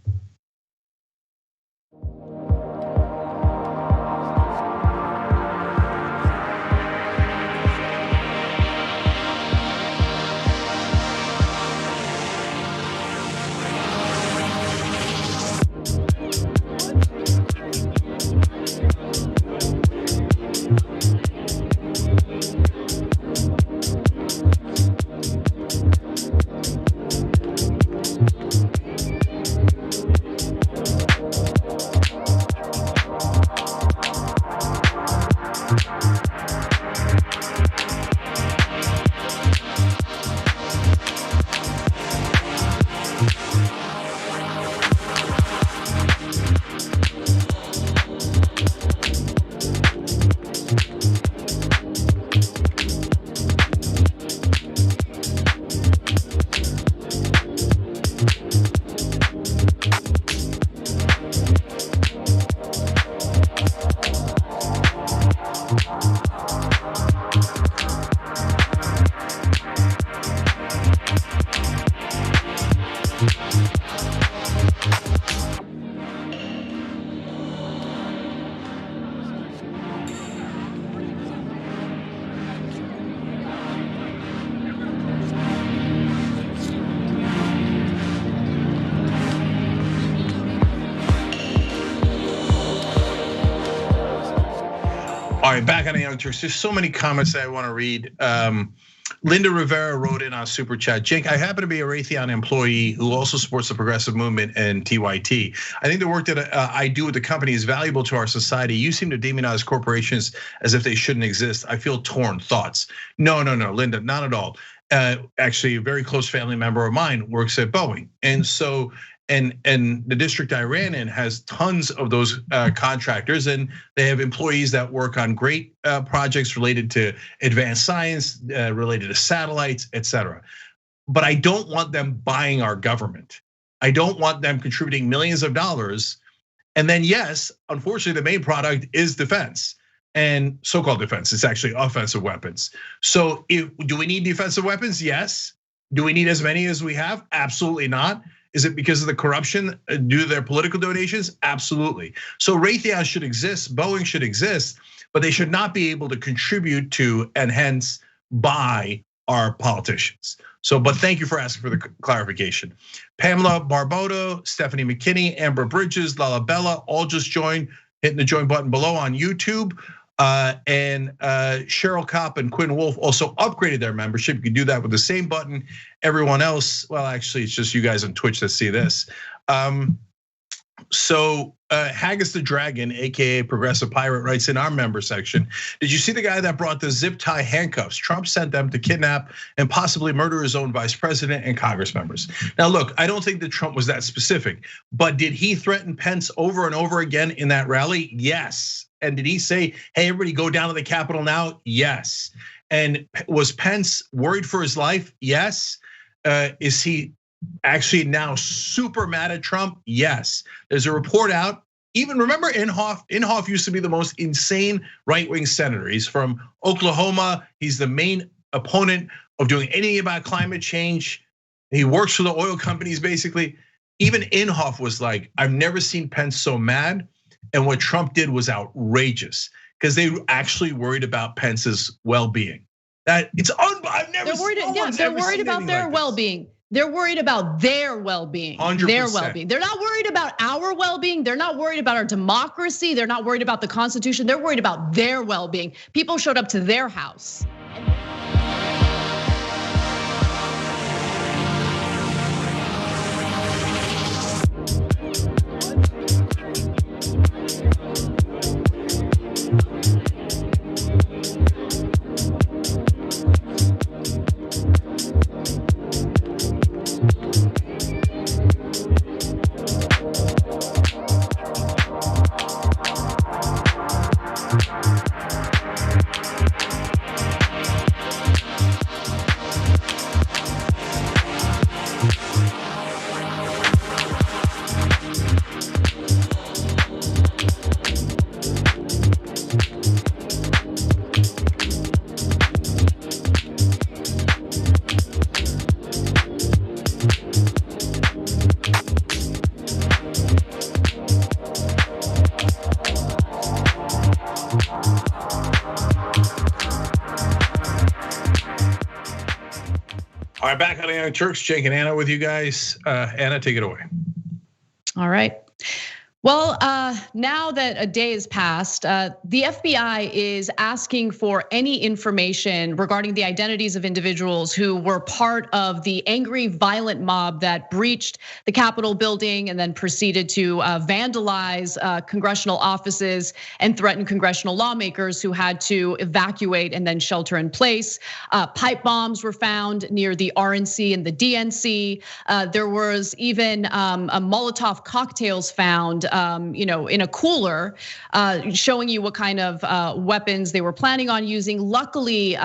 All right, back on the Young Turks. There's so many comments that I want to read. Linda Rivera wrote in on Super Chat. Jake, I happen to be a Raytheon employee who also supports the progressive movement and TYT. I think the work that I do with the company is valuable to our society. You seem to demonize corporations as if they shouldn't exist. I feel torn. Thoughts? No, Linda, not at all. Actually, a very close family member of mine works at Boeing, and so. And the district I ran in has tons of those contractors, and they have employees that work on great projects related to advanced science, related to satellites, et cetera. But I don't want them buying our government. I don't want them contributing millions of dollars. And then yes, unfortunately, the main product is defense and so-called defense. It's actually offensive weapons. So do we need defensive weapons? Yes. Do we need as many as we have? Absolutely not. Is it because of the corruption due to their political donations? Absolutely. So Raytheon should exist, Boeing should exist, but they should not be able to contribute to and hence buy our politicians. So, but thank you for asking for the clarification. Pamela Barboto, Stephanie McKinney, Amber Bridges, Lala Bella, all just joined, hitting the join button below on YouTube. And Cheryl Kopp and Quinn Wolf also upgraded their membership. You can do that with the same button. Everyone else, well, actually, it's just you guys on Twitch that see this. So Haggis the Dragon, AKA Progressive Pirate, writes in our member section, did you see the guy that brought the zip tie handcuffs? Trump sent them to kidnap and possibly murder his own vice president and Congress members. Now look, I don't think that Trump was that specific, but did he threaten Pence over and over again in that rally? Yes. And did he say, hey, everybody go down to the Capitol now? Yes. And was Pence worried for his life? Yes. Is he actually now super mad at Trump? Yes. There's a report out. Even remember Inhofe? Inhofe used to be the most insane right-wing senator. He's from Oklahoma. He's the main opponent of doing anything about climate change. He works for the oil companies, basically. Even Inhofe was like, I've never seen Pence so mad. And what Trump did was outrageous. because they actually worried about Pence's well-being. That it's I've never. They're worried. Yeah, they're worried about their well-being. They're worried about their well-being. 100%. Their well-being. They're not worried about our well-being. They're not worried about our democracy. They're not worried about the Constitution. They're worried about their well-being. People showed up to their house. All right, back on the Young Turks, Jake and Anna with you guys. Anna, take it away. All right. Well, now that a day has passed, the FBI is asking for any information regarding the identities of individuals who were part of the angry, violent mob that breached the Capitol building and then proceeded to vandalize congressional offices and threaten congressional lawmakers who had to evacuate and then shelter in place. Pipe bombs were found near the RNC and the DNC. There was even a Molotov cocktails found in a cooler, showing you what kind of weapons they were planning on using. Luckily,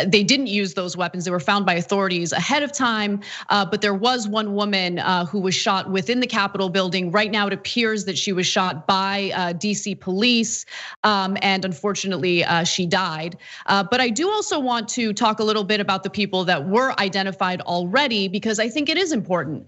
they didn't use those weapons. They were found by authorities ahead of time, but there was one woman who was shot within the Capitol building. Right now, it appears that she was shot by DC police, and unfortunately, she died. But I do also want to talk a little bit about the people that were identified already, because I think it is important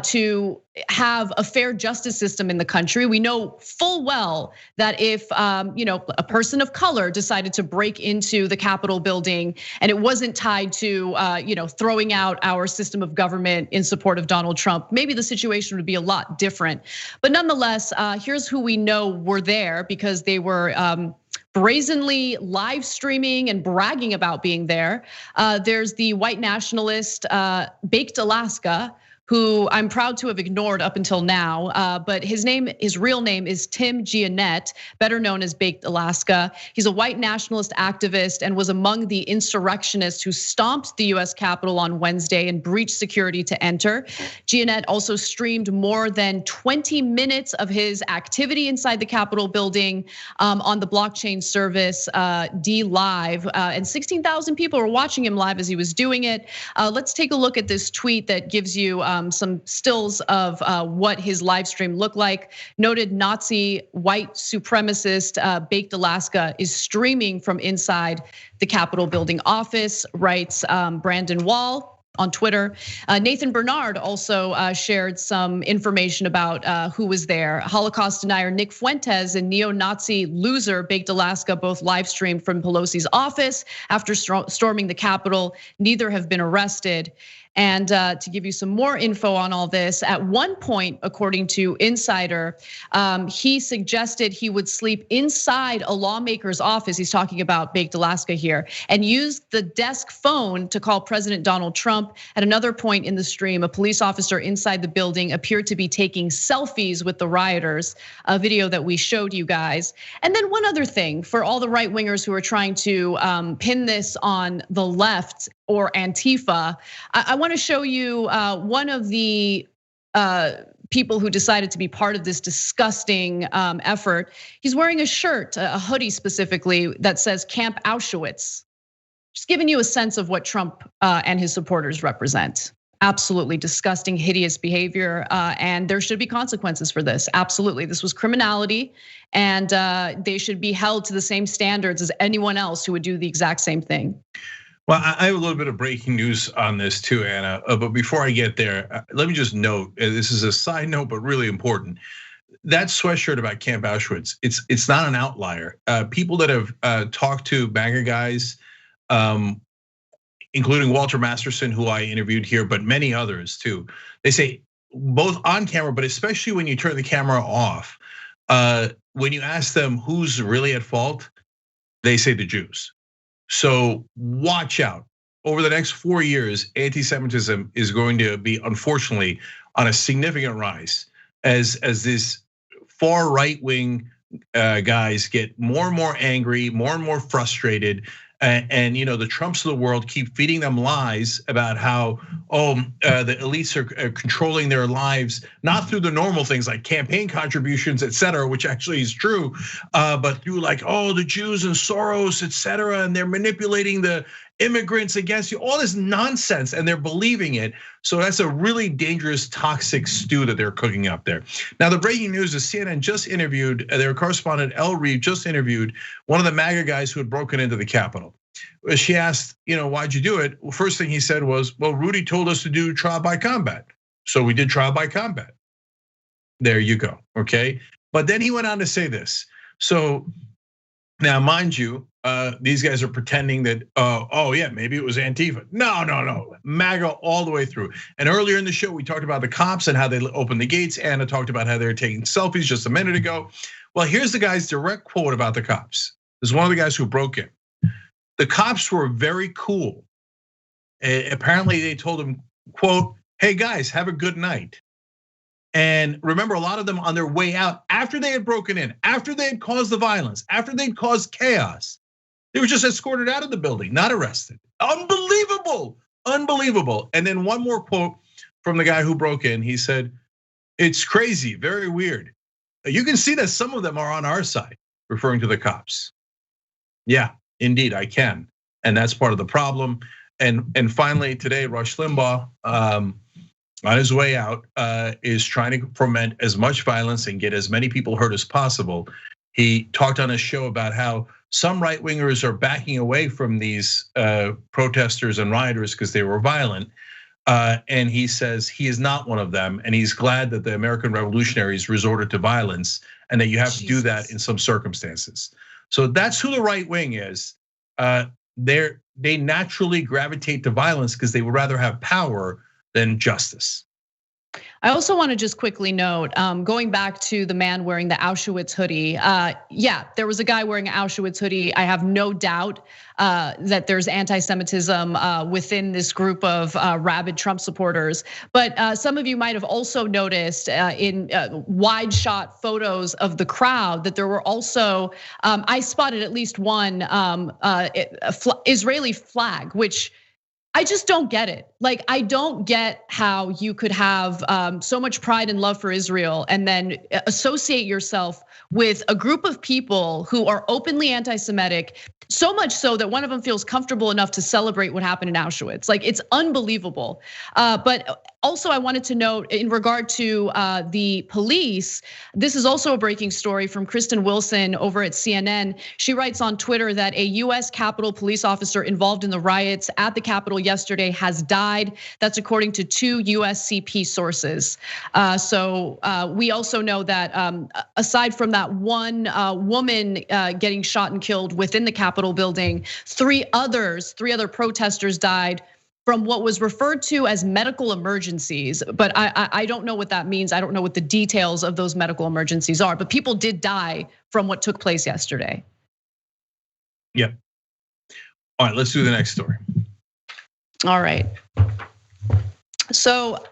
to have a fair justice system in the country. We know full well that if a person of color decided to break into the Capitol building and it wasn't tied to throwing out our system of government in support of Donald Trump, maybe the situation would be a lot different. But nonetheless, here's who we know were there because they were brazenly live streaming and bragging about being there. There's the white nationalist Baked Alaska, who I'm proud to have ignored up until now, but his real name is Tim Giannett, better known as Baked Alaska. He's a white nationalist activist and was among the insurrectionists who stomped the US Capitol on Wednesday and breached security to enter. Giannett also streamed more than 20 minutes of his activity inside the Capitol building on the blockchain service DLive, and 16,000 people were watching him live as he was doing it. Let's take a look at this tweet that gives you some stills of what his live stream looked like. Noted Nazi white supremacist Baked Alaska is streaming from inside the Capitol building office, writes Brandon Wall on Twitter. Nathan Bernard also shared some information about who was there. Holocaust denier Nick Fuentes and neo-Nazi loser Baked Alaska both live streamed from Pelosi's office after storming the Capitol. Neither have been arrested. And to give you some more info on all this, at one point, according to Insider, he suggested he would sleep inside a lawmaker's office. He's talking about Baked Alaska here, and use the desk phone to call President Donald Trump. At another point in the stream, a police officer inside the building appeared to be taking selfies with the rioters, a video that we showed you guys. And then one other thing for all the right wingers who are trying to pin this on the left or Antifa, I want to show you one of the people who decided to be part of this disgusting effort. He's wearing a shirt, a hoodie specifically, that says Camp Auschwitz. Just giving you a sense of what Trump and his supporters represent. Absolutely disgusting, hideous behavior, and there should be consequences for this. Absolutely, this was criminality, and they should be held to the same standards as anyone else who would do the exact same thing. Well, I have a little bit of breaking news on this too, Anna. But before I get there, let me just note, this is a side note, but really important. that sweatshirt about Camp Auschwitz, it's not an outlier. People that have talked to MAGA guys, including Walter Masterson, who I interviewed here, but many others too, they say both on camera, but especially when you turn the camera off, when you ask them who's really at fault, they say the Jews. So watch out. Over the next 4 years, anti-Semitism is going to be, unfortunately, on a significant rise as these far right-wing guys get more and more angry, more and more frustrated. And the Trumps of the world keep feeding them lies about how the elites are controlling their lives, not through the normal things like campaign contributions, et cetera, which actually is true, but through like the Jews and Soros, et cetera, and they're manipulating the immigrants against you, all this nonsense, and they're believing it. So that's a really dangerous, toxic stew that they're cooking up there. Now, the breaking news is CNN just interviewed, their correspondent Elle Reeve just interviewed one of the MAGA guys who had broken into the Capitol. She asked, why'd you do it? Well, first thing he said was, well, Rudy told us to do trial by combat. So we did trial by combat. There you go, okay? But then he went on to say this. So now, mind you, these guys are pretending that, yeah, maybe it was Antifa. No, MAGA all the way through. And earlier in the show, we talked about the cops and how they opened the gates. Anna talked about how they were taking selfies just a minute ago. Well, here's the guy's direct quote about the cops. This is one of the guys who broke in. The cops were very cool. Apparently, they told him, quote, hey guys, have a good night. And remember, a lot of them on their way out, after they had broken in, after they had caused the violence, after they'd caused chaos, they were just escorted out of the building, not arrested. Unbelievable, unbelievable. And then one more quote from the guy who broke in. He said, it's crazy, very weird. You can see that some of them are on our side, referring to the cops. Yeah, indeed, I can. And that's part of the problem. And finally, today, Rush Limbaugh, on his way out, is trying to foment as much violence and get as many people hurt as possible. He talked on his show about how some right wingers are backing away from these protesters and rioters because they were violent. And he says he is not one of them. And he's glad that the American revolutionaries resorted to violence and that you have to do that in some circumstances. So that's who the right wing is. They naturally gravitate to violence because they would rather have power than justice. I also want to just quickly note, going back to the man wearing the Auschwitz hoodie. Yeah, there was a guy wearing an Auschwitz hoodie. I have no doubt that there's anti-Semitism within this group of rabid Trump supporters. But some of you might have also noticed in wide shot photos of the crowd that there were also, I spotted at least one Israeli flag, which I just don't get it. Like, I don't get how you could have so much pride and love for Israel and then associate yourself with a group of people who are openly anti-Semitic, so much so that one of them feels comfortable enough to celebrate what happened in Auschwitz. Like, it's unbelievable. But also, I wanted to note in regard to the police, this is also a breaking story from Kristen Wilson over at CNN. She writes on Twitter that a US Capitol police officer involved in the riots at the Capitol yesterday has died. That's according to 2 USCP sources. So we also know that aside from that one woman getting shot and killed within the Capitol building, 3 other protesters died from what was referred to as medical emergencies. But I don't know what that means. I don't know what the details of those medical emergencies are, but people did die from what took place yesterday. Yep. All right, let's do the next story. All right. So,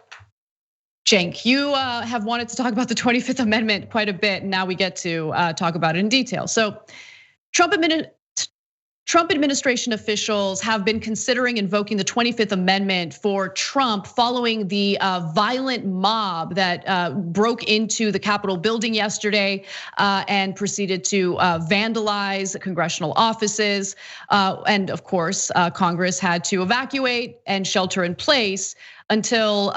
Cenk, you have wanted to talk about the 25th Amendment quite a bit, and now we get to talk about it in detail. So, Trump administration officials have been considering invoking the 25th Amendment for Trump following the violent mob that broke into the Capitol building yesterday and proceeded to vandalize congressional offices. And of course, Congress had to evacuate and shelter in place until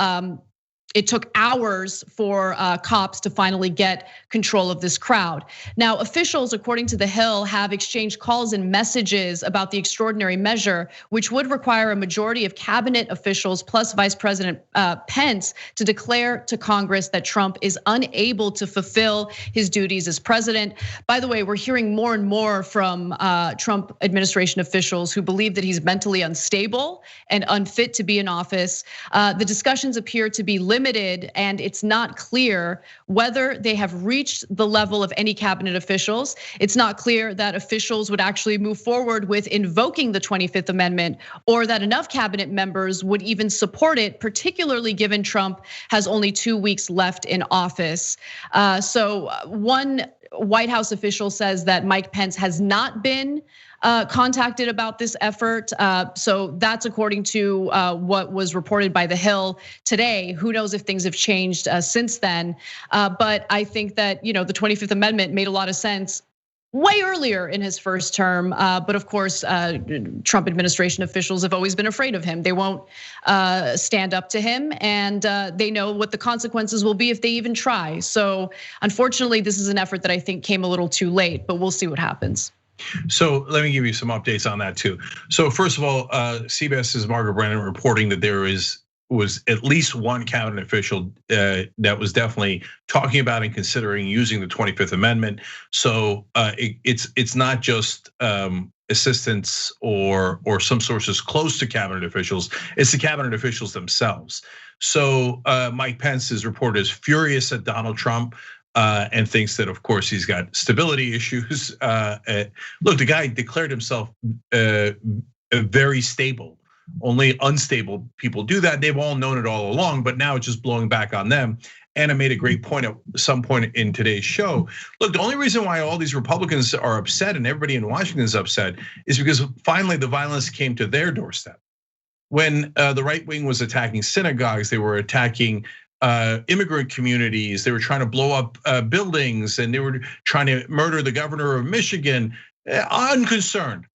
it took hours for cops to finally get control of this crowd. Now, officials, according to The Hill, have exchanged calls and messages about the extraordinary measure, which would require a majority of cabinet officials plus Vice President Pence to declare to Congress that Trump is unable to fulfill his duties as president. By the way, we're hearing more and more from Trump administration officials who believe that he's mentally unstable and unfit to be in office. The discussions appear to be limited, and it's not clear whether they have reached the level of any cabinet officials. It's not clear that officials would actually move forward with invoking the 25th Amendment, or that enough cabinet members would even support it, particularly given Trump has only 2 weeks left in office. So one White House official says that Mike Pence has not been contacted about this effort. So that's according to what was reported by The Hill today. Who knows if things have changed since then? But I think that the 25th Amendment made a lot of sense way earlier in his first term. But of course, Trump administration officials have always been afraid of him. They won't stand up to him, and they know what the consequences will be if they even try. So unfortunately, this is an effort that I think came a little too late, but we'll see what happens. So let me give you some updates on that too. So first of all, CBS's Margaret Brennan reporting that there was at least one cabinet official that was definitely talking about and considering using the 25th Amendment. So it's not just assistants or some sources close to cabinet officials. It's the cabinet officials themselves. So Mike Pence is reported as furious at Donald Trump. And thinks that, of course, he's got stability issues. Look, the guy declared himself very stable. Only unstable people do that. They've all known it all along, but now it's just blowing back on them. Anna made a great point at some point in today's show. Look, the only reason why all these Republicans are upset and everybody in Washington is upset is because finally the violence came to their doorstep. When the right wing was attacking synagogues, they were attacking immigrant communities. They were trying to blow up buildings, and they were trying to murder the governor of Michigan. Unconcerned.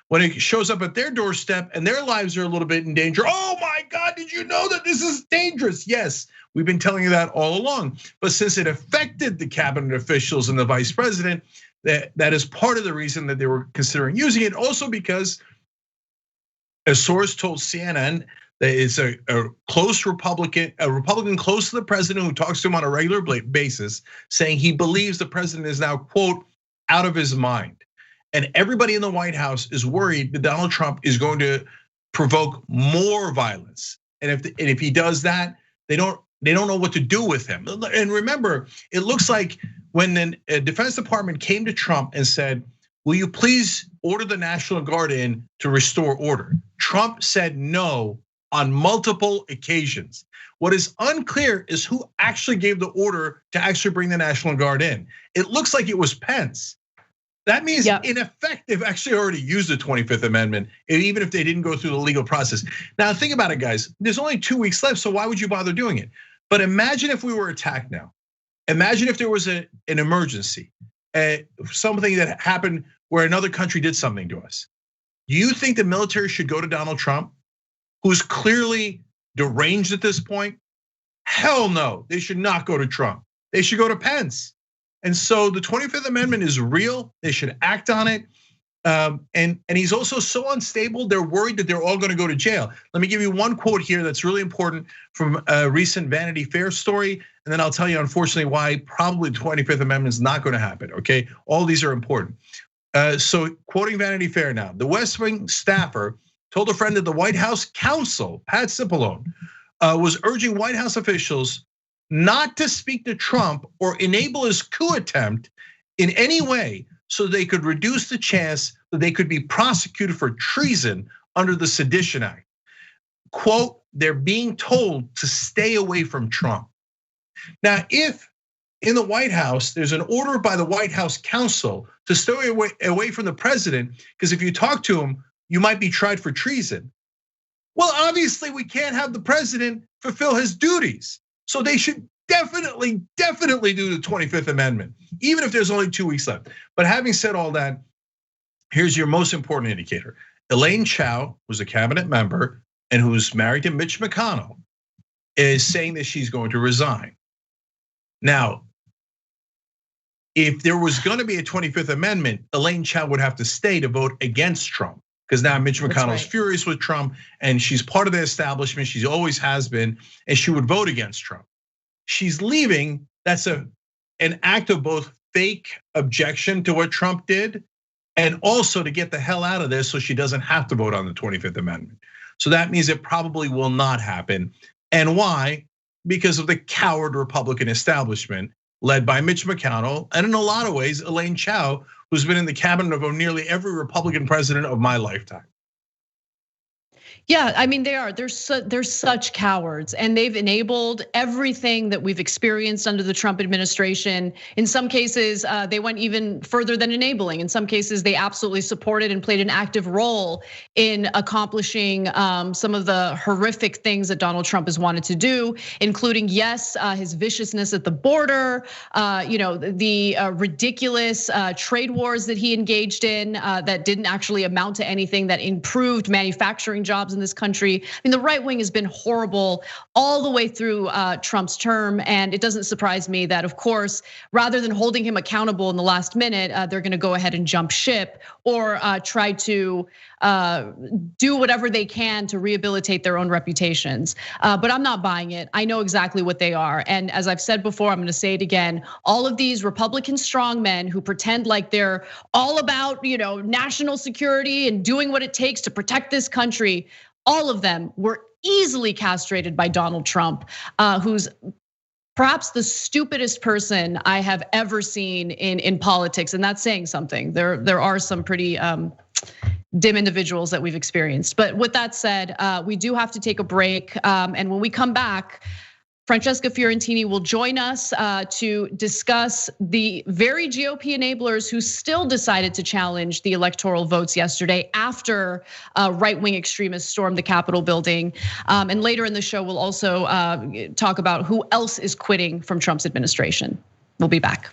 When it shows up at their doorstep and their lives are a little bit in danger, oh my God, did you know that this is dangerous? Yes, we've been telling you that all along. But since it affected the cabinet officials and the vice president, that is part of the reason that they were considering using it. Also because a source told CNN that it's a close Republican, a Republican close to the president who talks to him on a regular basis, saying he believes the president is now, quote, out of his mind. And everybody in the White House is worried that Donald Trump is going to provoke more violence. And if he does that, they don't know what to do with him. And remember, it looks like when the Defense Department came to Trump and said, will you please order the National Guard in to restore order? Trump said no on multiple occasions. What is unclear is who actually gave the order to actually bring the National Guard in. It looks like it was Pence. That means in effect, they've actually already used the 25th Amendment, even if they didn't go through the legal process. Now think about it, guys. There's only 2 weeks left, so why would you bother doing it? But imagine if we were attacked now. Imagine if there was an emergency, something that happened where another country did something to us. Do you think the military should go to Donald Trump, who's clearly deranged at this point? Hell no, they should not go to Trump. They should go to Pence. And so the 25th Amendment is real. They should act on it. And he's also so unstable, they're worried that they're all gonna go to jail. Let me give you one quote here that's really important from a recent Vanity Fair story. And then I'll tell you, unfortunately, why probably the 25th Amendment is not gonna happen, okay? All these are important. So quoting Vanity Fair now, the West Wing staffer told a friend that the White House counsel, Pat Cipollone, was urging White House officials not to speak to Trump or enable his coup attempt in any way so they could reduce the chance that they could be prosecuted for treason under the Sedition Act. Quote, they're being told to stay away from Trump. Now, if in the White House, there's an order by the White House counsel to stay away from the president, because if you talk to him, you might be tried for treason. Well, obviously we can't have the president fulfill his duties. So they should definitely do the 25th Amendment, even if there's only 2 weeks left. But having said all that, here's your most important indicator. Elaine Chao was a cabinet member and who's married to Mitch McConnell. is saying that she's going to resign. Now, if there was going to be a 25th Amendment, Elaine Chao would have to stay to vote against Trump, because now Mitch McConnell's furious with Trump and she's part of the establishment. She always has been, and she would vote against Trump. She's leaving. That's an act of both fake objection to what Trump did and also to get the hell out of this so she doesn't have to vote on the 25th Amendment. So that means it probably will not happen. And why? Because of the coward Republican establishment led by Mitch McConnell, and in a lot of ways, Elaine Chao, who's been in the cabinet of nearly every Republican president of my lifetime. Yeah, I mean, they're such cowards, and they've enabled everything that we've experienced under the Trump administration. In some cases, they went even further than enabling. In some cases, they absolutely supported and played an active role in accomplishing some of the horrific things that Donald Trump has wanted to do, including, yes, his viciousness at the border, the ridiculous trade wars that he engaged in that didn't actually amount to anything, that improved manufacturing jobs in this country. I mean, the right wing has been horrible all the way through Trump's term, and it doesn't surprise me that, of course, rather than holding him accountable in the last minute, they're going to go ahead and jump ship or try to do whatever they can to rehabilitate their own reputations. But I'm not buying it. I know exactly what they are, and as I've said before, I'm going to say it again. All of these Republican strongmen who pretend like they're all about, national security and doing what it takes to protect this country, all of them were easily castrated by Donald Trump, who's perhaps the stupidest person I have ever seen in politics, and that's saying something. There are some pretty dim individuals that we've experienced. But with that said, we do have to take a break, and when we come back, Francesca Fiorentini will join us to discuss the very GOP enablers who still decided to challenge the electoral votes yesterday after right-wing extremists stormed the Capitol building. And later in the show, we'll also talk about who else is quitting from Trump's administration. We'll be back.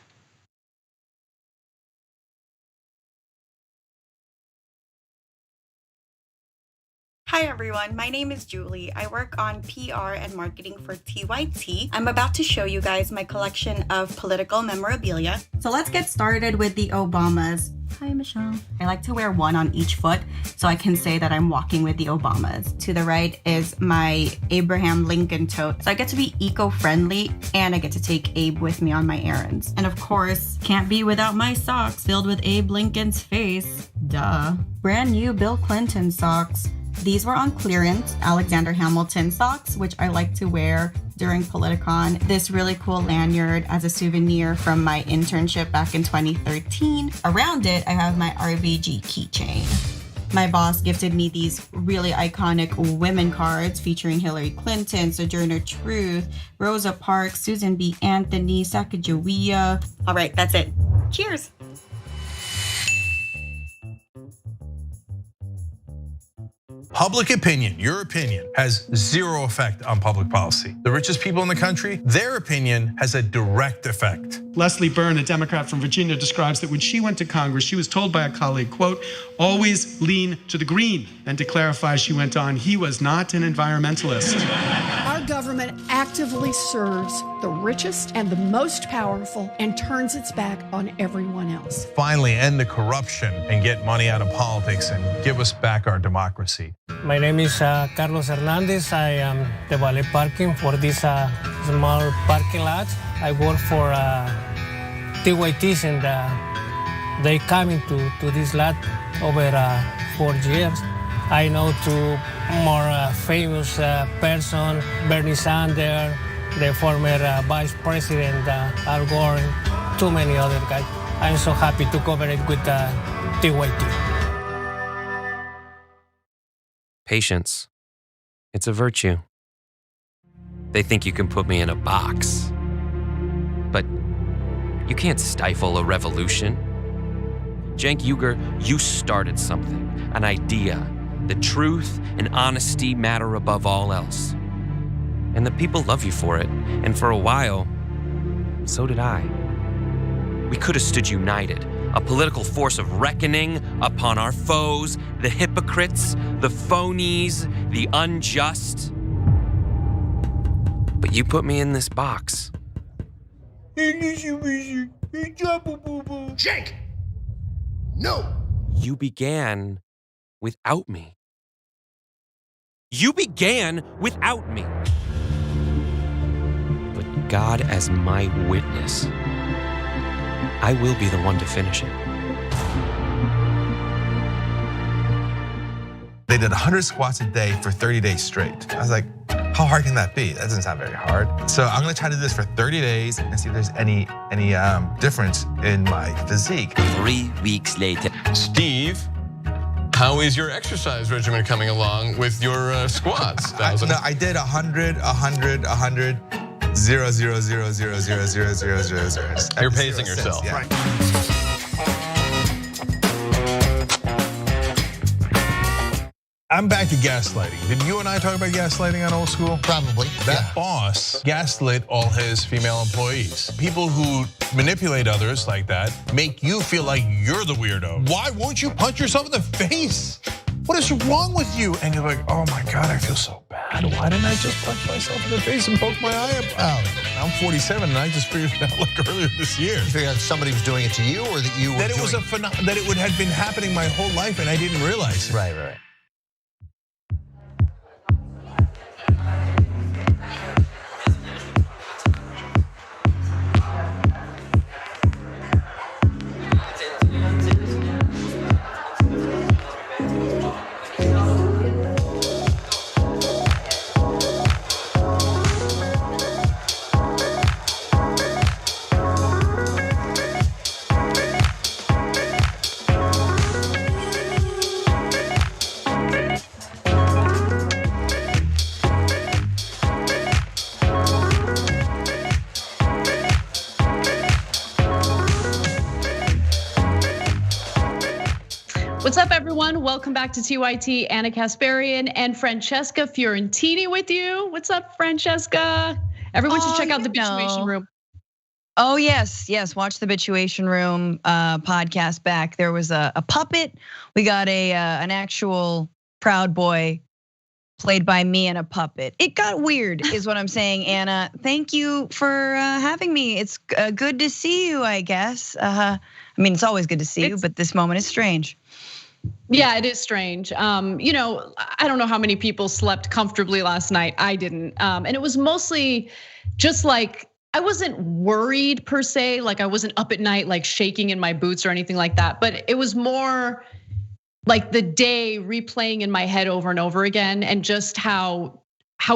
Hi everyone, my name is Julie. I work on PR and marketing for TYT. I'm about to show you guys my collection of political memorabilia. So let's get started with the Obamas. Hi Michelle. I like to wear one on each foot so I can say that I'm walking with the Obamas. To the right is my Abraham Lincoln tote. So I get to be eco-friendly and I get to take Abe with me on my errands. And of course, can't be without my socks filled with Abe Lincoln's face. Duh. Brand new Bill Clinton socks. These were on clearance, Alexander Hamilton socks, which I like to wear during Politicon. This really cool lanyard as a souvenir from my internship back in 2013. Around it, I have my RBG keychain. My boss gifted me these really iconic women cards featuring Hillary Clinton, Sojourner Truth, Rosa Parks, Susan B. Anthony, Sacagawea. All right, that's it. Cheers. Public opinion, your opinion, has zero effect on public policy. The richest people in the country, their opinion has a direct effect. Leslie Byrne, a Democrat from Virginia, describes that when she went to Congress, she was told by a colleague, quote, always lean to the green. And to clarify, she went on, he was not an environmentalist. Our government actively serves the richest and the most powerful and turns its back on everyone else. Finally, end the corruption and get money out of politics and give us back our democracy. My name is Carlos Hernandez. I am the valet parking for this small parking lot. I work for TYTs and they coming to this lot over 4 years. I know two more famous person, Bernie Sanders, the former Vice President Al Gore, too many other guys. I'm so happy to cover it with TYT. Patience. It's a virtue. They think you can put me in a box. But you can't stifle a revolution. Cenk Uygur, you started something, an idea. The truth and honesty matter above all else. And the people love you for it. And for a while, so did I. We could have stood united, a political force of reckoning upon our foes, the hypocrites, the phonies, the unjust. But you put me in this box. Jake! No! You began without me. You began without me. But God as my witness, I will be the one to finish it. They did 100 squats a day for 30 days straight. I was like, how hard can that be? That doesn't sound very hard. So I'm gonna try to do this for 30 days and see if there's any difference in my physique. 3 weeks later. Steve, how is your exercise regimen coming along with your squats? I did 100, 100, 100, 0, 0, 0, 0, 0, 0, 0, 0, 0. You're pacing yourself. Yeah. Right. I'm back to gaslighting. Did you and I talk about gaslighting on Old School? Probably. That boss gaslit all his female employees. People who manipulate others like that make you feel like you're the weirdo. Why won't you punch yourself in the face? What is wrong with you? And you're like, oh my God, I feel so bad. Why didn't I just punch myself in the face and poke my eye out? I'm 47 and I just figured it out like earlier this year. You figured out somebody was doing it to you, or that you were that it was that it would have been happening my whole life and I didn't realize it. Right. What's up, everyone? Welcome back to TYT. Anna Kasparian and Francesca Fiorentini with you. What's up, Francesca? Everyone should check out the Bituation Room. Oh, yes. Watch the Bituation Room podcast back. There was a puppet. We got an actual Proud Boy played by me and a puppet. It got weird, is what I'm saying, Anna. Thank you for having me. It's good to see you, I guess. I mean, it's always good to see you, but this moment is strange. Yeah, it is strange. I don't know how many people slept comfortably last night. I didn't. And it was mostly just like, I wasn't worried per se. Like I wasn't up at night, like shaking in my boots or anything like that. But it was more like the day replaying in my head over and over again, and just how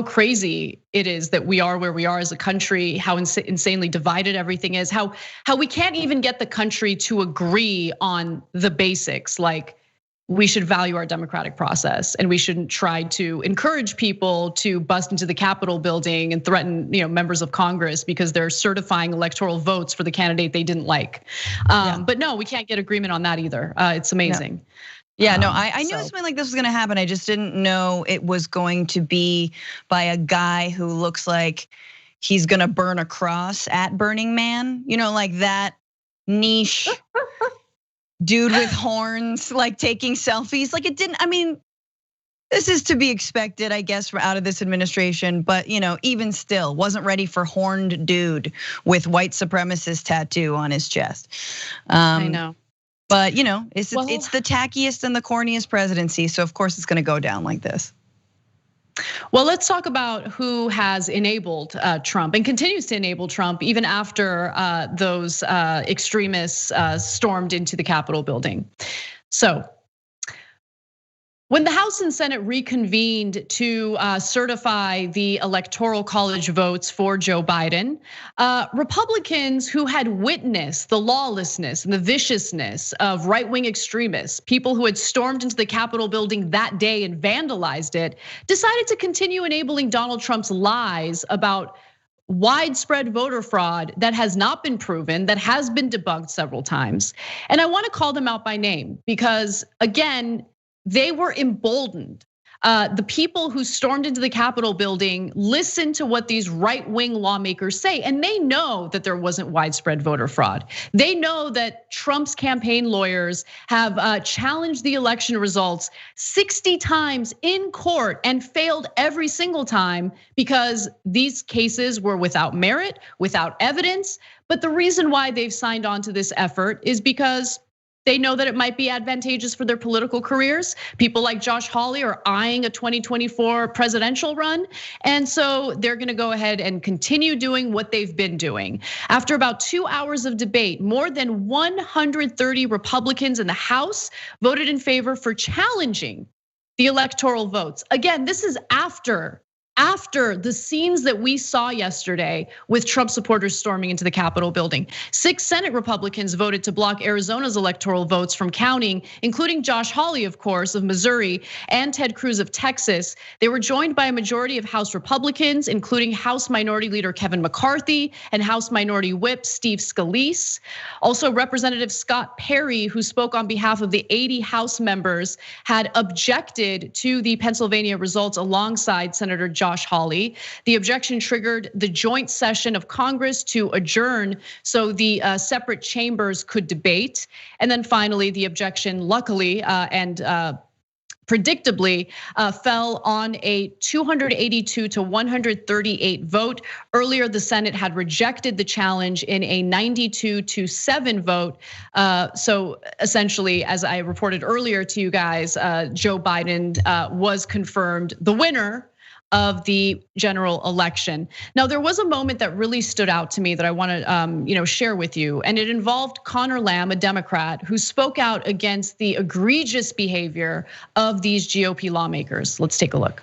crazy it is that we are where we are as a country, how insanely divided everything is, how we can't even get the country to agree on the basics, like we should value our democratic process and we shouldn't try to encourage people to bust into the Capitol building and threaten, members of Congress because they're certifying electoral votes for the candidate they didn't like. But no, we can't get agreement on that either. It's amazing. Yeah, no, I knew something like this was gonna happen. I just didn't know it was going to be by a guy who looks like he's gonna burn a cross at Burning Man. Like that niche dude with horns, like taking selfies. Like it didn't, this is to be expected, I guess, out of this administration. But even still, wasn't ready for horned dude with white supremacist tattoo on his chest. I know. But it's the tackiest and the corniest presidency, so of course it's going to go down like this. Well, let's talk about who has enabled Trump and continues to enable Trump even after those extremists stormed into the Capitol building. So, when the House and Senate reconvened to certify the Electoral College votes for Joe Biden, Republicans who had witnessed the lawlessness and the viciousness of right-wing extremists, people who had stormed into the Capitol building that day and vandalized it, decided to continue enabling Donald Trump's lies about widespread voter fraud that has not been proven, that has been debunked several times. And I want to call them out by name because, again, they were emboldened the people who stormed into the Capitol building listened to what these right-wing lawmakers say, and they know that there wasn't widespread voter fraud. They know that Trump's campaign lawyers have challenged the election results 60 times in court and failed every single time because these cases were without merit, without evidence. But the reason why they've signed on to this effort is because they know that it might be advantageous for their political careers. People like Josh Hawley are eyeing a 2024 presidential run. And so they're gonna go ahead and continue doing what they've been doing. After about 2 hours of debate, more than 130 Republicans in the House voted in favor for challenging the electoral votes. Again, this is after the scenes that we saw yesterday with Trump supporters storming into the Capitol building. 6 Senate Republicans voted to block Arizona's electoral votes from counting, including Josh Hawley, of course, of Missouri, and Ted Cruz of Texas. They were joined by a majority of House Republicans, including House Minority Leader Kevin McCarthy and House Minority Whip Steve Scalise. Also, Representative Scott Perry, who spoke on behalf of the 80 House members, had objected to the Pennsylvania results alongside Senator Josh Hawley. The objection triggered the joint session of Congress to adjourn so the separate chambers could debate. And then finally, the objection, luckily and predictably, fell on a 282 to 138 vote. Earlier, the Senate had rejected the challenge in a 92 to 7 vote. So essentially, as I reported earlier to you guys, Joe Biden was confirmed the winner of the general election. Now, there was a moment that really stood out to me that I want to share with you, and it involved Connor Lamb, a Democrat, who spoke out against the egregious behavior of these GOP lawmakers. Let's take a look.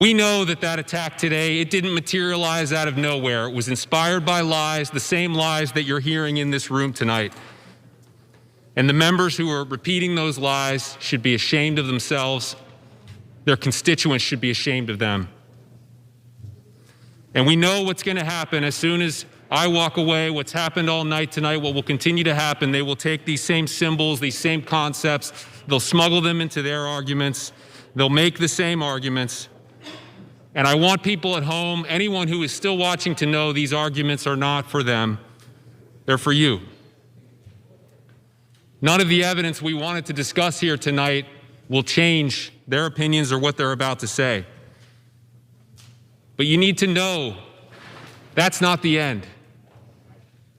We know that attack today, it didn't materialize out of nowhere. It was inspired by lies, the same lies that you're hearing in this room tonight. And the members who are repeating those lies should be ashamed of themselves. Their constituents should be ashamed of them. And we know what's gonna happen as soon as I walk away, what's happened all night tonight, what will continue to happen, they will take these same symbols, these same concepts, they'll smuggle them into their arguments, they'll make the same arguments. And I want people at home, anyone who is still watching, to know these arguments are not for them, they're for you. None of the evidence we wanted to discuss here tonight will change their opinions or what they're about to say. But you need to know that's not the end.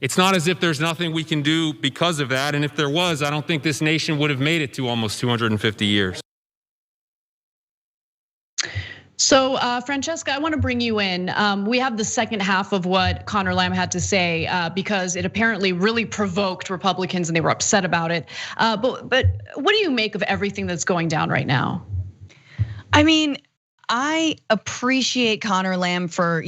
It's not as if there's nothing we can do because of that. And if there was, I don't think this nation would have made it to almost 250 years. So Francesca, I want to bring you in. We have the second half of what Connor Lamb had to say because it apparently really provoked Republicans and they were upset about it. But what do you make of everything that's going down right now? I mean, I appreciate Connor Lamb for,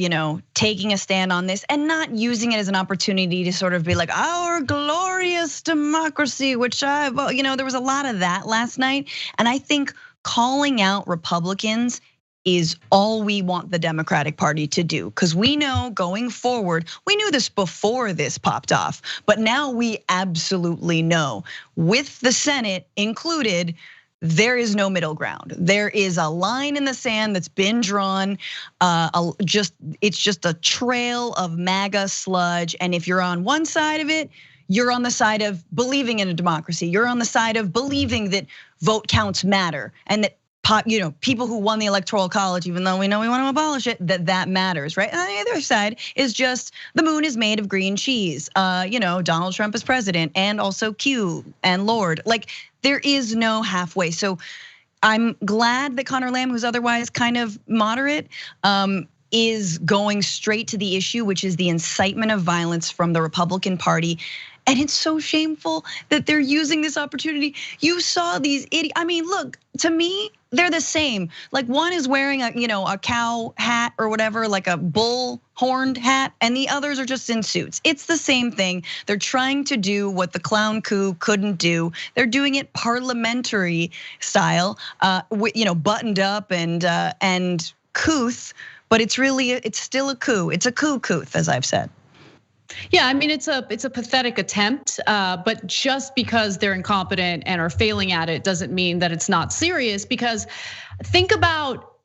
taking a stand on this and not using it as an opportunity to sort of be like, our glorious democracy, which there was a lot of that last night. And I think calling out Republicans is all we want the Democratic Party to do. Because we know going forward, we knew this before this popped off, but now we absolutely know, with the Senate included, there is no middle ground. There is a line in the sand that's been drawn. It's just a trail of MAGA sludge. And if you're on one side of it, you're on the side of believing in a democracy. You're on the side of believing that vote counts matter and that people who won the Electoral College, even though we know we want to abolish it, that matters, right? And on the other side is just the moon is made of green cheese. Donald Trump is president, and also Q and Lord. Like, there is no halfway. So I'm glad that Connor Lamb, who's otherwise kind of moderate, is going straight to the issue, which is the incitement of violence from the Republican Party. And it's so shameful that they're using this opportunity. You saw these idiots. I mean, look, to me, they're the same. Like, one is wearing a cow hat or whatever, like a bull horned hat, and the others are just in suits. It's the same thing. They're trying to do what the clown coup couldn't do. They're doing it parliamentary style, buttoned up and couth, but it's still a coup. It's a coup, as I've said. Yeah, I mean, it's a pathetic attempt, but just because they're incompetent and are failing at it doesn't mean that it's not serious, because think about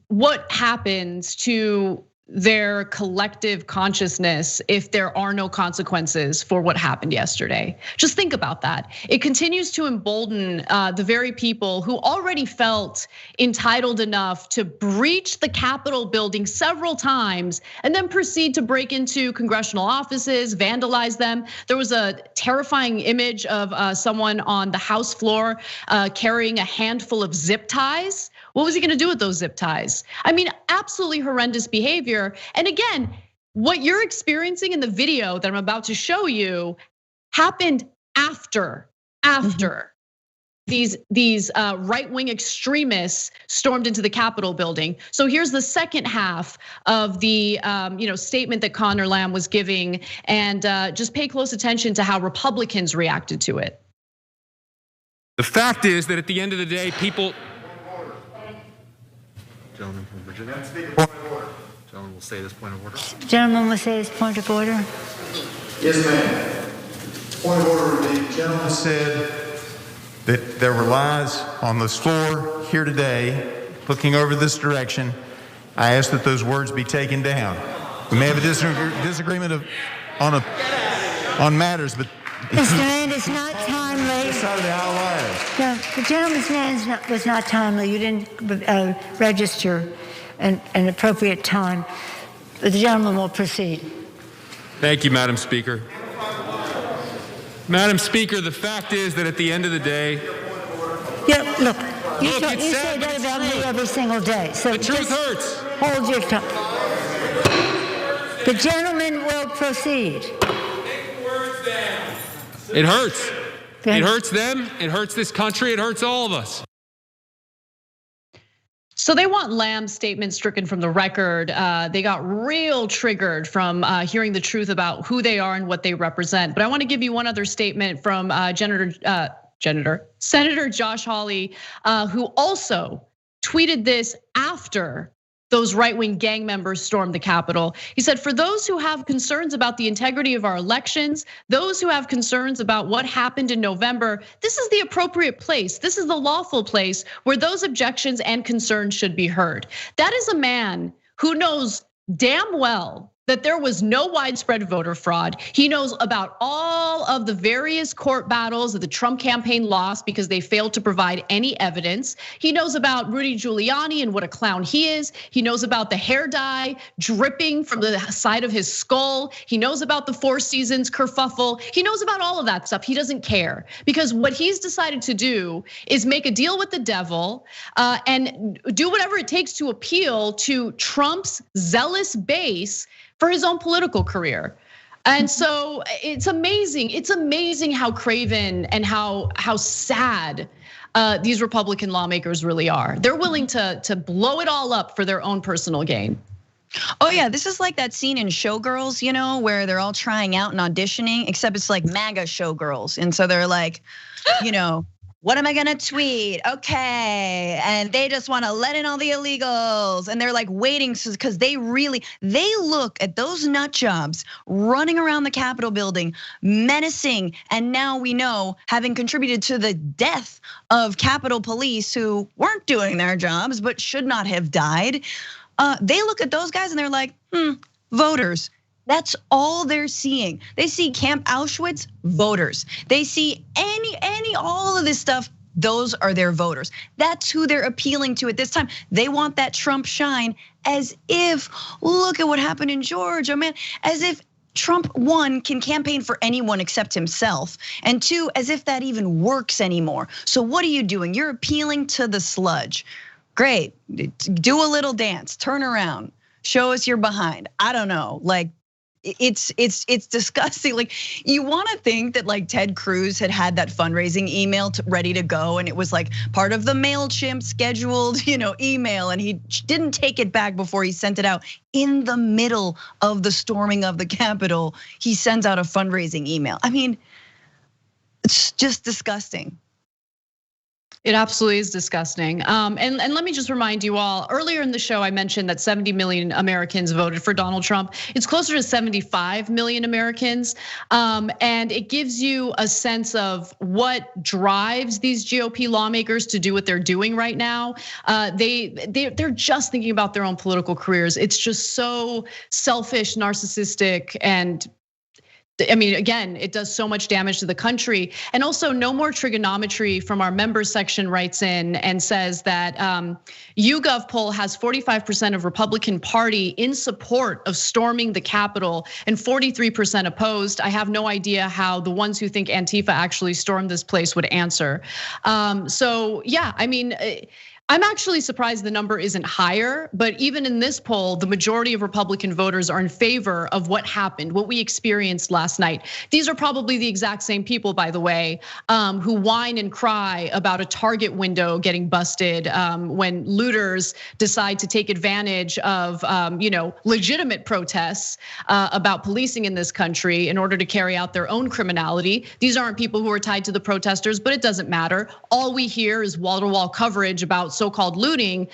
what happens to their collective consciousness if there are no consequences for what happened yesterday. Just think about that. It continues to embolden the very people who already felt entitled enough to breach the Capitol building several times and then proceed to break into congressional offices, vandalize them. There was a terrifying image of someone on the House floor carrying a handful of zip ties. What was he gonna do with those zip ties? I mean, absolutely horrendous behavior. And again, what you're experiencing in the video that I'm about to show you happened after these right-wing extremists stormed into the Capitol building. So here's the second half of the statement that Connor Lamb was giving, and just pay close attention to how Republicans reacted to it. The fact is that at the end of the day, people. Gentleman from Virginia. Point of order. Gentleman will say this point of order. Gentleman will say his point of order. Yes, ma'am. Point of order. The gentleman said that there were lies on this floor here today, looking over this direction. I ask that those words be taken down. We may have a disagreement on matters, but Mr. Land, it's not timely. This side of the aisle liars. No, the gentleman's name was not timely. You didn't register an appropriate time. The gentleman will proceed. Thank you, Madam Speaker. Madam Speaker, the fact is that at the end of the day. Yeah, look, you say that about me every single day. So the truth hurts. Hold your tongue. The gentleman will proceed. It hurts. It hurts them, it hurts this country, it hurts all of us. So they want Lamb's statement stricken from the record. They got real triggered from hearing the truth about who they are and what they represent. But I want to give you one other statement from Senator Josh Hawley, who also tweeted this after those right-wing gang members stormed the Capitol. He said, for those who have concerns about the integrity of our elections, those who have concerns about what happened in November, this is the appropriate place. This is the lawful place where those objections and concerns should be heard. That is a man who knows damn well that there was no widespread voter fraud. He knows about all of the various court battles that the Trump campaign lost because they failed to provide any evidence. He knows about Rudy Giuliani and what a clown he is. He knows about the hair dye dripping from the side of his skull. He knows about the Four Seasons kerfuffle. He knows about all of that stuff. He doesn't care, because what he's decided to do is make a deal with the devil and do whatever it takes to appeal to Trump's zealous base for his own political career. And so it's amazing. It's amazing how craven and how sad these Republican lawmakers really are. They're willing to blow it all up for their own personal gain. Oh yeah, this is like that scene in Showgirls, where they're all trying out and auditioning, except it's like MAGA Showgirls. And so they're like, what am I gonna tweet? Okay, and they just wanna let in all the illegals. And they're like waiting, because they look at those nut jobs running around the Capitol building, menacing, and now we know, having contributed to the death of Capitol Police who weren't doing their jobs but should not have died. They look at those guys and they're like, voters. That's all they're seeing. They see Camp Auschwitz, voters. They see all of this stuff, those are their voters. That's who they're appealing to at this time. They want that Trump shine, as if, look at what happened in Georgia, man. As if Trump, one, can campaign for anyone except himself, and two, as if that even works anymore. So what are you doing? You're appealing to the sludge. Great, do a little dance, turn around, show us you're behind. I don't know, like, it's disgusting. Like, you want to think that like Ted Cruz had that fundraising email ready to go, and it was like part of the MailChimp scheduled, email, and he didn't take it back before he sent it out. In the middle of the storming of the Capitol, he sends out a fundraising email. I mean, it's just disgusting. It absolutely is disgusting. And let me just remind you all, earlier in the show, I mentioned that 70 million Americans voted for Donald Trump. It's closer to 75 million Americans. And it gives you a sense of what drives these GOP lawmakers to do what they're doing right now. They're just thinking about their own political careers. It's just so selfish, narcissistic, and I mean, again, it does so much damage to the country. And also, no more trigonometry from our members section writes in and says that YouGov poll has 45% of Republican Party in support of storming the Capitol and 43% opposed. I have no idea how the ones who think Antifa actually stormed this place would answer. So yeah, I mean, I'm actually surprised the number isn't higher, but even in this poll, the majority of Republican voters are in favor of what happened, what we experienced last night. These are probably the exact same people, by the way, who whine and cry about a Target window getting busted when looters decide to take advantage of legitimate protests about policing in this country in order to carry out their own criminality. These aren't people who are tied to the protesters, but it doesn't matter. All we hear is wall-to-wall coverage about so-called looting,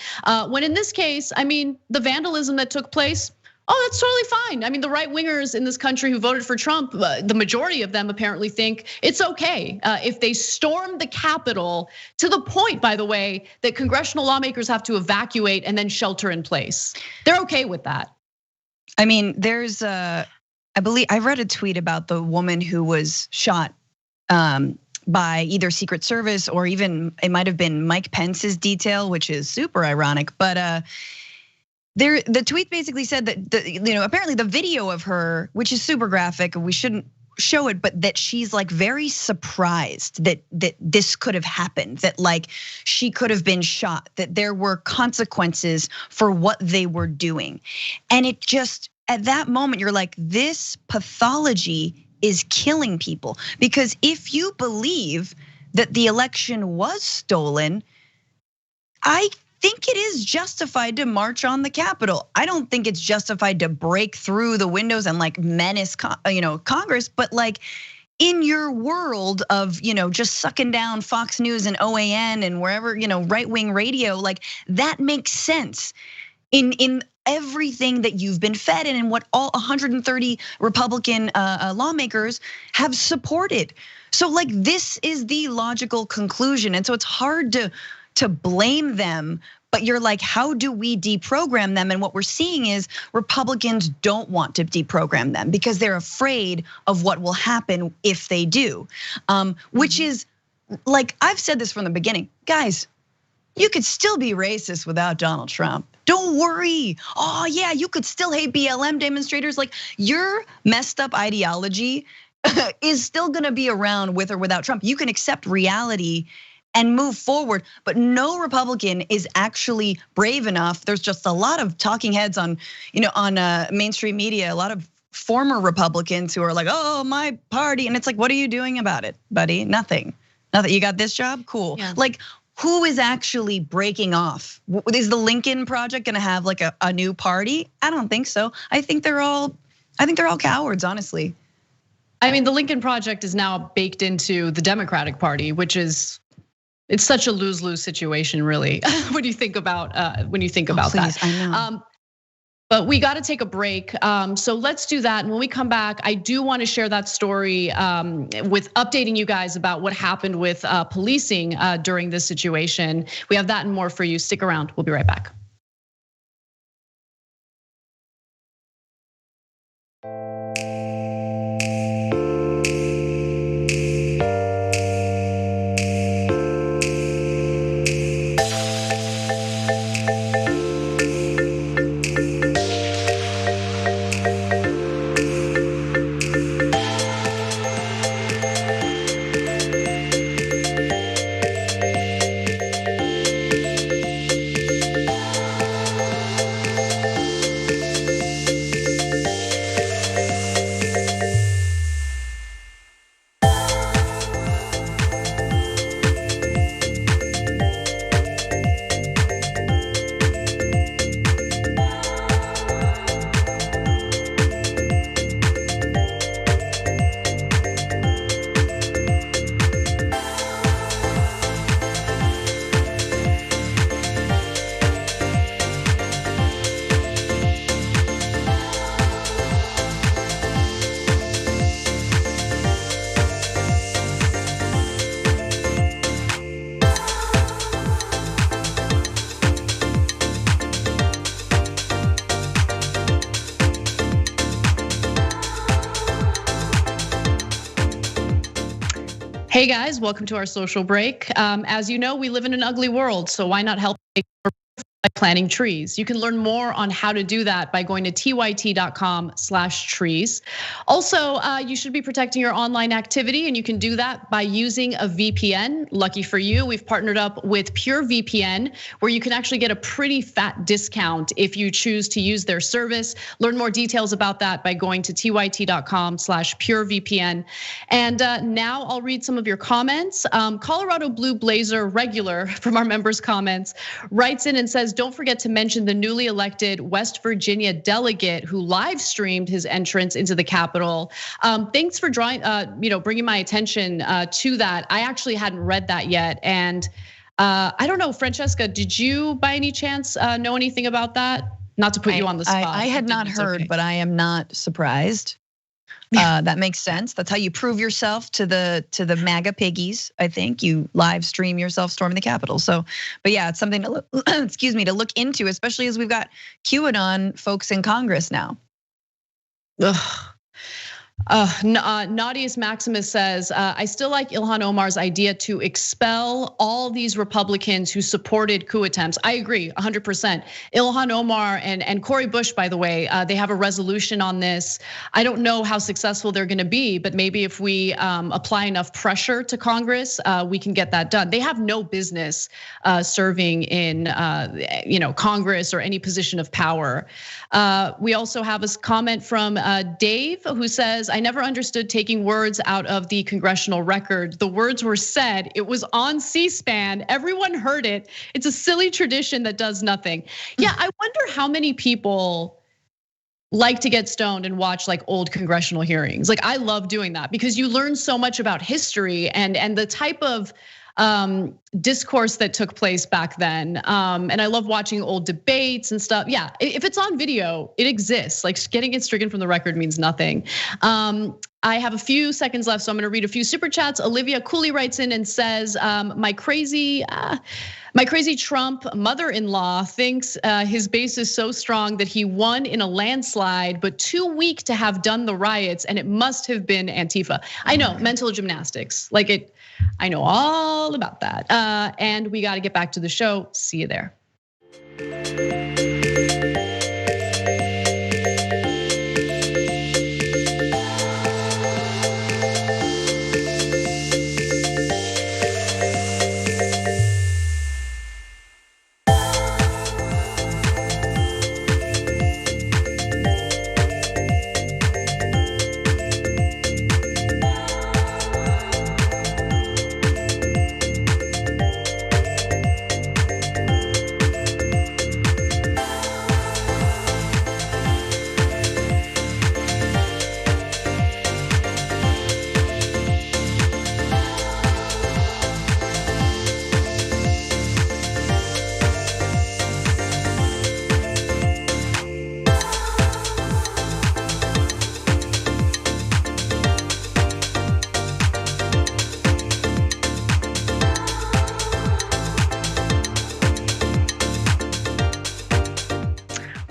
when in this case, I mean, the vandalism that took place, that's totally fine. I mean, the right wingers in this country who voted for Trump, the majority of them apparently think it's okay if they storm the Capitol to the point, by the way, that congressional lawmakers have to evacuate and then shelter in place. They're okay with that. I mean, there's I believe I read a tweet about the woman who was shot by either Secret Service or even it might have been Mike Pence's detail, which is super ironic. But the tweet basically said that apparently the video of her, which is super graphic, we shouldn't show it, but that she's like very surprised that this could have happened, that like she could have been shot, that there were consequences for what they were doing, and it just at that moment you're like, this pathology is killing people. Because if you believe that the election was stolen, I think it is justified to march on the Capitol. I don't think it's justified to break through the windows and like menace, Congress. But like in your world of just sucking down Fox News and OAN and wherever right-wing radio, like that makes sense. In everything that you've been fed and what all 130 Republican lawmakers have supported. So like this is the logical conclusion. And so it's hard to blame them, but you're like, how do we deprogram them? And what we're seeing is Republicans don't want to deprogram them because they're afraid of what will happen if they do. Which is like, I've said this from the beginning, guys, you could still be racist without Donald Trump. Don't worry. Oh yeah, you could still hate BLM demonstrators. Like your messed up ideology is still gonna be around with or without Trump. You can accept reality and move forward, but no Republican is actually brave enough. There's just a lot of talking heads on mainstream media, a lot of former Republicans who are like, oh, my party. And it's like, what are you doing about it, buddy? Nothing. You got this job? Cool. Yeah. Like, who is actually breaking off? Is the Lincoln Project gonna have like a new party? I don't think so. I think they're all cowards, honestly. I mean, the Lincoln Project is now baked into the Democratic Party, which is, it's such a lose-lose situation, really. When you think about that. I know. But we got to take a break. So let's do that. And when we come back, I do want to share that story with updating you guys about what happened with policing during this situation. We have that and more for you. Stick around. We'll be right back. Hey guys, welcome to our social break. As you know, we live in an ugly world, so why not help by planting trees? You can learn more on how to do that by going to tyt.com/trees. Also, you should be protecting your online activity, and you can do that by using a VPN. Lucky for you, we've partnered up with PureVPN, where you can actually get a pretty fat discount if you choose to use their service. Learn more details about that by going to tyt.com/purevpn. And now I'll read some of your comments. Colorado Blue Blazer Regular from our members' comments writes in and says, don't forget to mention the newly elected West Virginia delegate who live streamed his entrance into the Capitol. Thanks for bringing my attention to that. I actually hadn't read that yet. And I don't know, Francesca, did you by any chance know anything about that? Not to put you on the spot. I had not heard, but I am not surprised. That makes sense. That's how you prove yourself to the MAGA piggies. I think you live stream yourself storming the Capitol. So, but yeah, it's something to look, to look into, especially as we've got QAnon folks in Congress now. Ugh. Naughtiest Maximus says, I still like Ilhan Omar's idea to expel all these Republicans who supported coup attempts. I agree 100%. Ilhan Omar and Cori Bush, by the way, they have a resolution on this. I don't know how successful they're gonna be, but maybe if we apply enough pressure to Congress, we can get that done. They have no business serving in Congress or any position of power. We also have a comment from Dave who says, I never understood taking words out of the congressional record. The words were said, it was on C-SPAN, everyone heard it. It's a silly tradition that does nothing. Yeah, I wonder how many people like to get stoned and watch like old congressional hearings. Like I love doing that because you learn so much about history and the type of discourse that took place back then. And I love watching old debates and stuff. Yeah, if it's on video, it exists. Like getting it stricken from the record means nothing. I have a few seconds left, so I'm gonna read a few super chats. Olivia Cooley writes in and says, my crazy Trump mother-in-law thinks his base is so strong that he won in a landslide, but too weak to have done the riots, and it must have been Antifa. I know, mental gymnastics, I know all about that. And we gotta get back to the show. See you there.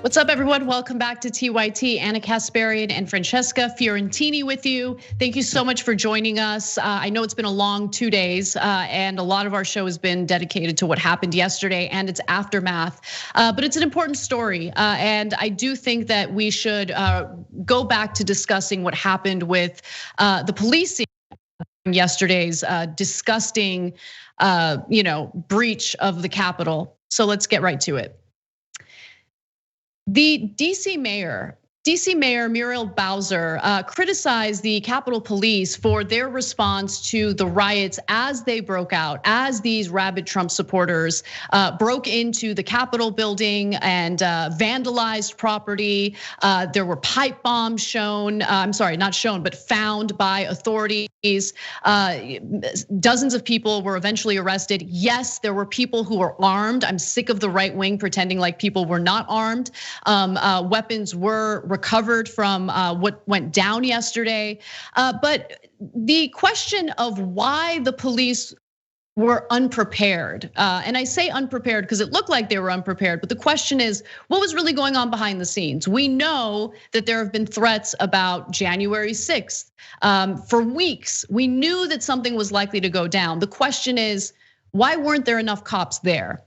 What's up, everyone? Welcome back to TYT. Anna Kasparian and Francesca Fiorentini with you. Thank you so much for joining us. I know it's been a long 2 days, and a lot of our show has been dedicated to what happened yesterday and its aftermath. But it's an important story, and I do think that we should go back to discussing what happened with the policing yesterday's disgusting, breach of the Capitol. So let's get right to it. The DC Mayor Muriel Bowser criticized the Capitol Police for their response to the riots as they broke out, as these rabid Trump supporters broke into the Capitol building and vandalized property. There were pipe bombs found by authorities. Dozens of people were eventually arrested. Yes, there were people who were armed. I'm sick of the right wing pretending like people were not armed. Weapons were recovered from what went down yesterday. But the question of why the police were unprepared. And I say unprepared because it looked like they were unprepared, but the question is, what was really going on behind the scenes? We know that there have been threats about January 6th. For weeks, we knew that something was likely to go down. The question is, why weren't there enough cops there?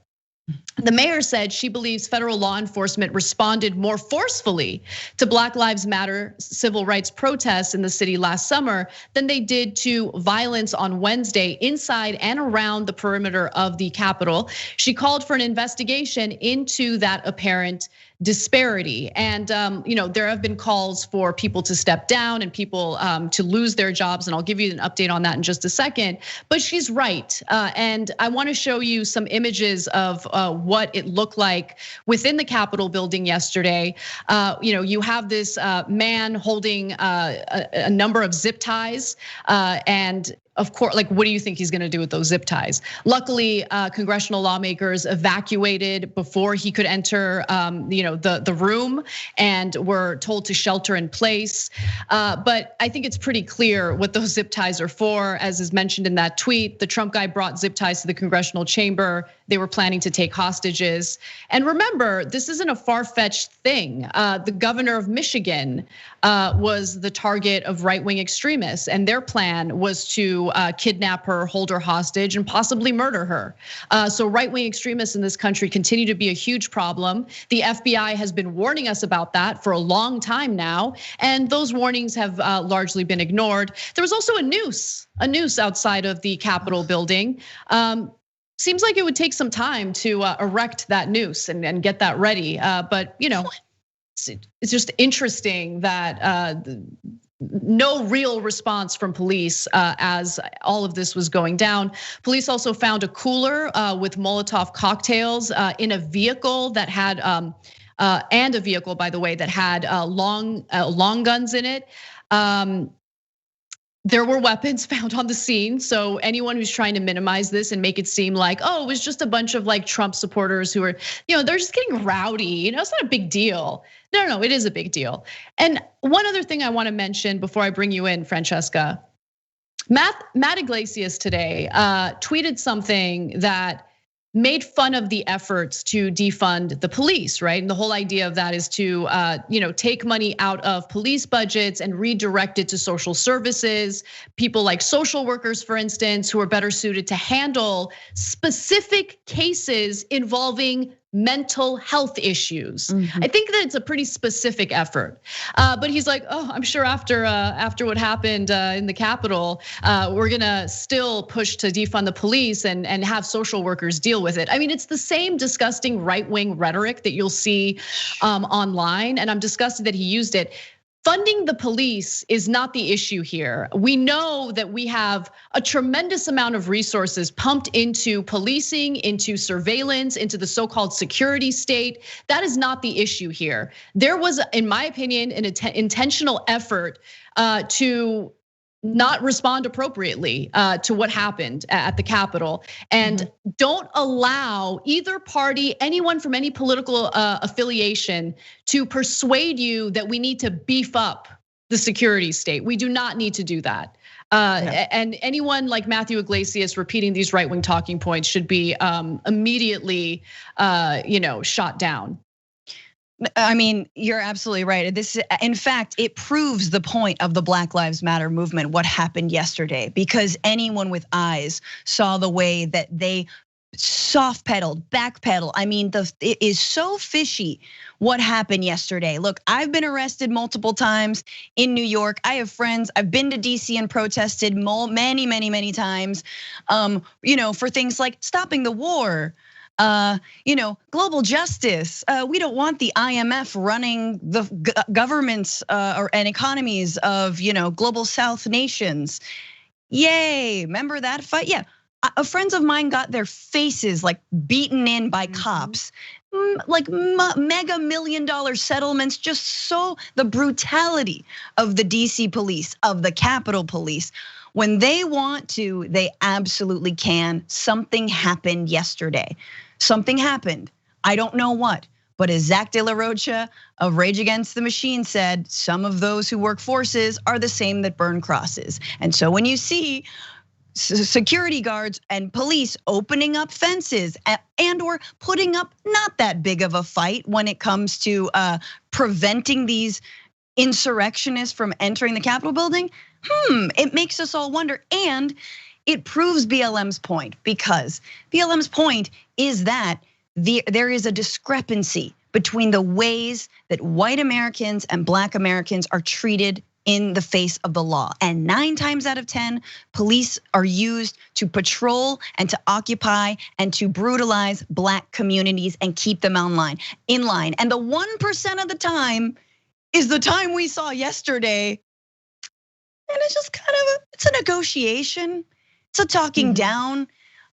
The mayor said she believes federal law enforcement responded more forcefully to Black Lives Matter civil rights protests in the city last summer than they did to violence on Wednesday inside and around the perimeter of the Capitol. She called for an investigation into that apparent disparity. And there have been calls for people to step down and people to lose their jobs. And I'll give you an update on that in just a second. But she's right. And I want to show you some images of what it looked like within the Capitol building yesterday. You have this man holding a number of zip ties, and of course, like, what do you think he's gonna do with those zip ties? Luckily, congressional lawmakers evacuated before he could enter the room and were told to shelter in place. But I think it's pretty clear what those zip ties are for. As is mentioned in that tweet, the Trump guy brought zip ties to the congressional chamber. They were planning to take hostages. And remember, this isn't a far-fetched thing. The governor of Michigan was the target of right-wing extremists, and their plan was to kidnap her, hold her hostage, and possibly murder her. So right-wing extremists in this country continue to be a huge problem. The FBI has been warning us about that for a long time now, and those warnings have largely been ignored. There was also a noose outside of the Capitol building. Seems like it would take some time to erect that noose and get that ready. But it's just interesting that no real response from police as all of this was going down. Police also found a cooler with Molotov cocktails in a vehicle that had, and a vehicle, by the way, that had long guns in it. There were weapons found on the scene. So anyone who's trying to minimize this and make it seem like, oh, it was just a bunch of like Trump supporters who are, they're just getting rowdy. It's not a big deal. No, it is a big deal. And one other thing I want to mention before I bring you in, Francesca, Matt Iglesias today tweeted something that made fun of the efforts to defund the police, right? And the whole idea of that is to take money out of police budgets and redirect it to social services, people like social workers, for instance, who are better suited to handle specific cases involving mental health issues. I think that it's a pretty specific effort. But he's like, oh, I'm sure after what happened in the Capitol, we're gonna still push to defund the police and have social workers deal with it. I mean, it's the same disgusting right-wing rhetoric that you'll see online, and I'm disgusted that he used it. Funding the police is not the issue here. We know that we have a tremendous amount of resources pumped into policing, into surveillance, into the so-called security state. That is not the issue here. There was, in my opinion, an intentional effort to not respond appropriately to what happened at the Capitol. And don't allow either party, anyone from any political affiliation, to persuade you that we need to beef up the security state. We do not need to do that. And anyone like Matthew Iglesias repeating these right-wing talking points should be immediately shot down. I mean, you're absolutely right. This, in fact, it proves the point of the Black Lives Matter movement, what happened yesterday, because anyone with eyes saw the way that they soft pedaled, backpedal. I mean, it is so fishy what happened yesterday. Look, I've been arrested multiple times in New York. I have friends. I've been to DC and protested many times, for things like stopping the war. Global justice. We don't want the IMF running the governments and economies of global South nations. Yay! Remember that fight? Yeah, friends of mine got their faces like beaten in by cops, like mega $1 million settlements. Just so the brutality of the DC police, of the Capitol Police. When they want to, they absolutely can. Something happened yesterday. Something happened. I don't know what, but as Zach De La Rocha of Rage Against the Machine said, some of those who work forces are the same that burn crosses. And so when you see security guards and police opening up fences and or putting up not that big of a fight when it comes to preventing these insurrectionists from entering the Capitol building. It makes us all wonder, and it proves BLM's point, because BLM's point is that there is a discrepancy between the ways that white Americans and Black Americans are treated in the face of the law. And 9 times out of 10, police are used to patrol and to occupy and to brutalize Black communities and keep them in line. And the 1% of the time is the time we saw yesterday. And it's just kind of it's a negotiation. It's a talking down.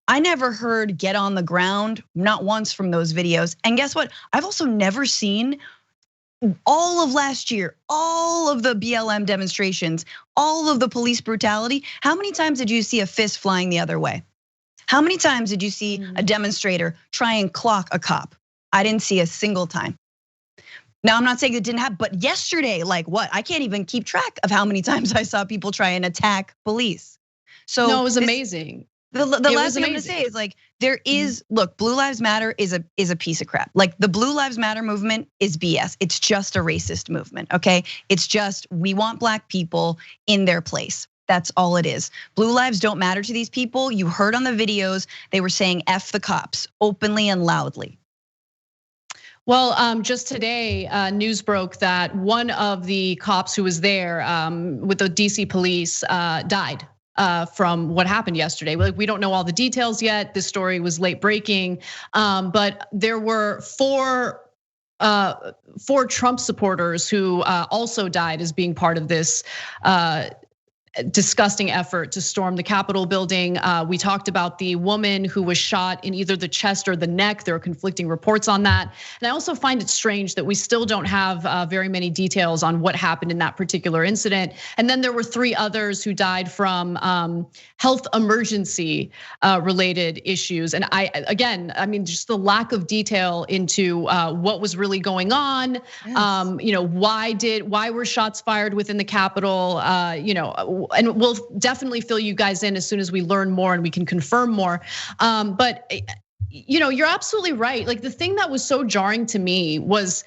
I never heard get on the ground, not once from those videos. And guess what? I've also never seen all of last year, all of the BLM demonstrations, all of the police brutality. How many times did you see a fist flying the other way? How many times did you see a demonstrator try and clock a cop? I didn't see a single time. Now, I'm not saying it didn't happen, but yesterday, like what? I can't even keep track of how many times I saw people try and attack police. So no, it was amazing. The last thing I'm gonna say is like, there is, look, Blue Lives Matter is a piece of crap. Like the Blue Lives Matter movement is BS. It's just a racist movement, okay? It's just, we want Black people in their place. That's all it is. Blue lives don't matter to these people. You heard on the videos, they were saying F the cops openly and loudly. Well, just today, news broke that one of the cops who was there with the DC police died. From what happened yesterday. We don't know all the details yet. This story was late breaking, but there were four Trump supporters who also died as being part of this disgusting effort to storm the Capitol building. We talked about the woman who was shot in either the chest or the neck. There are conflicting reports on that. And I also find it strange that we still don't have very many details on what happened in that particular incident. And then there were 3 others who died from health emergency related issues. And I mean, just the lack of detail into what was really going on. Yes. Why were shots fired within the Capitol? And we'll definitely fill you guys in as soon as we learn more and we can confirm more. But you're absolutely right. Like the thing that was so jarring to me was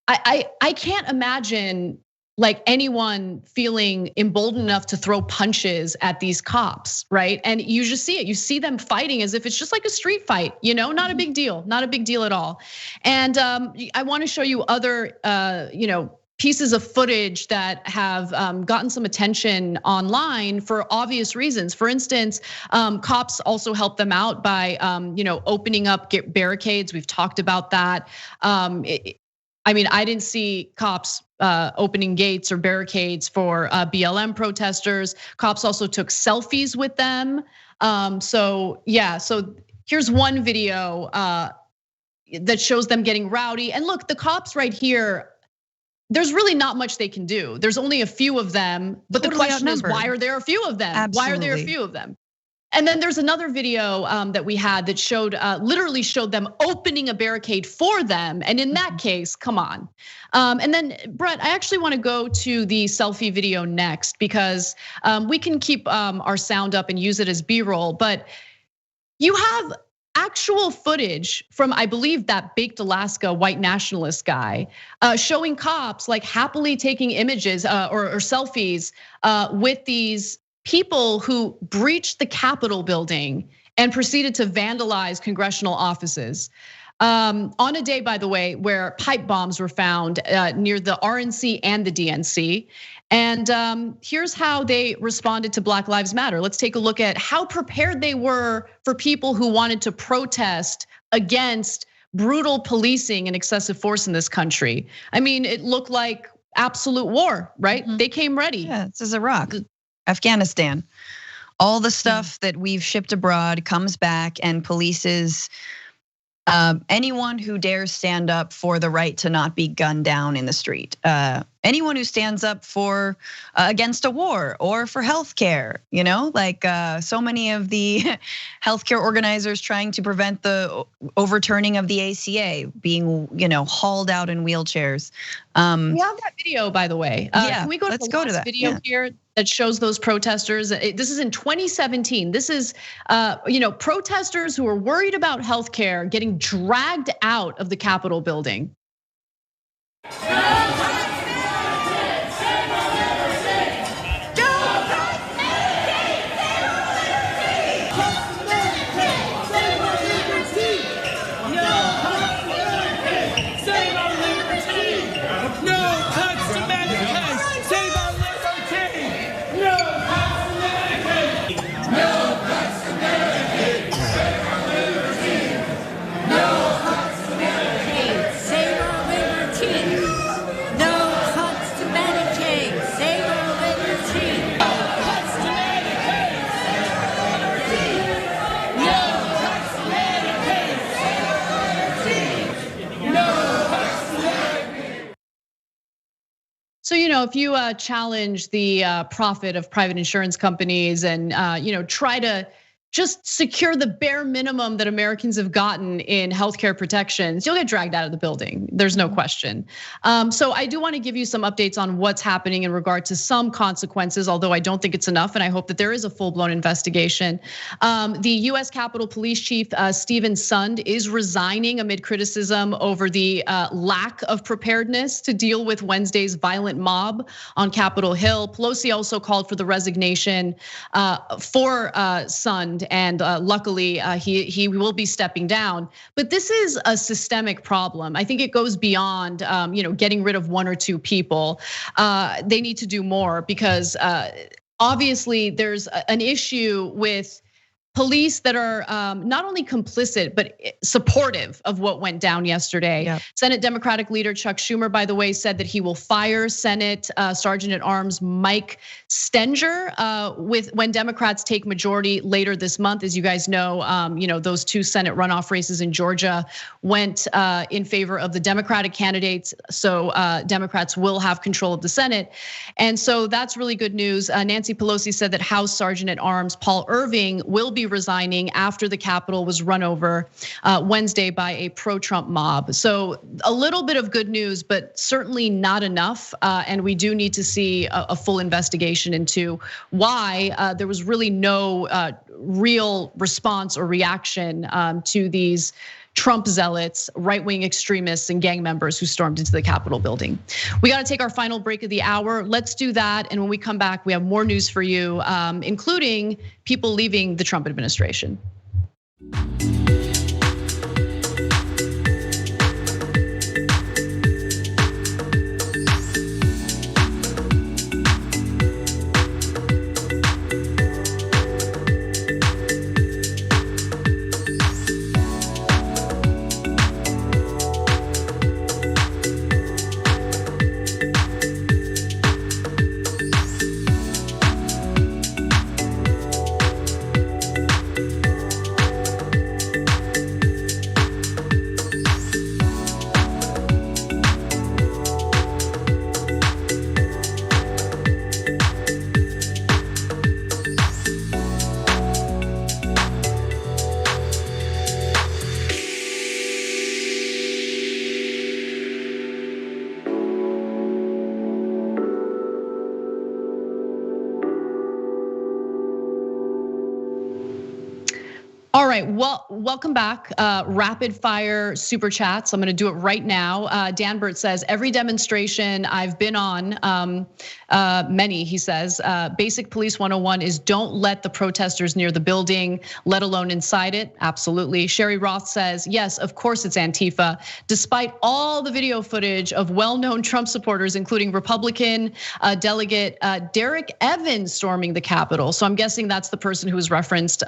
I can't imagine like anyone feeling emboldened enough to throw punches at these cops, right? And you just see it. You see them fighting as if it's just like a street fight, not a big deal, not a big deal at all. And I want to show you other, pieces of footage that have gotten some attention online for obvious reasons. For instance, cops also help them out by opening up barricades. We've talked about that. I mean, I didn't see cops opening gates or barricades for BLM protesters. Cops also took selfies with them. So here's one video that shows them getting rowdy. And look, the cops right here, there's really not much they can do. There's only a few of them, but the question is, why are there a few of them? Absolutely. Why are there a few of them? And then there's another video that we had that literally showed them opening a barricade for them. And in that case, come on. And then Brett, I actually want to go to the selfie video next because we can keep our sound up and use it as B-roll, but you have actual footage from, I believe, that baked Alaska white nationalist guy showing cops like happily taking images or selfies with these people who breached the Capitol building and proceeded to vandalize congressional offices. On a day, by the way, where pipe bombs were found near the RNC and the DNC. And here's how they responded to Black Lives Matter. Let's take a look at how prepared they were for people who wanted to protest against brutal policing and excessive force in this country. I mean, it looked like absolute war, right? They came ready. Yeah, this is Iraq, Afghanistan. All the stuff that we've shipped abroad comes back and polices anyone who dares stand up for the right to not be gunned down in the street. Anyone who stands up for against a war or for healthcare, like so many of the healthcare organizers trying to prevent the overturning of the ACA being, hauled out in wheelchairs. We have that video, by the way. Yeah, can we go to let's the go last to that video here that shows those protesters? This is in 2017. This is, protesters who are worried about healthcare getting dragged out of the Capitol building. So, if you challenge the profit of private insurance companies and try to just secure the bare minimum that Americans have gotten in healthcare protections, you'll get dragged out of the building. There's no question. So I do want to give you some updates on what's happening in regard to some consequences, although I don't think it's enough, and I hope that there is a full-blown investigation. The US Capitol Police Chief Stephen Sund is resigning amid criticism over the lack of preparedness to deal with Wednesday's violent mob on Capitol Hill. Pelosi also called for the resignation for Sund. And luckily, he will be stepping down. But this is a systemic problem. I think it goes beyond, getting rid of one or two people. They need to do more because obviously there's an issue with police that are not only complicit, but supportive of what went down yesterday. Yep. Senate Democratic leader Chuck Schumer, by the way, said that he will fire Senate Sergeant at Arms Mike Stenger when Democrats take majority later this month. As you guys know, those two Senate runoff races in Georgia went in favor of the Democratic candidates. So Democrats will have control of the Senate. And so that's really good news. Nancy Pelosi said that House Sergeant at Arms Paul Irving will be resigning after the Capitol was run over Wednesday by a pro-Trump mob. So a little bit of good news, but certainly not enough. And we do need to see a full investigation into why there was really no real response or reaction to these Trump zealots, right-wing extremists, and gang members who stormed into the Capitol building. We got to take our final break of the hour. Let's do that. And when we come back, we have more news for you, including people leaving the Trump administration. All right, well, welcome back. Rapid fire super chats. I'm gonna do it right now. Dan Burt says, every demonstration I've been on, many, he says, basic police 101 is don't let the protesters near the building, let alone inside it. Absolutely. Sherry Roth says, yes, of course it's Antifa. Despite all the video footage of well-known Trump supporters, including Republican delegate Derek Evans storming the Capitol. So I'm guessing that's the person who was referenced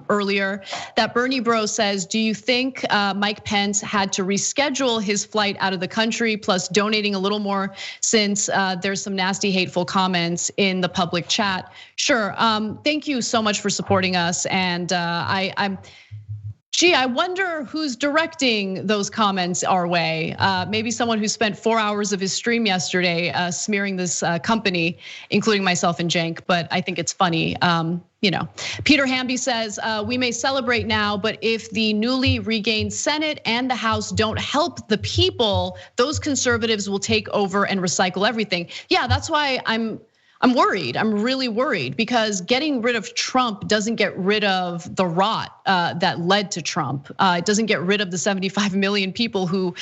earlier. That Bernie Bro says, do you think Mike Pence had to reschedule his flight out of the country, plus donating a little more since there's some nasty, hateful comments in the public chat? Sure, thank you so much for supporting us. And I'm Gee, I wonder who's directing those comments our way. Maybe someone who spent 4 hours of his stream yesterday smearing this company, including myself and Cenk. But I think it's funny. Peter Hamby says, we may celebrate now, but if the newly regained Senate and the House don't help the people, those conservatives will take over and recycle everything. Yeah, that's why I'm worried. I'm really worried because getting rid of Trump doesn't get rid of the rot that led to Trump. It doesn't get rid of the 75 million people who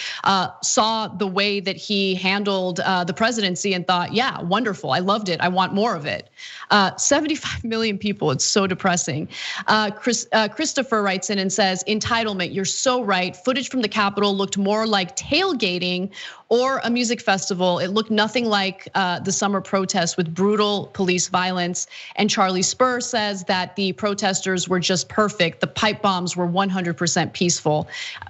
saw the way that he handled the presidency and thought, yeah, wonderful, I loved it, I want more of it. 75 million people, it's so depressing. Christopher writes in and says, entitlement, you're so right. Footage from the Capitol looked more like tailgating or a music festival. It looked nothing like the summer protests with brutal police violence. And Charlie Spur says that the protesters were just perfect. The pipe bombs were 100% peaceful,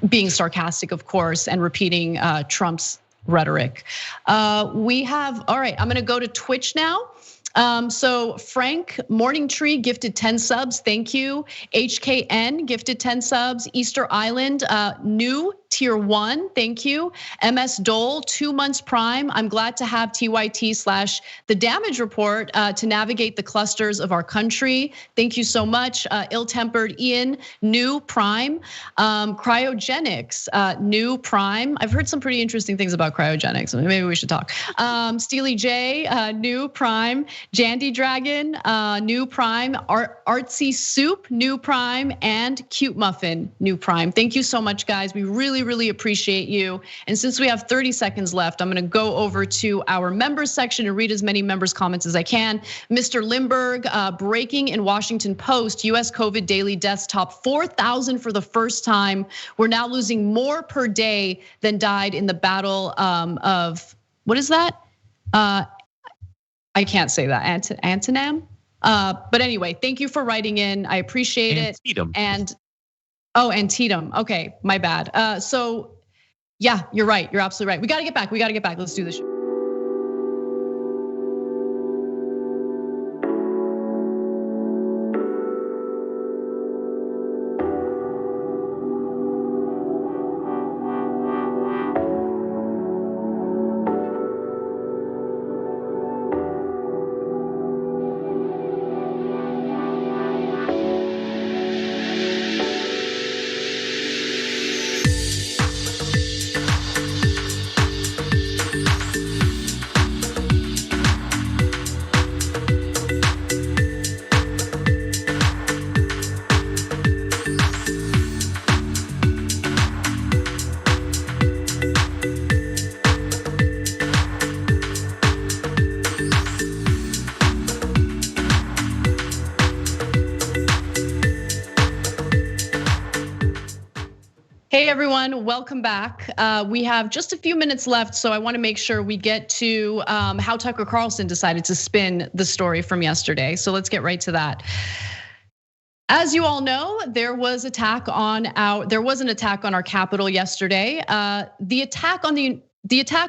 being sarcastic, of course, and repeating Trump's rhetoric. All right, I'm gonna go to Twitch now. So Frank Morning Tree gifted 10 subs, thank you. HKN gifted 10 subs. Easter Island, new tier 1, thank you. MS Dole, 2 months prime. I'm glad to have TYT / the damage report to navigate the clusters of our country. Thank you so much. Ill-tempered Ian, new prime. Cryogenics, new prime. I've heard some pretty interesting things about cryogenics. Maybe we should talk. Steely J, new prime. Jandy Dragon, new prime. Artsy Soup, new prime. And Cute Muffin, new prime. Thank you so much, guys. We really appreciate you. And since we have 30 seconds left, I'm gonna go over to our members section and read as many members' comments as I can. Mr. Limburg, breaking in Washington Post, US COVID daily deaths top 4,000 for the first time. We're now losing more per day than died in the battle of, what is that? I can't say that, Antonam? But anyway, thank you for writing in, I appreciate it. And Antietam, okay, my bad. So yeah, you're right, you're absolutely right. We gotta get back, let's do this show. Hey everyone, welcome back. We have just a few minutes left, so I want to make sure we get to how Tucker Carlson decided to spin the story from yesterday. So let's get right to that. As you all know, there was an attack on our Capitol yesterday. The attack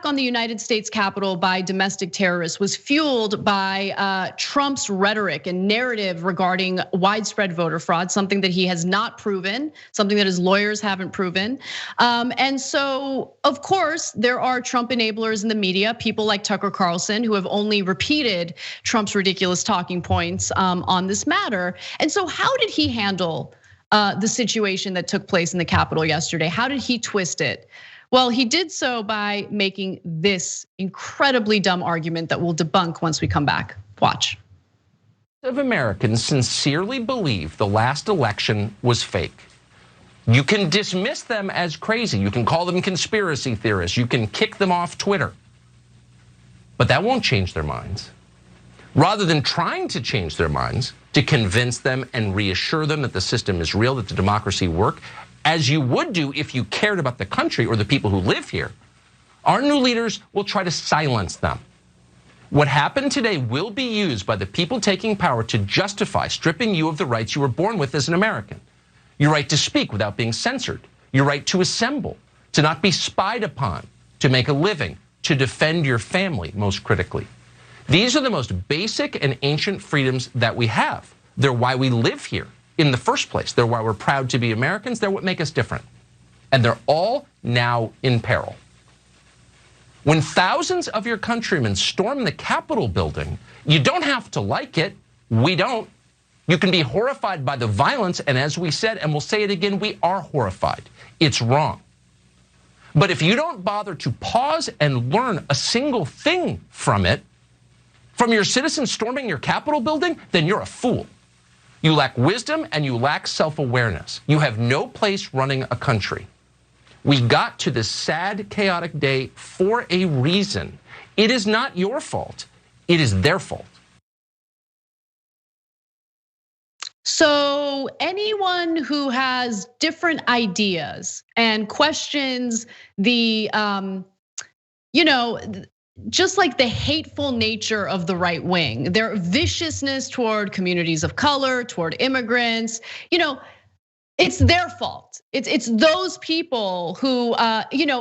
on the United States Capitol by domestic terrorists was fueled by Trump's rhetoric and narrative regarding widespread voter fraud, something that he has not proven, something that his lawyers haven't proven. And so, of course, there are Trump enablers in the media, people like Tucker Carlson, who have only repeated Trump's ridiculous talking points on this matter. And so how did he handle the situation that took place in the Capitol yesterday? How did he twist it? Well, he did so by making this incredibly dumb argument that we'll debunk once we come back. Watch. Of Americans sincerely believe the last election was fake. You can dismiss them as crazy. You can call them conspiracy theorists. You can kick them off Twitter. But that won't change their minds. Rather than trying to change their minds, to convince them and reassure them that the system is real, that the democracy works, as you would do if you cared about the country or the people who live here, our new leaders will try to silence them. What happened today will be used by the people taking power to justify stripping you of the rights you were born with as an American. Your right to speak without being censored, your right to assemble, to not be spied upon, to make a living, to defend your family, most critically. These are the most basic and ancient freedoms that we have. They're why we live here. in the first place. They're why we're proud to be Americans. They're what make us different. And they're all now in peril. When thousands of your countrymen storm the Capitol building, you don't have to like it. We don't. You can be horrified by the violence, and as we said, and we'll say it again, we are horrified. It's wrong. But if you don't bother to pause and learn a single thing from it, from your citizens storming your Capitol building, then you're a fool. You lack wisdom and you lack self-awareness. You have no place running a country. We got to this sad, chaotic day for a reason. It is not your fault. It is their fault. So anyone who has different ideas and questions the, just like the hateful nature of the right wing, their viciousness toward communities of color, toward immigrants, it's their fault. It's those people who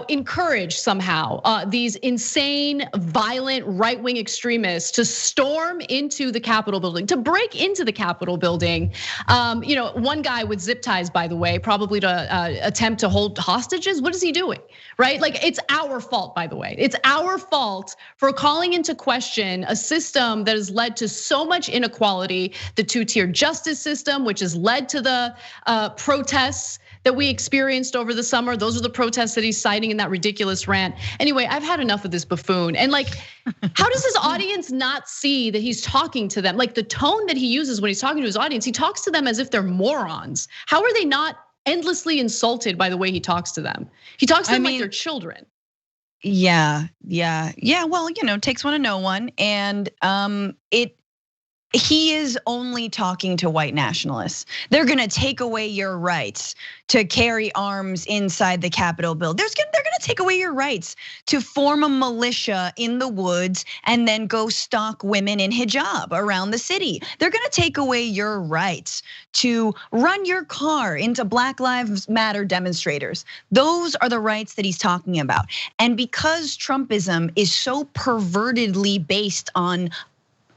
encourage somehow these insane, violent right-wing extremists to storm into the Capitol building, to break into the Capitol building. One guy with zip ties, by the way, probably to attempt to hold hostages. What is he doing, right? Like, it's our fault, by the way. It's our fault for calling into question a system that has led to so much inequality, the two-tier justice system, which has led to the protests that we experienced over the summer. Those are the protests that he's citing in that ridiculous rant. Anyway, I've had enough of this buffoon. And how does his audience not see that he's talking to them? Like, the tone that he uses when he's talking to his audience, he talks to them as if they're morons. How are they not endlessly insulted by the way he talks to them? He talks to them like they're children. Yeah. Well, takes one to know one, and he is only talking to white nationalists. They're gonna take away your rights to carry arms inside the Capitol building. They're gonna take away your rights to form a militia in the woods and then go stalk women in hijab around the city. They're gonna take away your rights to run your car into Black Lives Matter demonstrators. Those are the rights that he's talking about. And because Trumpism is so pervertedly based on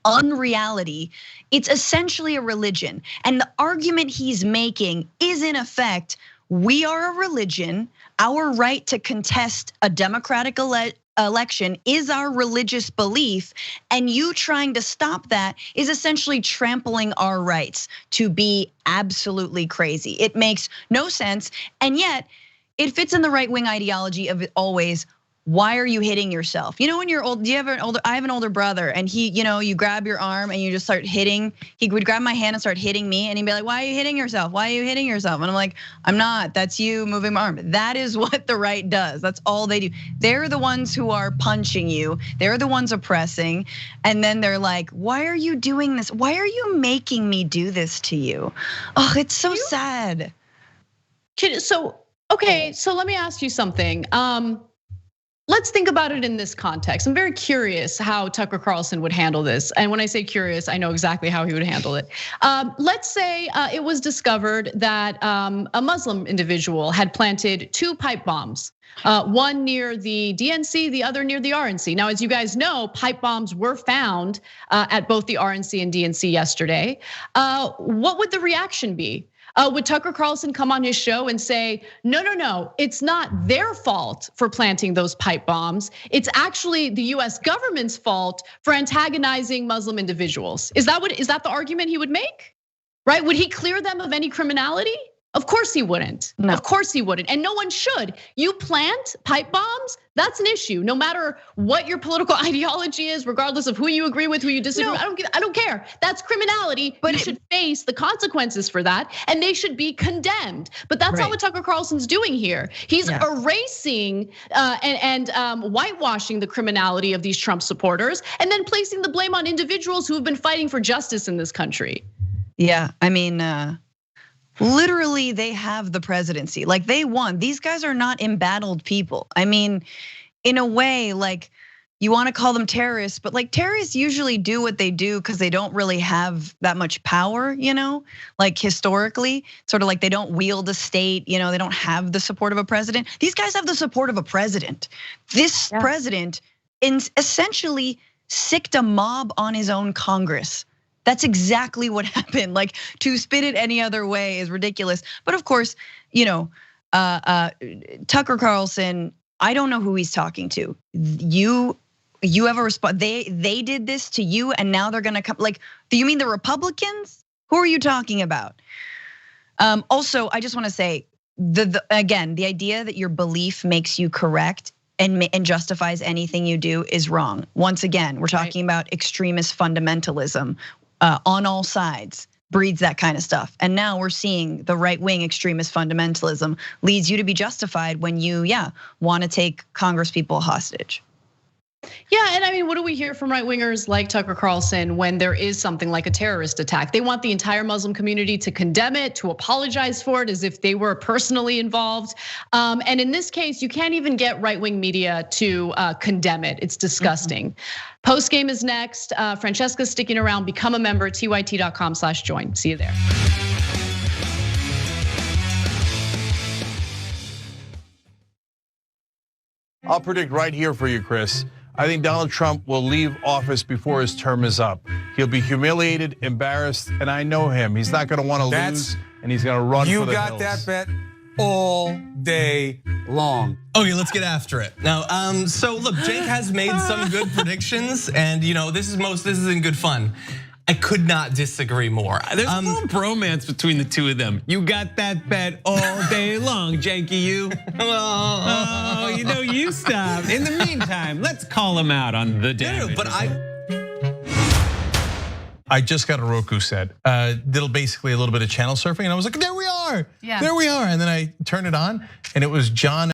unreality, it's essentially a religion. And the argument he's making is, in effect, we are a religion. Our right to contest a democratic election is our religious belief. And you trying to stop that is essentially trampling our rights to be absolutely crazy. It makes no sense. And yet it fits in the right wing ideology of always, why are you hitting yourself? When you're old, I have an older brother, and he, you grab your arm and you just start hitting. He would grab my hand and start hitting me, and he'd be like, why are you hitting yourself? Why are you hitting yourself? And I'm like, I'm not, that's you moving my arm. That is what the right does. That's all they do. They're the ones who are punching you. They're the ones oppressing. And then they're like, why are you doing this? Why are you making me do this to you? Oh, it's so sad. So let me ask you something. Let's think about it in this context. I'm very curious how Tucker Carlson would handle this. And when I say curious, I know exactly how he would handle it. Let's say it was discovered that a Muslim individual had planted 2 pipe bombs. One near the DNC, the other near the RNC. Now, as you guys know, pipe bombs were found at both the RNC and DNC yesterday. What would the reaction be? Would Tucker Carlson come on his show and say, no, it's not their fault for planting those pipe bombs. It's actually the US government's fault for antagonizing Muslim individuals. Is that the argument he would make? Right? Would he clear them of any criminality? Of course he wouldn't. No. Of course he wouldn't. And no one should. You plant pipe bombs, that's an issue. No matter what your political ideology is, regardless of who you agree with, who you disagree with, I don't care. That's criminality, but you should face the consequences for that, and they should be condemned. But that's not what Tucker Carlson's doing here. He's erasing and whitewashing the criminality of these Trump supporters, and then placing the blame on individuals who have been fighting for justice in this country. Yeah, I mean, literally, they have the presidency. Like, they won. These guys are not embattled people. I mean, in a way, like, you want to call them terrorists, but like, terrorists usually do what they do because they don't really have that much power, like historically, sort of like they don't wield a state, they don't have the support of a president. These guys have the support of a president. This president essentially sicked a mob on his own Congress. That's exactly what happened. Like, to spin it any other way is ridiculous. But of course, Tucker Carlson, I don't know who he's talking to. You have a response. They did this to you, and now they're gonna come. Like, do you mean the Republicans? Who are you talking about? Also, I just want to say, again, the idea that your belief makes you correct and justifies anything you do is wrong. Once again, we're talking about extremist fundamentalism on all sides. Breeds that kind of stuff. And now we're seeing the right-wing extremist fundamentalism leads you to be justified when you, want to take Congress people hostage. Yeah, and I mean, what do we hear from right-wingers like Tucker Carlson when there is something like a terrorist attack? They want the entire Muslim community to condemn it, to apologize for it as if they were personally involved. And in this case, you can't even get right-wing media to condemn it. It's disgusting. Post game is next. Francesca's sticking around. Become a member, tyt.com/join. See you there. I'll predict right here for you, Chris. I think Donald Trump will leave office before his term is up. He'll be humiliated, embarrassed, and I know him. He's not gonna wanna lose, and he's gonna run for the hills. You got that bet all day long. Okay, let's get after it. Now, so look, Jake has made some good predictions, and this is in good fun. I could not disagree more. There's a little bromance between the two of them. You got that bet all day long, Janky, you. Oh, you stop. In the meantime, let's call him out on the damage. No, but I just got a Roku set. Did basically a little bit of channel surfing, and I was like, there we are. Yeah. There we are. And then I turned it on, and it was John